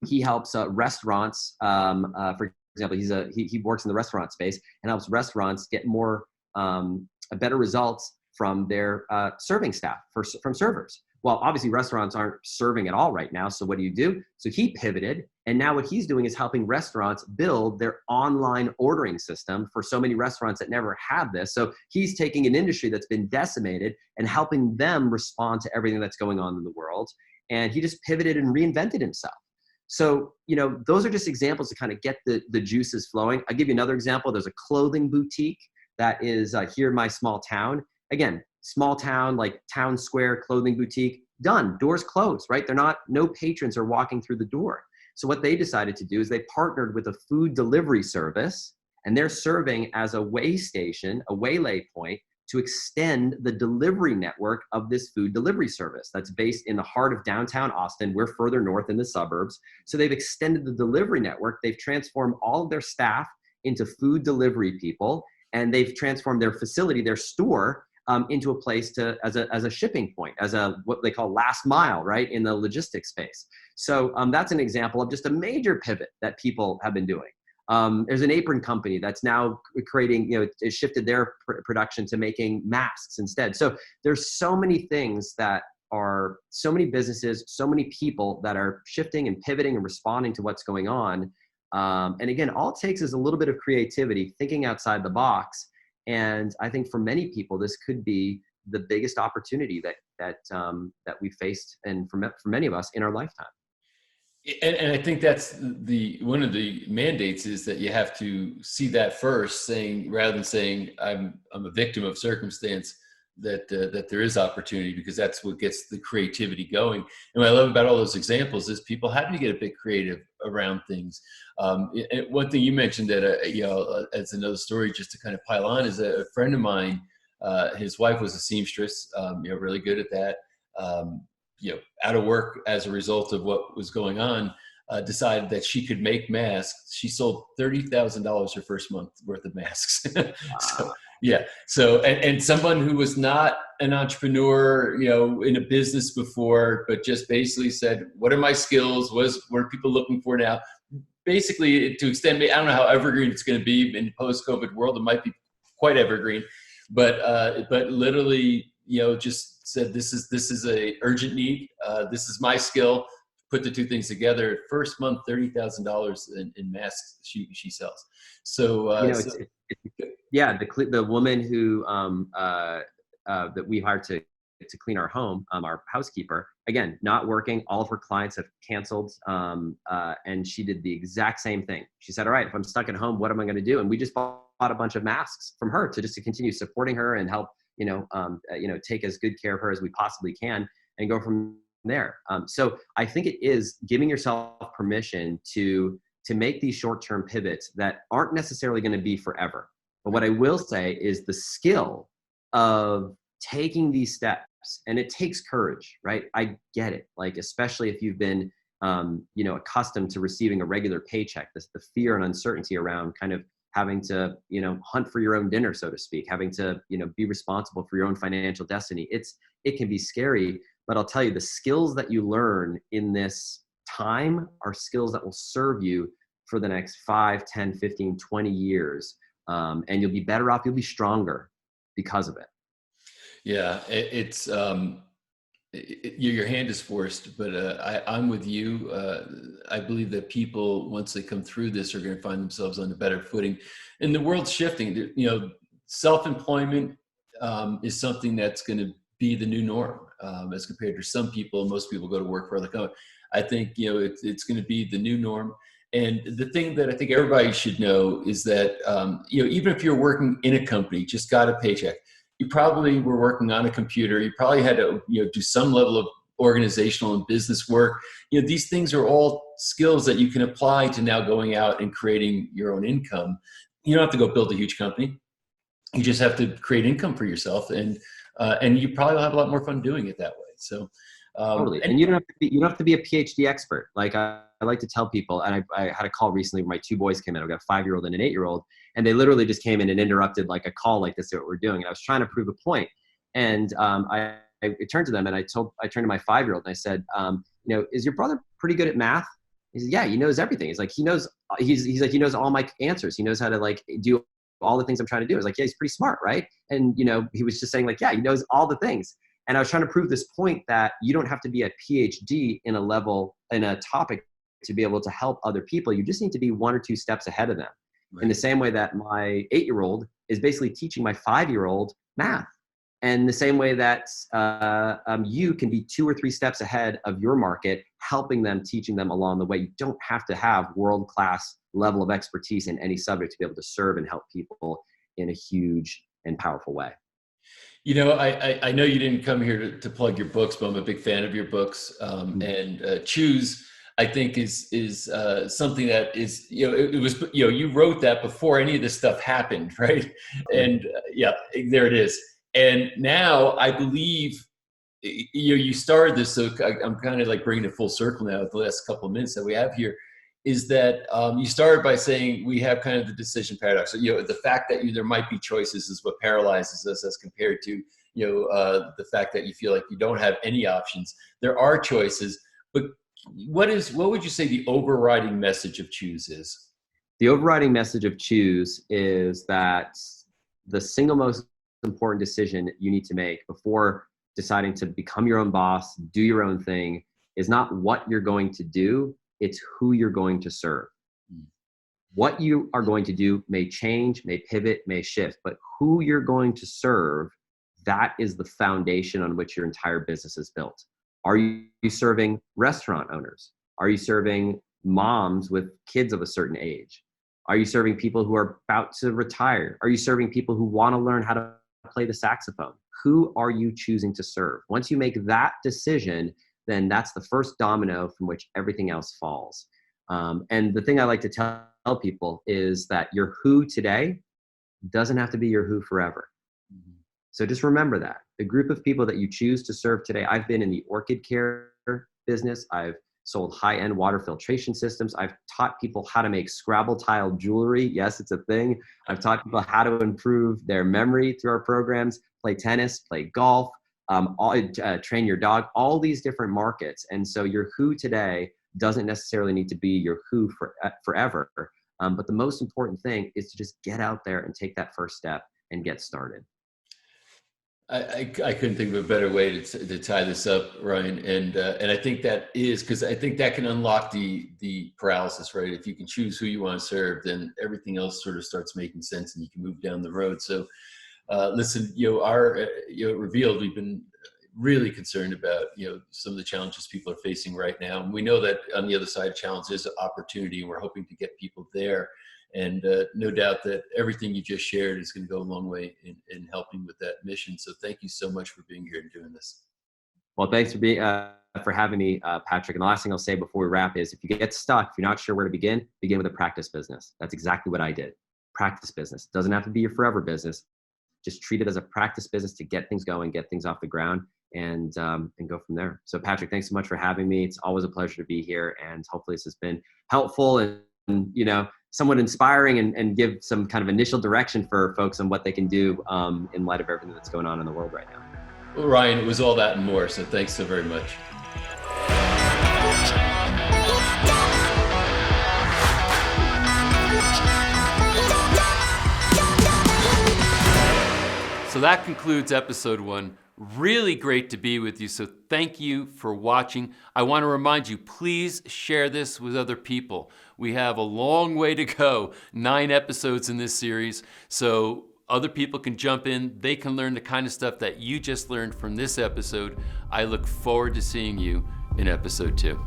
he helps restaurants. For example, he works in the restaurant space and helps restaurants get more better results from their serving staff, from servers. Well, obviously restaurants aren't serving at all right now. So what do you do? So he pivoted, and now what he's doing is helping restaurants build their online ordering system for so many restaurants that never had this. So he's taking an industry that's been decimated and helping them respond to everything that's going on in the world. And he just pivoted and reinvented himself. So, those are just examples to kind of get the juices flowing. I'll give you another example. There's a clothing boutique that is here in my small town. Again, small town, like town square clothing boutique, done, doors closed, right? No patrons are walking through the door. So what they decided to do is they partnered with a food delivery service, and they're serving as a way station, a waylay point to extend the delivery network of this food delivery service that's based in the heart of downtown Austin. We're further north in the suburbs. So they've extended the delivery network. They've transformed all of their staff into food delivery people, and they've transformed their facility, their store, into a place as a shipping point, as a what they call last mile, right, in the logistics space. So that's an example of just a major pivot that people have been doing. There's an apron company that's now creating, it shifted their production to making masks instead. So there's so many things that are, so many businesses, so many people that are shifting and pivoting and responding to what's going on. And again, all it takes is a little bit of creativity, thinking outside the box. And I think for many people, this could be the biggest opportunity that we faced, and for many of us in our lifetime. And I think that's one of the mandates is that you have to see that first, rather than saying I'm a victim of circumstance, that there is opportunity, because that's what gets the creativity going. And what I love about all those examples is people have to get a bit creative around things. And one thing you mentioned that as another story, just to kind of pile on, is a friend of mine. His wife was a seamstress, really good at that. Out of work as a result of what was going on, decided that she could make masks. She sold $30,000 her first month worth of masks. Wow. So and someone who was not an entrepreneur, in a business before, but just basically said, what are my skills? What are people looking for now? Basically, to extend, I don't know how evergreen it's going to be in the post-COVID world. It might be quite evergreen, but literally, just said, this is a urgent need. This is my skill. Put the two things together. First month, $30,000 in masks she sells. So, the woman who that we hired to clean our home, our housekeeper, again, not working. All of her clients have canceled, and she did the exact same thing. She said, all right, if I'm stuck at home, what am I going to do? And we just bought a bunch of masks from her to continue supporting her and help, take as good care of her as we possibly can, and go from there. So I think it is giving yourself permission to make these short-term pivots that aren't necessarily going to be forever. But what I will say is the skill of taking these steps, and it takes courage, right? I get it. Like, especially if you've been, accustomed to receiving a regular paycheck, the fear and uncertainty around kind of having to, hunt for your own dinner, so to speak, having to, be responsible for your own financial destiny. It can be scary, but I'll tell you, the skills that you learn in this time are skills that will serve you for the next 5, 10, 15, 20 years. And you'll be better off, you'll be stronger because of it. Yeah, it's your hand is forced, but I'm with you. I believe that people, once they come through this, are going to find themselves on a better footing. And the world's shifting. Self-employment is something that's going to be the new norm, as compared to some people. Most people go to work for other companies. I think it's going to be the new norm. And the thing that I think everybody should know is that even if you're working in a company, just got a paycheck, you probably were working on a computer. You probably had to do some level of organizational and business work. These things are all skills that you can apply to now going out and creating your own income. You don't have to go build a huge company. You just have to create income for yourself, and you probably will have a lot more fun doing it that way. So. Totally. And you don't have to be a PhD expert. Like I like to tell people, and I had a call recently where my 2 boys came in. I've got a 5-year-old and an 8-year-old, and they literally just came in and interrupted like a call like this, what we're doing. And I was trying to prove a point. And I turned to them and I turned to my 5-year-old and I said, is your brother pretty good at math? He said, yeah, he knows everything. He's like, he knows all my answers. He knows how to like do all the things I'm trying to do. I was like, yeah, he's pretty smart, right? And he was just saying like, yeah, he knows all the things. And I was trying to prove this point that you don't have to be a PhD in a topic to be able to help other people. You just need to be 1 or 2 steps ahead of them. Right. In the same way that my 8-year-old is basically teaching my 5-year-old math. And the same way that you can be 2 or 3 steps ahead of your market, helping them, teaching them along the way. You don't have to have world-class level of expertise in any subject to be able to serve and help people in a huge and powerful way. I know you didn't come here to plug your books, but I'm a big fan of your books. And Choose I think is something that is, it was, you wrote that before any of this stuff happened, right? And there it is. And now I believe, you started this, so I'm kind of like bringing it full circle now with the last couple of minutes that we have here, is that you started by saying we have kind of the decision paradox. So, the fact that there might be choices is what paralyzes us as compared to, the fact that you feel like you don't have any options. There are choices, but what would you say the overriding message of Choose is? The overriding message of Choose is that the single most important decision you need to make before deciding to become your own boss, do your own thing, is not what you're going to do, it's who you're going to serve. What you are going to do may change, may pivot, may shift, but who you're going to serve, that is the foundation on which your entire business is built. Are you serving restaurant owners? Are you serving moms with kids of a certain age? Are you serving people who are about to retire? Are you serving people who want to learn how to play the saxophone? Who are you choosing to serve? Once you make that decision, then that's the first domino from which everything else falls. And the thing I like to tell people is that your who today doesn't have to be your who forever. So just remember that. The group of people that you choose to serve today, I've been in the orchid care business. I've sold high-end water filtration systems. I've taught people how to make Scrabble tile jewelry. Yes, it's a thing. I've taught people how to improve their memory through our programs, play tennis, play golf, train your dog, all these different markets. And so your who today doesn't necessarily need to be your who forever. But the most important thing is to just get out there and take that first step and get started. I couldn't think of a better way to tie this up, Ryan, and I think that is because I think that can unlock the paralysis, right? If you can choose who you want to serve, then everything else sort of starts making sense, and you can move down the road. So, listen, Revealed, we've been really concerned about some of the challenges people are facing right now, and we know that on the other side of challenge is an opportunity, and we're hoping to get people there. And no doubt that everything you just shared is going to go a long way in helping with that mission. So thank you so much for being here and doing this. Well, thanks for having me, Patrick. And the last thing I'll say before we wrap is if you get stuck, if you're not sure where to begin with a practice business. That's exactly what I did. Practice business. It doesn't have to be your forever business. Just treat it as a practice business to get things going, get things off the ground, and go from there. So Patrick, thanks so much for having me. It's always a pleasure to be here. And hopefully this has been helpful and somewhat inspiring and give some kind of initial direction for folks on what they can do in light of everything that's going on in the world right now. Well, Ryan, it was all that and more, so thanks so very much. So that concludes episode 1. Really great to be with you, so thank you for watching. I want to remind you, please share this with other people. We have a long way to go, 9 episodes in this series, so other people can jump in. They can learn the kind of stuff that you just learned from this episode. I look forward to seeing you in episode 2.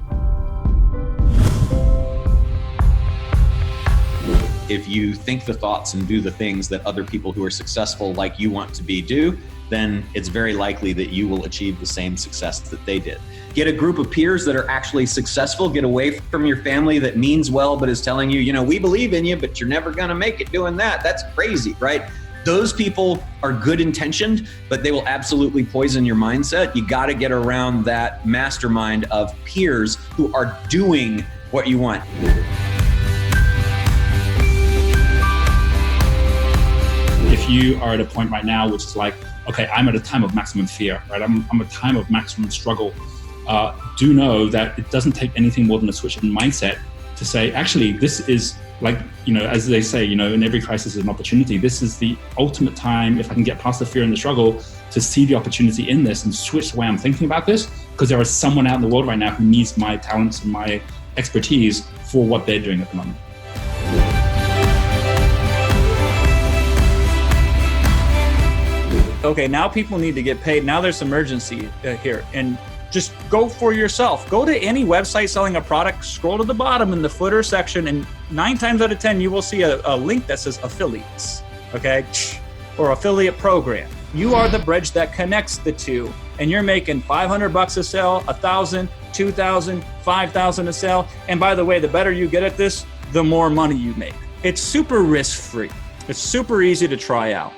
If you think the thoughts and do the things that other people who are successful like you want to be do, then it's very likely that you will achieve the same success that they did. Get a group of peers that are actually successful. Get away from your family that means well but is telling you, we believe in you, but you're never gonna make it doing that. That's crazy, right? Those people are good intentioned, but they will absolutely poison your mindset. You gotta get around that mastermind of peers who are doing what you want. If you are at a point right now, which is like, okay, I'm at a time of maximum fear, right? I'm at a time of maximum struggle. Do know that it doesn't take anything more than a switch in mindset to say, actually, this is like, as they say, in every crisis is an opportunity. This is the ultimate time, if I can get past the fear and the struggle, to see the opportunity in this and switch the way I'm thinking about this, because there is someone out in the world right now who needs my talents and my expertise for what they're doing at the moment. Okay, now people need to get paid. Now there's emergency here, and just go for yourself. Go to any website selling a product, scroll to the bottom in the footer section, and 9 times out of 10, you will see a link that says affiliates, okay? Or affiliate program. You are the bridge that connects the two, and you're making $500 a sale, 1,000, 2,000, 5,000 a sale. And by the way, the better you get at this, the more money you make. It's super risk-free. It's super easy to try out.